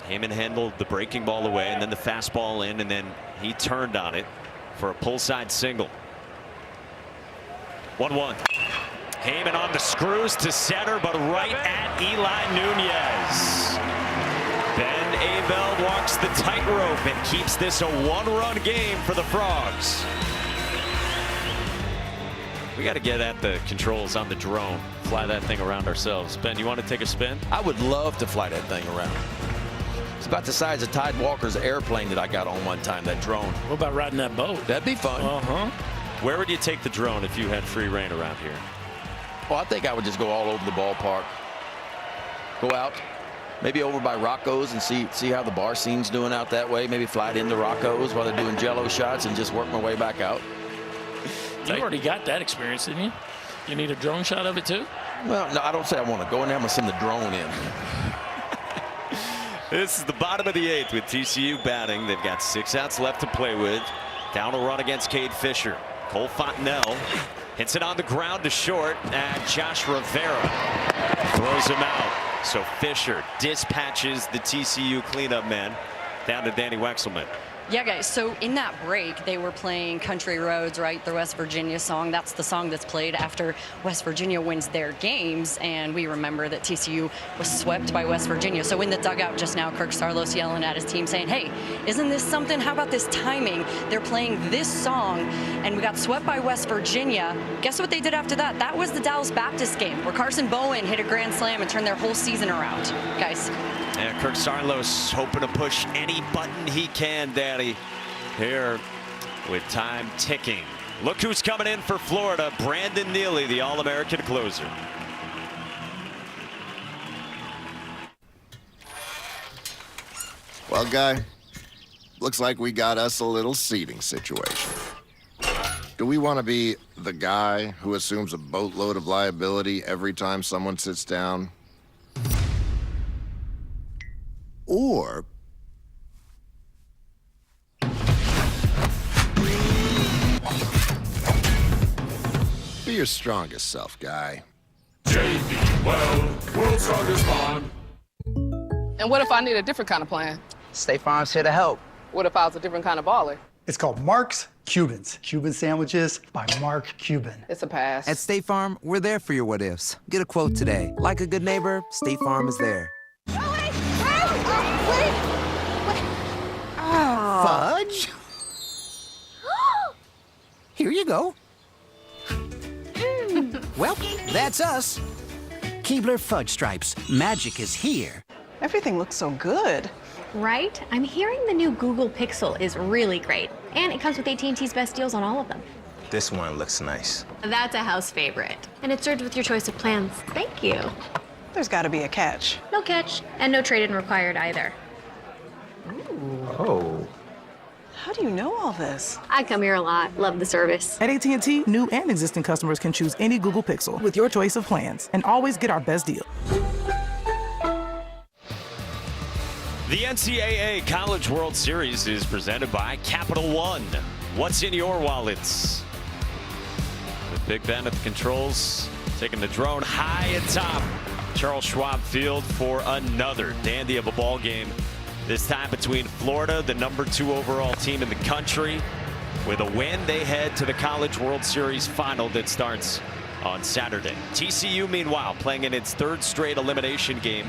Heyman handled the breaking ball away, and then the fastball in, and then he turned on it for a pull-side single. 1-1. Heyman on the screws to center, but right at Eli Nunez. Ben Abel walks the tightrope and keeps this a 1-run game for the Frogs. We got to get at the controls on the drone, fly that thing around ourselves. Ben, you want to take a spin? I would love to fly that thing around. It's about the size of Tide Walker's airplane that I got on one time, that drone. What about riding that boat? That'd be fun. Where would you take the drone if you had free reign around here? Well, I think I would just go all over the ballpark. Go out, maybe over by Rocco's and see how the bar scene's doing out that way. Maybe fly it into Rocco's while they're doing jello shots and just work my way back out. You already got that experience, didn't you? You need a drone shot of it too? Well, no, I don't say I want to go in there. I'm going to send the drone in. This is the bottom of the 8th with TCU batting. They've got 6 outs left to play with. Down a run against Cade Fisher. Cole Fontenelle hits it on the ground to short, and Josh Rivera throws him out. So Fisher dispatches the TCU cleanup man down to Danny Wexelman. Yeah, guys, so in that break, they were playing Country Roads, right? The West Virginia song. That's the song that's played after West Virginia wins their games. And we remember that TCU was swept by West Virginia. So in the dugout just now, Kirk Saarloos yelling at his team saying, hey, isn't this something? How about this timing? They're playing this song, and we got swept by West Virginia. Guess what they did after that? That was the Dallas Baptist game where Carson Bowen hit a grand slam and turned their whole season around, guys. Yeah, Kirk Saarloos hoping to push any button he can, Daddy, here with time ticking. Look who's coming in for Florida, Brandon Neely, the All-American closer. Well, Guy, looks like we got us a little seating situation. Do we want to be the guy who assumes a boatload of liability every time someone sits down? Or your strongest self, guy. JB Weld, world's strongest bond. And what if I need a different kind of plan? State Farm's here to help. What if I was a different kind of baller? It's called Mark's Cubans. Cuban sandwiches by Mark Cuban. It's a pass. At State Farm, we're there for your what ifs. Get a quote today. Like a good neighbor, State Farm is there. Fudge? Here you go. Well, that's us. Keebler Fudge Stripes. Magic is here. Everything looks so good. Right? I'm hearing the new Google Pixel is really great. And it comes with AT&T's best deals on all of them. This one looks nice. That's a house favorite. And it's served with your choice of plans. Thank you. There's got to be a catch. No catch. And no trade-in required either. Oh. How do you know all this? I come here a lot. Love the service. At AT&T, new and existing customers can choose any Google Pixel with your choice of plans and always get our best deal. The NCAA College World Series is presented by Capital One. What's in your wallets? With Big Ben at the controls, taking the drone high atop Charles Schwab Field for another dandy of a ball game. This time between Florida, the #2 overall team in the country. With a win, they head to the College World Series final that starts on Saturday. TCU, meanwhile, playing in its 3rd straight elimination game,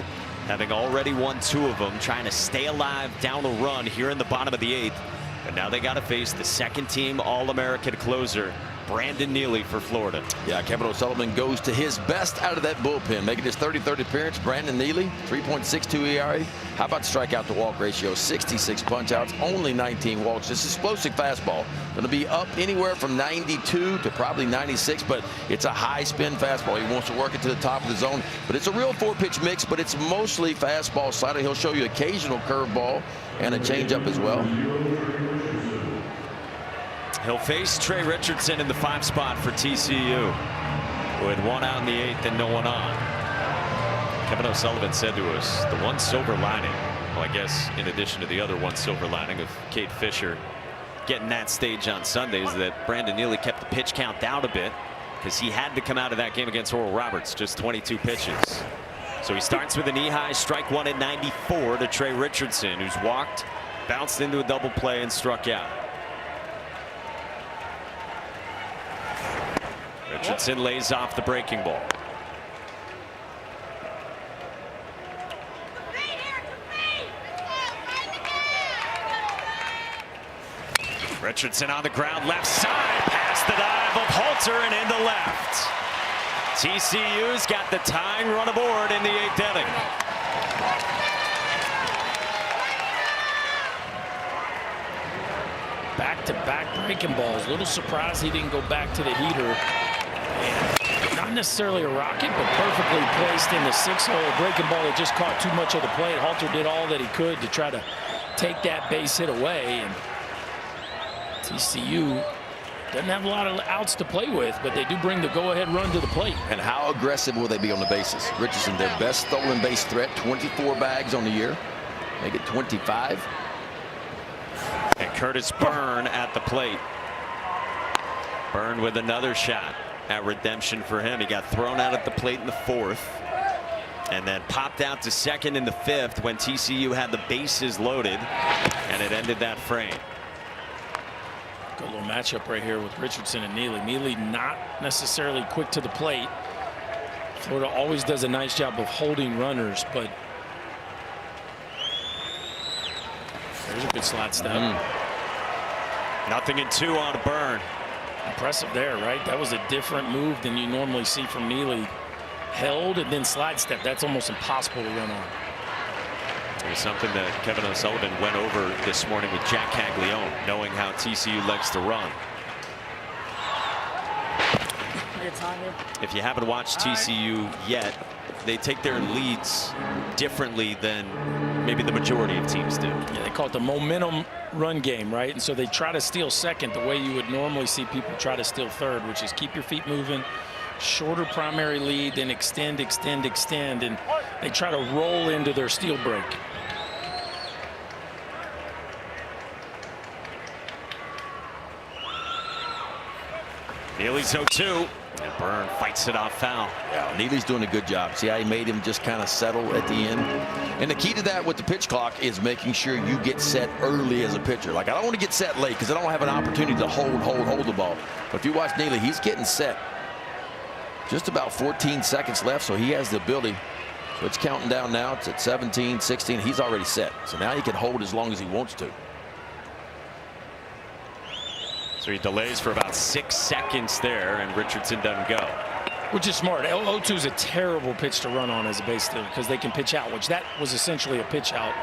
having already won 2 of them, trying to stay alive down the run here in the bottom of the 8th. But now they got to face the second-team All-American closer, Brandon Neely for Florida. Yeah, Kevin O'Sullivan goes to his best out of that bullpen, making his 33rd appearance. Brandon Neely, 3.62 ERA. How about strikeout to walk ratio? 66 punch-outs, only 19 walks. This explosive fastball going to be up anywhere from 92 to probably 96, but it's a high-spin fastball. He wants to work it to the top of the zone, but it's a real 4-pitch mix, but it's mostly fastball, slider. He'll show you occasional curveball and a changeup as well. He'll face Trey Richardson in the 5 spot for TCU, with 1 out in the 8th and no one on. Kevin O'Sullivan said to us, the one silver lining, well, I guess in addition to the other one silver lining of Kate Fisher getting that stage on Sunday, is that Brandon Neely kept the pitch count down a bit because he had to come out of that game against Oral Roberts, just 22 pitches. So he starts with a knee-high strike 1 at 94 to Trey Richardson, who's walked, bounced into a double play, and struck out. Richardson lays off the breaking ball. Richardson on the ground, left side, past the dive of Halter and into left. TCU's got the tying run aboard in the 8th inning. Back-to-back breaking balls. A little surprised he didn't go back to the heater. And not necessarily a rocket, but perfectly placed in the 6-hole. Breaking ball that just caught too much of the plate. Halter did all that he could to try to take that base hit away. And TCU doesn't have a lot of outs to play with, but they do bring the go-ahead run to the plate. And how aggressive will they be on the bases? Richardson, their best stolen base threat, 24 bags on the year. Make it 25. And Curtis Byrne at the plate. Byrne with another shot at redemption for him. He got thrown out at the plate in the 4th and then popped out to second in the 5th when TCU had the bases loaded, and it ended that frame. Good little matchup right here with Richardson and Neely. Neely not necessarily quick to the plate. Florida always does a nice job of holding runners, but there's a good slide step. 0-2 on Byrne. Impressive there, right? That was a different move than you normally see from Neely. Held and then slide step. That's almost impossible to run on. It was something that Kevin O'Sullivan went over this morning with Jack Caglianone, knowing how TCU likes to run. If you haven't watched TCU yet, they take their leads differently than maybe the majority of teams do. Yeah, they call it the momentum run game, right? And so they try to steal second the way you would normally see people try to steal third, which is keep your feet moving, shorter primary lead, then extend, extend, extend, and they try to roll into their steal break. Neely's 0-2. And Byrne fights it off foul. Yeah, Neely's doing a good job. See how he made him just kind of settle at the end? And the key to that with the pitch clock is making sure you get set early as a pitcher. Like, I don't want to get set late because I don't have an opportunity to hold the ball. But if you watch Neely, he's getting set. Just about 14 seconds left, so he has the ability. So it's counting down now. It's at 17, 16. He's already set. So now he can hold as long as he wants to. So he delays for about 6 seconds there, and Richardson doesn't go. Which is smart. 0-2 is a terrible pitch to run on as a base stealer because they can pitch out, which that was essentially a pitch out.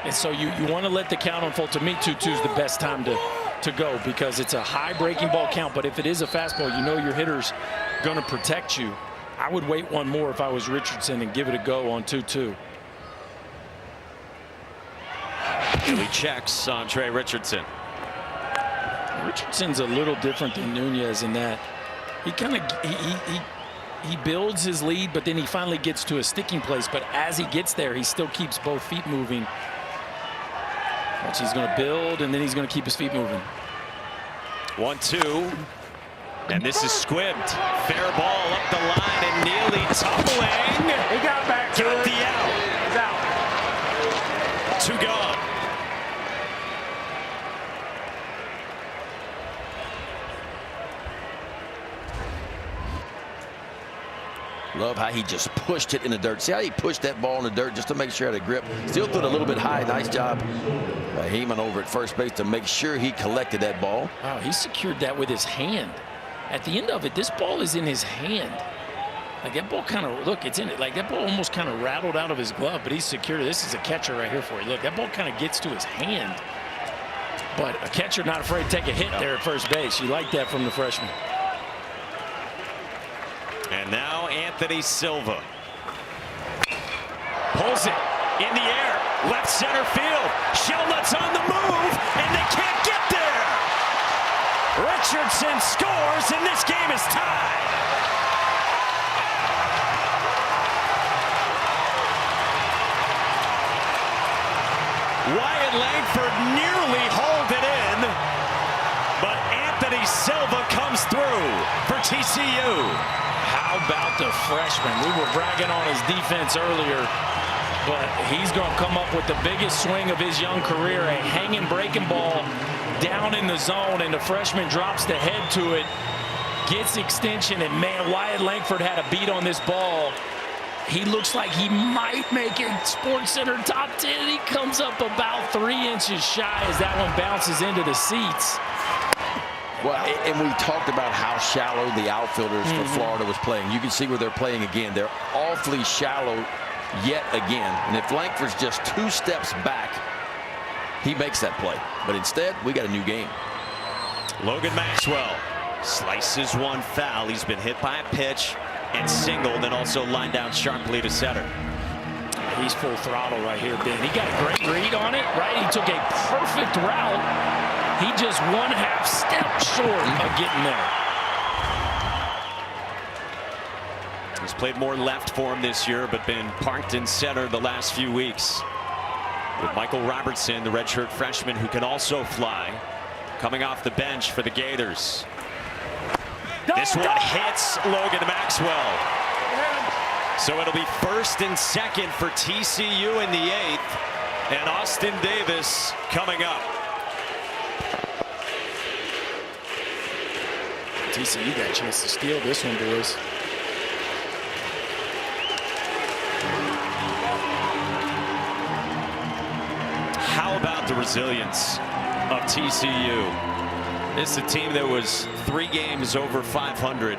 And so you want to let the count unfold. To me, 2-2 is the best time to go because it's a high breaking ball count. But if it is a fastball, you know your hitter's going to protect you. I would wait one more if I was Richardson and give it a go on 2-2. He checks on Trey Richardson. Richardson's a little different than Nunez in that he kind of he builds his lead, but then he finally gets to a sticking place. But as he gets there, he still keeps both feet moving. Watch, he's going to build, and then he's going to keep his feet moving. 1-2, and this is squibbed. Fair ball up the line, and Neely tumbling. He got back to got it. the out. He's out. 2 gone. Love how he just pushed it in the dirt. See how he pushed that ball in the dirt just to make sure it had a grip. Still threw it a little bit high. Nice job by Heeman over at first base to make sure he collected that ball. Wow, he secured that with his hand. At the end of it, this ball is in his hand. Like that ball kind of, look, it's in it. Like that ball almost kind of rattled out of his glove, but he's secured. This is a catcher right here for you. Look, that ball kind of gets to his hand. But a catcher not afraid to take a hit there at first base. You like that from the freshman. And now Anthony Silva pulls it in the air, left center field. Shelnutt's on the move, and they can't get there. Richardson scores, and this game is tied. Wyatt Langford nearly hauled it in, but Anthony Silva comes through for TCU. How about the freshman? We were bragging on his defense earlier, but he's going to come up with the biggest swing of his young career, a hanging breaking ball down in the zone, and the freshman drops the head to it, gets extension, and man, Wyatt Langford had a beat on this ball. He looks like he might make it SportsCenter top 10. He comes up about 3 inches shy as that one bounces into the seats. Well, and we talked about how shallow the outfielders for Florida was playing. You can see where they're playing again. They're awfully shallow yet again. And if Langford's just 2 steps back, he makes that play. But instead, we got a new game. Logan Maxwell slices one foul. He's been hit by a pitch and singled, and also lined down sharply to center. He's full throttle right here, Ben. He got a great read on it, right? He took a perfect route. He just 1/2 step short of getting there. He's played more left for him this year, but been parked in center the last few weeks. With Michael Robertson, the redshirt freshman who can also fly, coming off the bench for the Gators. This one hits Logan Maxwell. So it'll be 1st and 2nd for TCU in the 8th, and Austin Davis coming up. TCU got a chance to steal this one, boys. How about the resilience of TCU? This is a team that was 3 games over 500,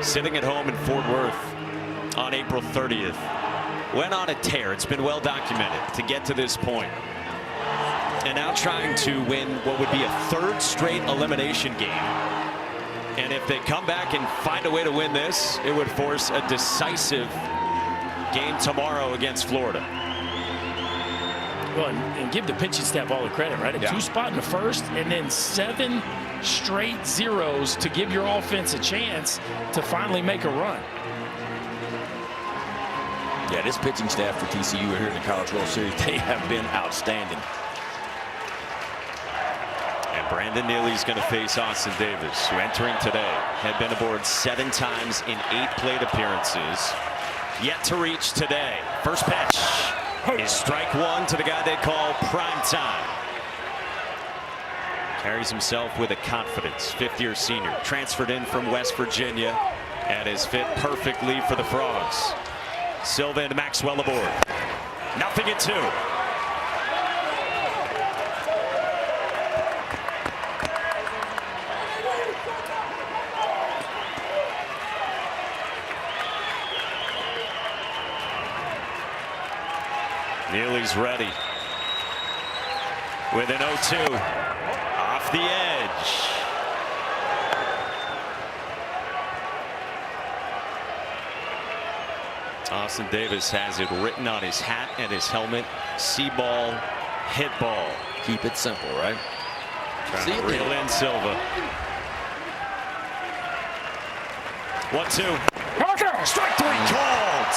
sitting at home in Fort Worth on April 30th. Went on a tear. It's been well documented to get to this point. And now trying to win what would be a 3rd straight elimination game. And if they come back and find a way to win this, it would force a decisive game tomorrow against Florida. Well, and give the pitching staff all the credit, right? A 2 spot in the 1st, and then 7 straight zeros to give your offense a chance to finally make a run. Yeah, this pitching staff for TCU here in the College World Series, they have been outstanding. And Brandon Neely's going to face Austin Davis, who entering today had been aboard 7 times in 8 plate appearances. Yet to reach today. First pitch is strike 1 to the guy they call Prime Time. Carries himself with a confidence. 5th-year senior, transferred in from West Virginia, and has fit perfectly for the Frogs. Silva and Maxwell aboard. Nothing at 2. Neely's ready with an 0-2 off the edge. Austin Davis has it written on his hat and his helmet. See ball, hit ball. Keep it simple, right? Trying to reel in Silva. 1-2. Strike 3 called.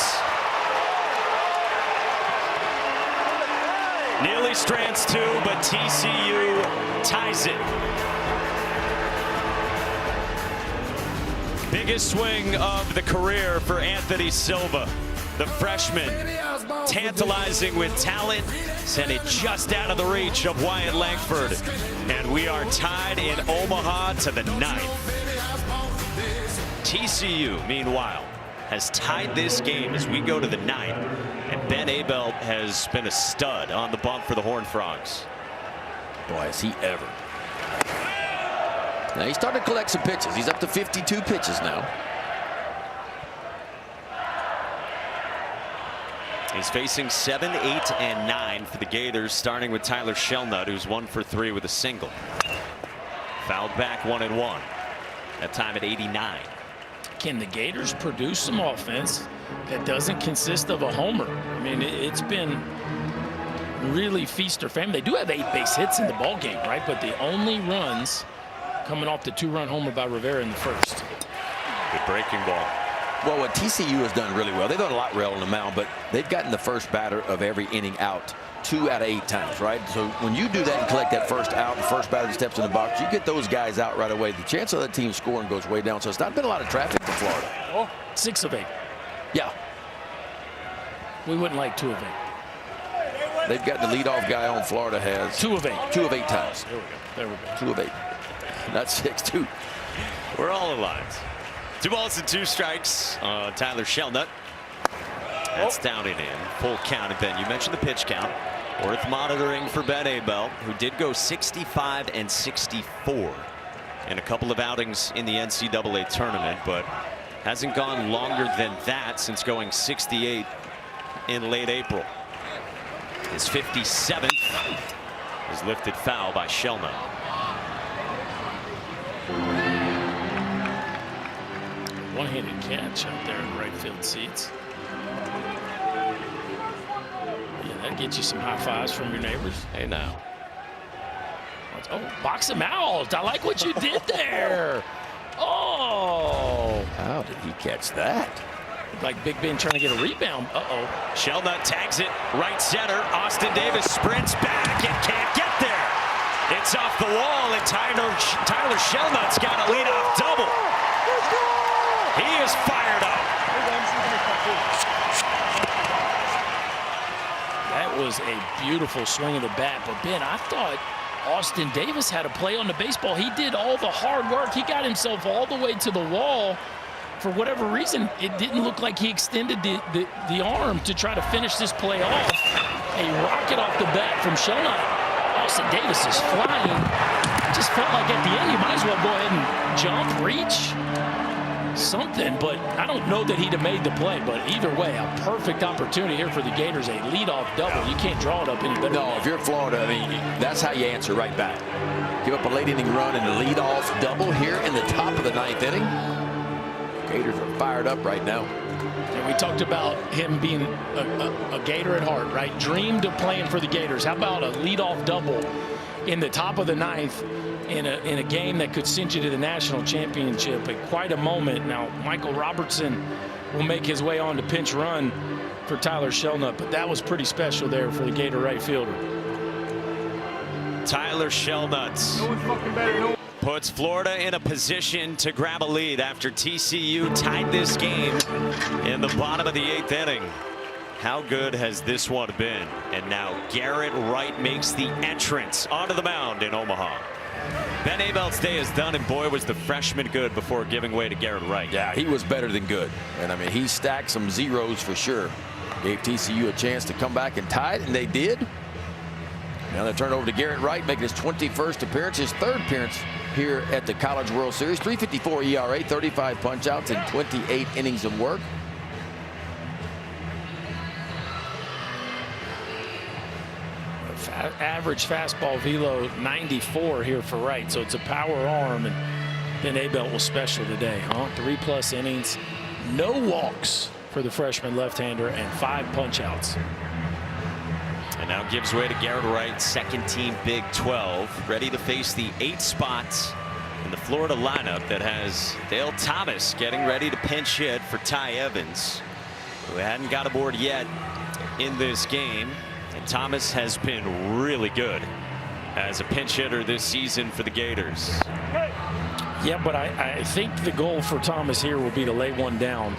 Neely strands 2, but TCU ties it. Biggest swing of the career for Anthony Silva. The freshman, tantalizing with talent, sent it just out of the reach of Wyatt Langford. And we are tied in Omaha to the 9th. TCU, meanwhile, has tied this game as we go to the 9th. And Ben Abel has been a stud on the bump for the Horned Frogs. Boy, has he ever. Now he's starting to collect some pitches. He's up to 52 pitches now. He's facing 7, 8, and 9 for the Gators, starting with Tyler Shelnut, who's 1 for 3 with a single. Fouled back 1-1. That time at 89. Can the Gators produce some offense that doesn't consist of a homer? I mean, it's been really feast or famine. They do have 8 base hits in the ball game, right? But the only runs coming off the 2-run homer by Rivera in the first. Good breaking ball. Well, what TCU has done really well, they've done a lot well on the mound, but they've gotten the first batter of every inning out 2 out of 8 times, right? So when you do that and collect that first out, the first batter that steps in the box, you get those guys out right away. The chance of that team scoring goes way down. So it's not been a lot of traffic for Florida. 6 of 8. Yeah. We wouldn't like 2 of 8. They've got the leadoff guy on Florida has 2 of 8. 2 of 8 times. There we go. There we go. 2 of 8. Not 6, 2. We're all aligned. 2 balls and 2 strikes. Tyler Shelnut. That's down and in. Full count. And Ben, you mentioned the pitch count. Worth monitoring for Ben Abel, who did go 65 and 64 in a couple of outings in the NCAA tournament, but hasn't gone longer than that since going 68 in late April. His 57th is lifted foul by Shelnut. One-handed catch out there in right field seats. Yeah, that gets you some high fives from your neighbors. Hey now. Oh, box him out. I like what you did there. Oh. How did he catch that? Like Big Ben trying to get a rebound. Uh-oh. Shelnut tags it right center. Austin Davis sprints back and can't get there. It's off the wall, and Tyler Shelnut's got a leadoff double. He is fired up. That was a beautiful swing of the bat. But, Ben, I thought Austin Davis had a play on the baseball. He did all the hard work. He got himself all the way to the wall. For whatever reason, it didn't look like he extended the arm to try to finish this play off. A rocket off the bat from Shelnut. Austin Davis is flying. It just felt like at the end you might as well go ahead and jump, reach, something. But I don't know that he'd have made the play. But either way, a perfect opportunity here for the Gators. A leadoff double. You can't draw it up any better. No, if you're Florida, I mean, that's how you answer right back. Give up a late inning run and a leadoff double here in the top of the 9th inning. Gators are fired up right now. And we talked about him being a Gator at heart, right? Dreamed of playing for the Gators. How about a leadoff double in the top of the 9th in a game that could send you to the national championship? Quite a moment. Now, Michael Robertson will make his way on to pinch run for Tyler Shelnut, but that was pretty special there for the Gator right fielder. Tyler Shellnuts puts Florida in a position to grab a lead after TCU tied this game in the bottom of the 8th inning. How good has this one been? And now Garrett Wright makes the entrance onto the mound in Omaha. Ben Abel's day is done, and boy, was the freshman good before giving way to Garrett Wright. Yeah, he was better than good. And I mean, he stacked some zeros for sure. Gave TCU a chance to come back and tie it, and they did. Now they turn over to Garrett Wright, making his 21st appearance, his 3rd appearance here at the College World Series. 3.54 ERA, 35 punch-outs, and 28 innings of work. Average fastball velo 94 here for Wright, so it's a power arm, and Ben Abel was special today, huh? 3+ innings, no walks for the freshman left-hander, and 5 punch-outs. And now gives way to Garrett Wright, 2nd team Big 12, ready to face the 8 spots in the Florida lineup that has Dale Thomas getting ready to pinch hit for Ty Evans, who hadn't got aboard yet in this game. And Thomas has been really good as a pinch hitter this season for the Gators. Yeah, but I think the goal for Thomas here will be to lay one down.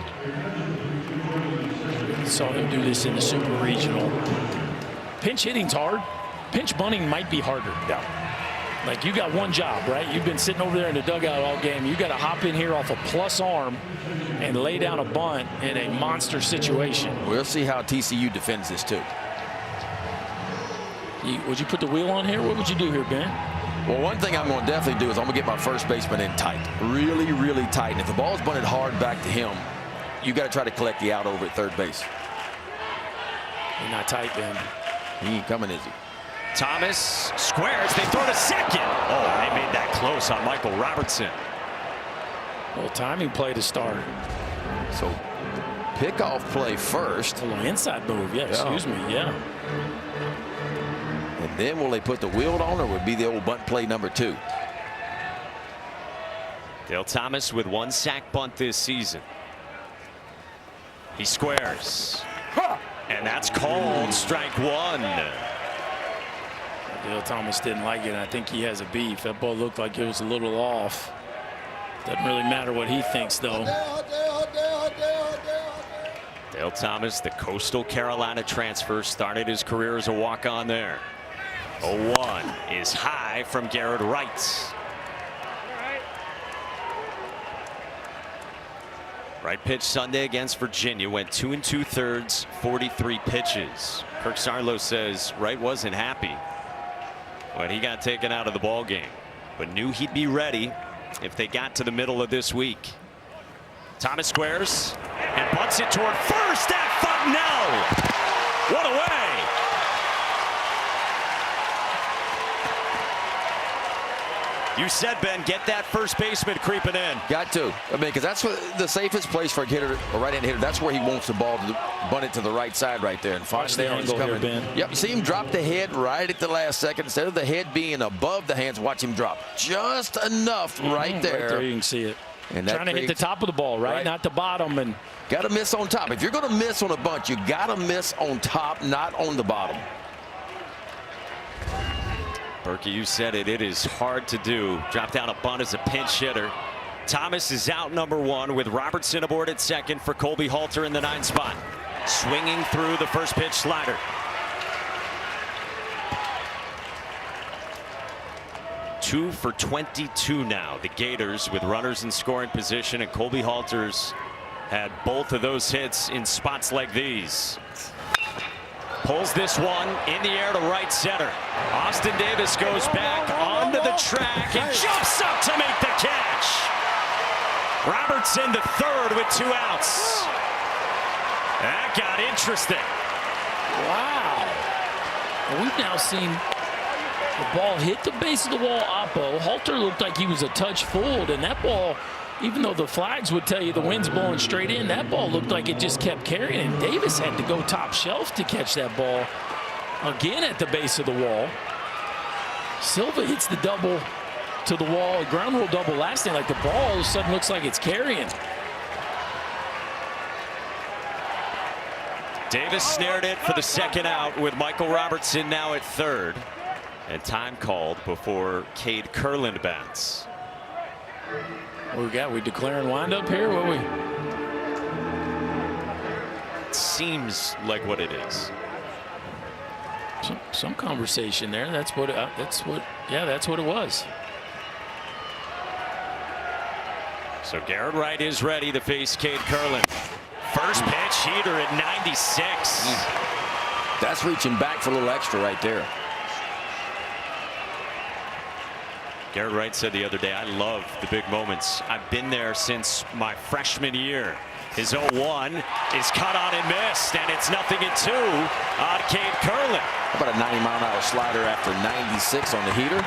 Saw him do this in the Super Regional. Pinch hitting's hard. Pinch bunting might be harder. Yeah. Like, you got one job, right? You've been sitting over there in the dugout all game. You got to hop in here off a plus arm and lay down a bunt in a monster situation. We'll see how TCU defends this too. Would you put the wheel on here? What would you do here, Ben? Well, one thing I'm going to definitely do is I'm going to get my first baseman in tight. Really, really tight. And if the ball's bunted hard back to him, you got to try to collect the out over at third base. He's not tight, Ben. He ain't coming, is he? Thomas squares. They throw to second. Oh, they made that close on Michael Robertson. Well, timing play to start. So, pickoff play first. A little inside move, yeah, excuse me, yeah. And then will they put the wheel on, or would be the old bunt play number 2? Dale Thomas with 1 sack bunt this season. He squares. And that's called strike 1. Dale Thomas didn't like it. I think he has a beef. That ball looked like it was a little off. Doesn't really matter what he thinks, though. Dale Thomas, the Coastal Carolina transfer, started his career as a walk-on there. 0-1 is high from Garrett Wright. Wright pitched Sunday against Virginia, went 2 2/3, 43 pitches. Kirk Saarloos says Wright wasn't happy when he got taken out of the ball game, but knew he'd be ready if they got to the middle of this week. Thomas squares and bunts it toward first at Fontenelle. What a way! You said, Ben, get that first baseman creeping in. Got to. I mean, because that's what the safest place for a hitter, a right-hand hitter. That's where he wants the ball to bunt it to the right side right there. And Fontenelle is coming. Yep, you see him drop the head right at the last second. Instead of the head being above the hands, watch him drop just enough right there. Right there, you can see it. And trying to hit the top of the ball, right? Not the bottom. And got to miss on top. If you're going to miss on a bunt, you got to miss on top, not on the bottom. Berkey, you said it. It is hard to do. Drop down a bunt as a pinch hitter. Thomas is out number 1 with Robertson aboard at second for Colby Halter in the 9 spot. Swinging through the first pitch slider. Two for 22 now. The Gators with runners in scoring position, and Colby Halter's had both of those hits in spots like these. Pulls this one in the air to right center. Austin Davis goes back onto the track and jumps up to make the catch. Robertson to third with 2 outs. That got interesting. Wow. We've now seen the ball hit the base of the wall, Oppo. Halter looked like he was a touch fooled, and that ball, even though the flags would tell you the wind's blowing straight in, that ball looked like it just kept carrying, and Davis had to go top shelf to catch that ball again at the base of the wall. Silva hits the double to the wall, ground rule double last night, like the ball all of a sudden looks like it's carrying. Davis snared it for the second out with Michael Robertson now at third. And time called before Cade Kurland bats. What we got? We declaring windup here? What we? It seems like what it is. Some conversation there. That's what. Yeah, that's what it was. So Garrett Wright is ready to face Cade Kurland. First pitch heater at 96. That's reaching back for a little extra right there. Garrett Wright said the other day, I love the big moments. I've been there since my freshman year. His 0-1 is cut on and missed, and it's 0-2 on Cade Kurland. How about a 90-mile-an-hour slider after 96 on the heater?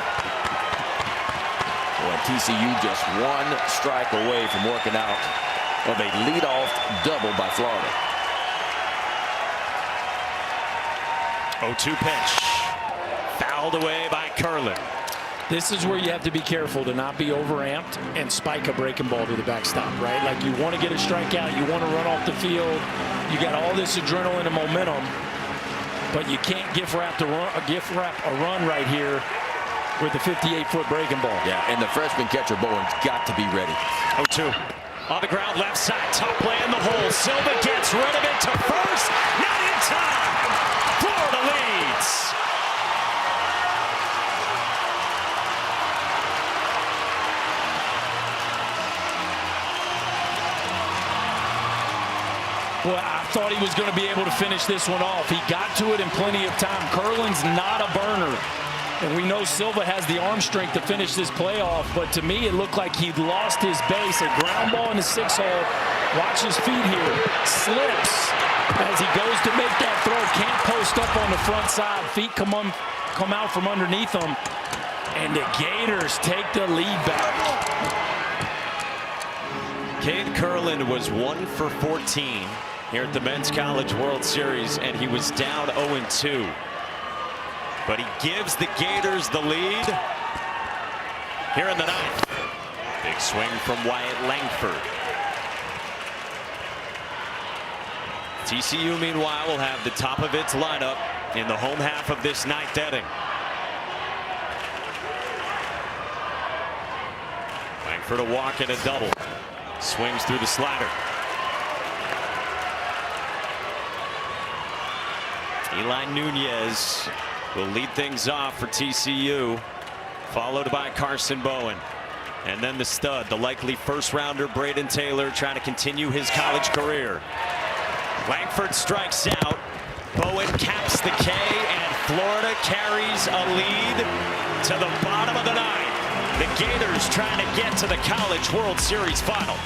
Boy, TCU just one strike away from working out of a leadoff double by Florida. 0-2 pitch. Fouled away by Kurland. This is where you have to be careful to not be overamped and spike a breaking ball to the backstop, right? Like you want to get a strikeout, you want to run off the field, you got all this adrenaline and momentum, but you can't gift wrap a run right here with the 58-foot breaking ball. Yeah, and the freshman catcher Bowen's got to be ready. 0-2 on the ground, left side, top play in the hole. Silva gets rid of it to first, not in time. Florida leads. Well, I thought he was going to be able to finish this one off. He got to it in plenty of time. Kurland's not a burner. And we know Silva has the arm strength to finish this playoff. But to me, it looked like he'd lost his base. A ground ball in the 6-hole. Watch his feet here. Slips as he goes to make that throw. Can't post up on the front side. Feet come out from underneath him. And the Gators take the lead back. Cade Kurland was 1 for 14 here at the Men's College World Series, and he was down 0-2. But he gives the Gators the lead here in the ninth. Big swing from Wyatt Langford. TCU, meanwhile, will have the top of its lineup in the home half of this ninth inning. Langford a walk and a double. Swings through the slider. Eli Nunez will lead things off for TCU, followed by Carson Bowen. And then the stud, the likely first-rounder Braden Taylor, trying to continue his college career. Langford strikes out. Bowen caps the K, and Florida carries a lead to the bottom of the ninth. The Gators trying to get to the College World Series final.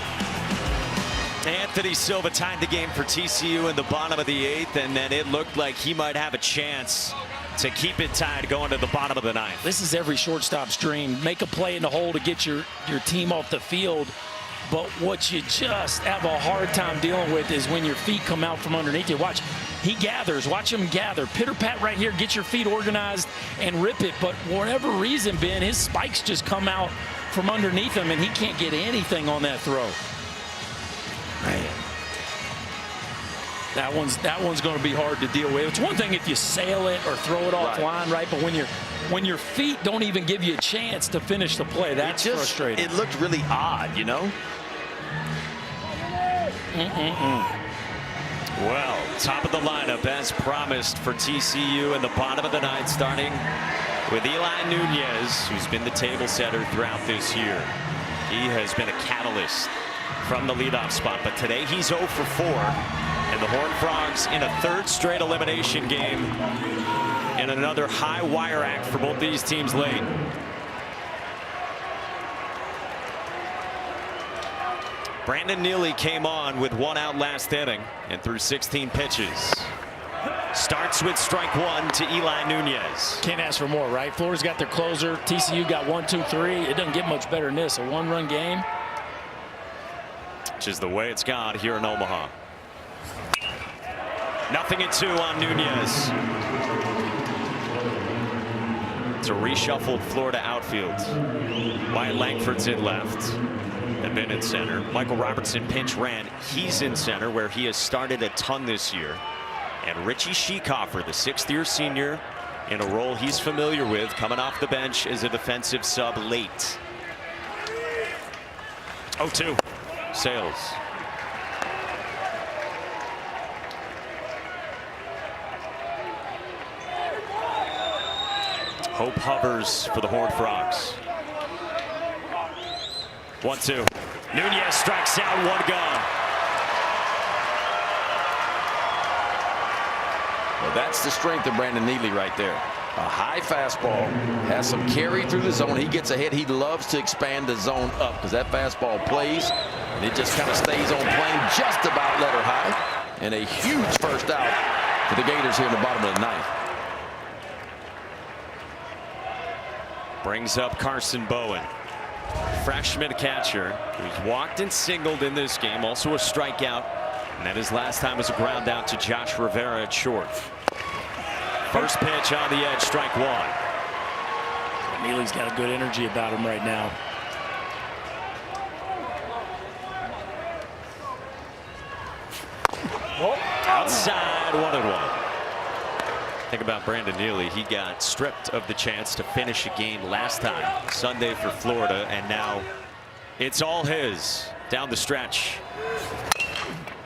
Anthony Silva tied the game for TCU in the bottom of the eighth, and then it looked like he might have a chance to keep it tied going to the bottom of the ninth. This is every shortstop's dream. Make a play in the hole to get your team off the field. But what you just have a hard time dealing with is when your feet come out from underneath you. Watch, he gathers. Watch him gather. Pitter-pat right here. Get your feet organized and rip it. But for whatever reason, Ben, his spikes just come out from underneath him, and he can't get anything on that throw. Man, that one's going to be hard to deal with. It's one thing if you sail it or throw it offline, right? But when your feet don't even give you a chance to finish the play, that's frustrating. It looked really odd, you know. Well, top of the lineup as promised for TCU in the bottom of the ninth, starting with Eli Nunez, who's been the table setter throughout this year. He has been a catalyst from the leadoff spot, but today he's 0 for 4, and the Horned Frogs in a third straight elimination game in another high wire act for both these teams late. Brandon Neely came on with 1 out last inning and threw 16 pitches. Starts with strike 1 to Eli Nunez. Can't ask for more, right? Florida's got their closer. TCU got 1, 2, 3. It doesn't get much better than this. A 1-run game. Which is the way it's gone here in Omaha. 0-2 on Nunez. It's a reshuffled Florida outfield. Wyatt Langford's in left and Ben in center. Michael Robertson pinch ran. He's in center, where he has started a ton this year. And Richie Schieckhofer, the 6th-year senior, in a role he's familiar with, coming off the bench as a defensive sub late. 0-2. Sales. Hope hovers for the Horned Frogs. 1-2. Nunez strikes out, one gone. Well, that's the strength of Brandon Neely right there. A high fastball, has some carry through the zone. He gets ahead. He loves to expand the zone up because that fastball plays, and it just kind of stays on plane, just about letter high. And a huge first out for the Gators here in the bottom of the ninth. Brings up Carson Bowen, freshman catcher who's walked and singled in this game, also a strikeout, and that his last time was a ground out to Josh Rivera at short. First pitch on the edge, strike one. Neely's got a good energy about him right now. Outside, 1-1. Think about Brandon Neely. He got stripped of the chance to finish a game last time, Sunday for Florida, and now it's all his down the stretch.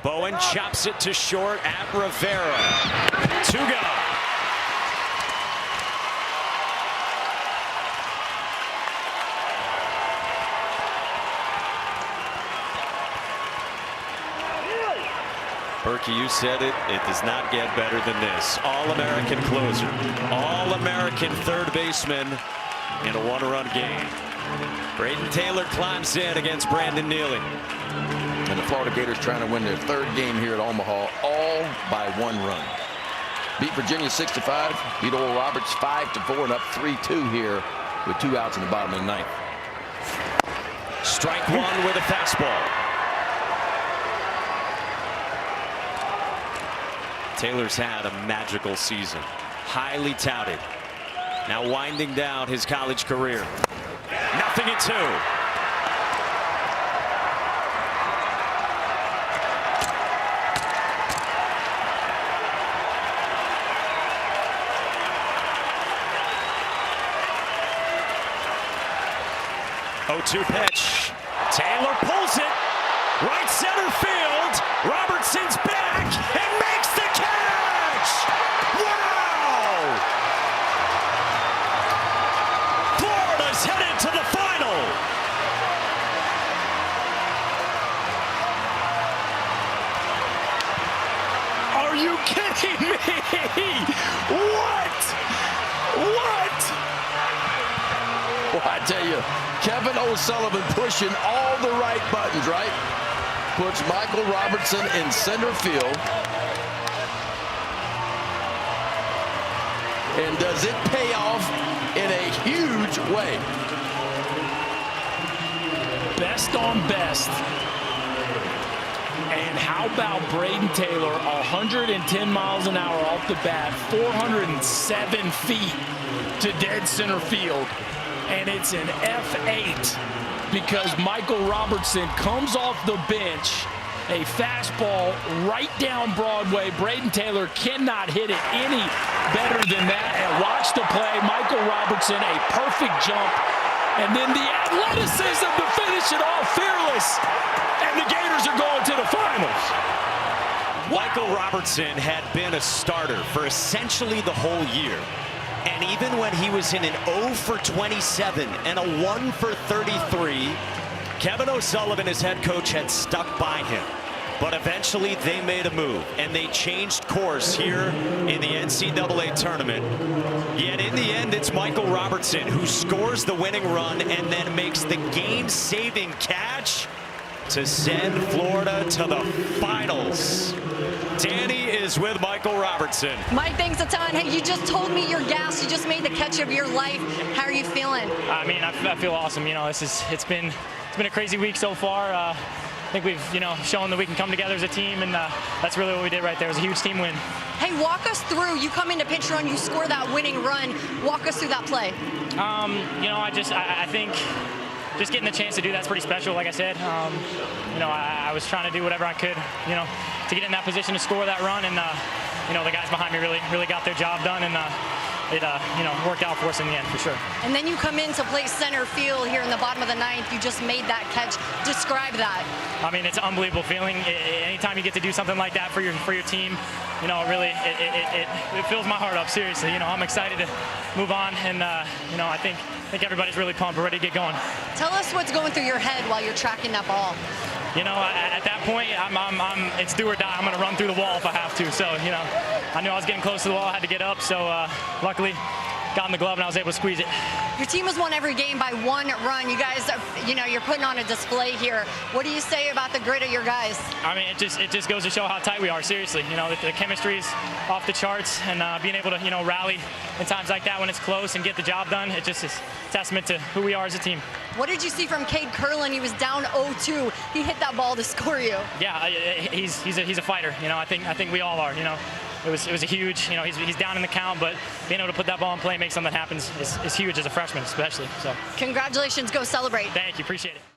Bowen chops it to short at Rivera. 2 gone. Berkey, you said it. It does not get better than this. All-American closer. All-American third baseman in a one-run game. Braden Taylor climbs in against Brandon Neely. And the Florida Gators trying to win their third game here at Omaha, all by 1 run. Beat Virginia 6-5. Beat Oral Roberts 5-4 and up 3-2 here with 2 outs in the bottom of the ninth. Strike one with a fastball. Taylor's had a magical season, highly touted. Now winding down his college career. 0-2. Pitch. Taylor pulls it. Right center field. Robertson's back and makes the catch. Wow! Florida's headed to the final. Are you kidding me? What? Well, I tell you, Kevin O'Sullivan pushing all the right buttons, right? Puts Michael Robertson in center field. And does it pay off in a huge way? Best on best. And how about Braden Taylor, 110 miles an hour off the bat, 407 feet to dead center field. And it's an F8 because Michael Robertson comes off the bench, a fastball right down Broadway. Braden Taylor cannot hit it any better than that. And watch the play, Michael Robertson, a perfect jump. And then the athleticism to finish it off, fearless. And the Gators are going to the finals. Michael Robertson had been a starter for essentially the whole year. And even when he was in an 0 for 27 and a 1 for 33, Kevin O'Sullivan, his head coach, had stuck by him. But eventually they made a move and they changed course here in the NCAA tournament. Yet in the end, it's Michael Robertson who scores the winning run and then makes the game-saving catch to send Florida to the finals. Danny is with Michael Robertson. Mike, thanks a ton. Hey, you just told me you're gassed. You just made the catch of your life. How are you feeling? I mean, I feel awesome. You know, it's been a crazy week so far. I think we've shown that we can come together as a team, and that's really what we did right there. It was a huge team win. Hey, walk us through. You come into pinch run, you score that winning run. Walk us through that play. I think just getting the chance to do that's pretty special. Like I said, I was trying to do whatever I could, to get in that position to score that run, and the guys behind me really got their job done, and worked out for us in the end for sure. And then you come in to play center field here in the bottom of the ninth. You just made that catch. Describe that. I mean, it's an unbelievable feeling. Anytime you get to do something like that for your team, really it fills my heart up. Seriously, I'm excited to move on, and I think everybody's really pumped. We're ready to get going. Tell us what's going through your head while you're tracking that ball. At that point, it's do or die. I'm going to run through the wall if I have to. So, I knew I was getting close to the wall. I had to get up. So, luckily, got in the glove and I was able to squeeze it. Your team has won every game by 1 run. You guys, you're putting on a display here. What do you say about the grit of your guys? I mean, it just goes to show how tight we are. Seriously, the chemistry is off the charts, and being able to rally in times like that when it's close and get the job done, it just is a testament to who we are as a team. What did you see from Cade Curlin? He was down 0-2. He hit that ball to score you. Yeah, he's a fighter. I think we all are. It was a huge. He's down in the count, but being able to put that ball in play, make something happen is huge as a freshman, especially. So. Congratulations. Go celebrate. Thank you. Appreciate it.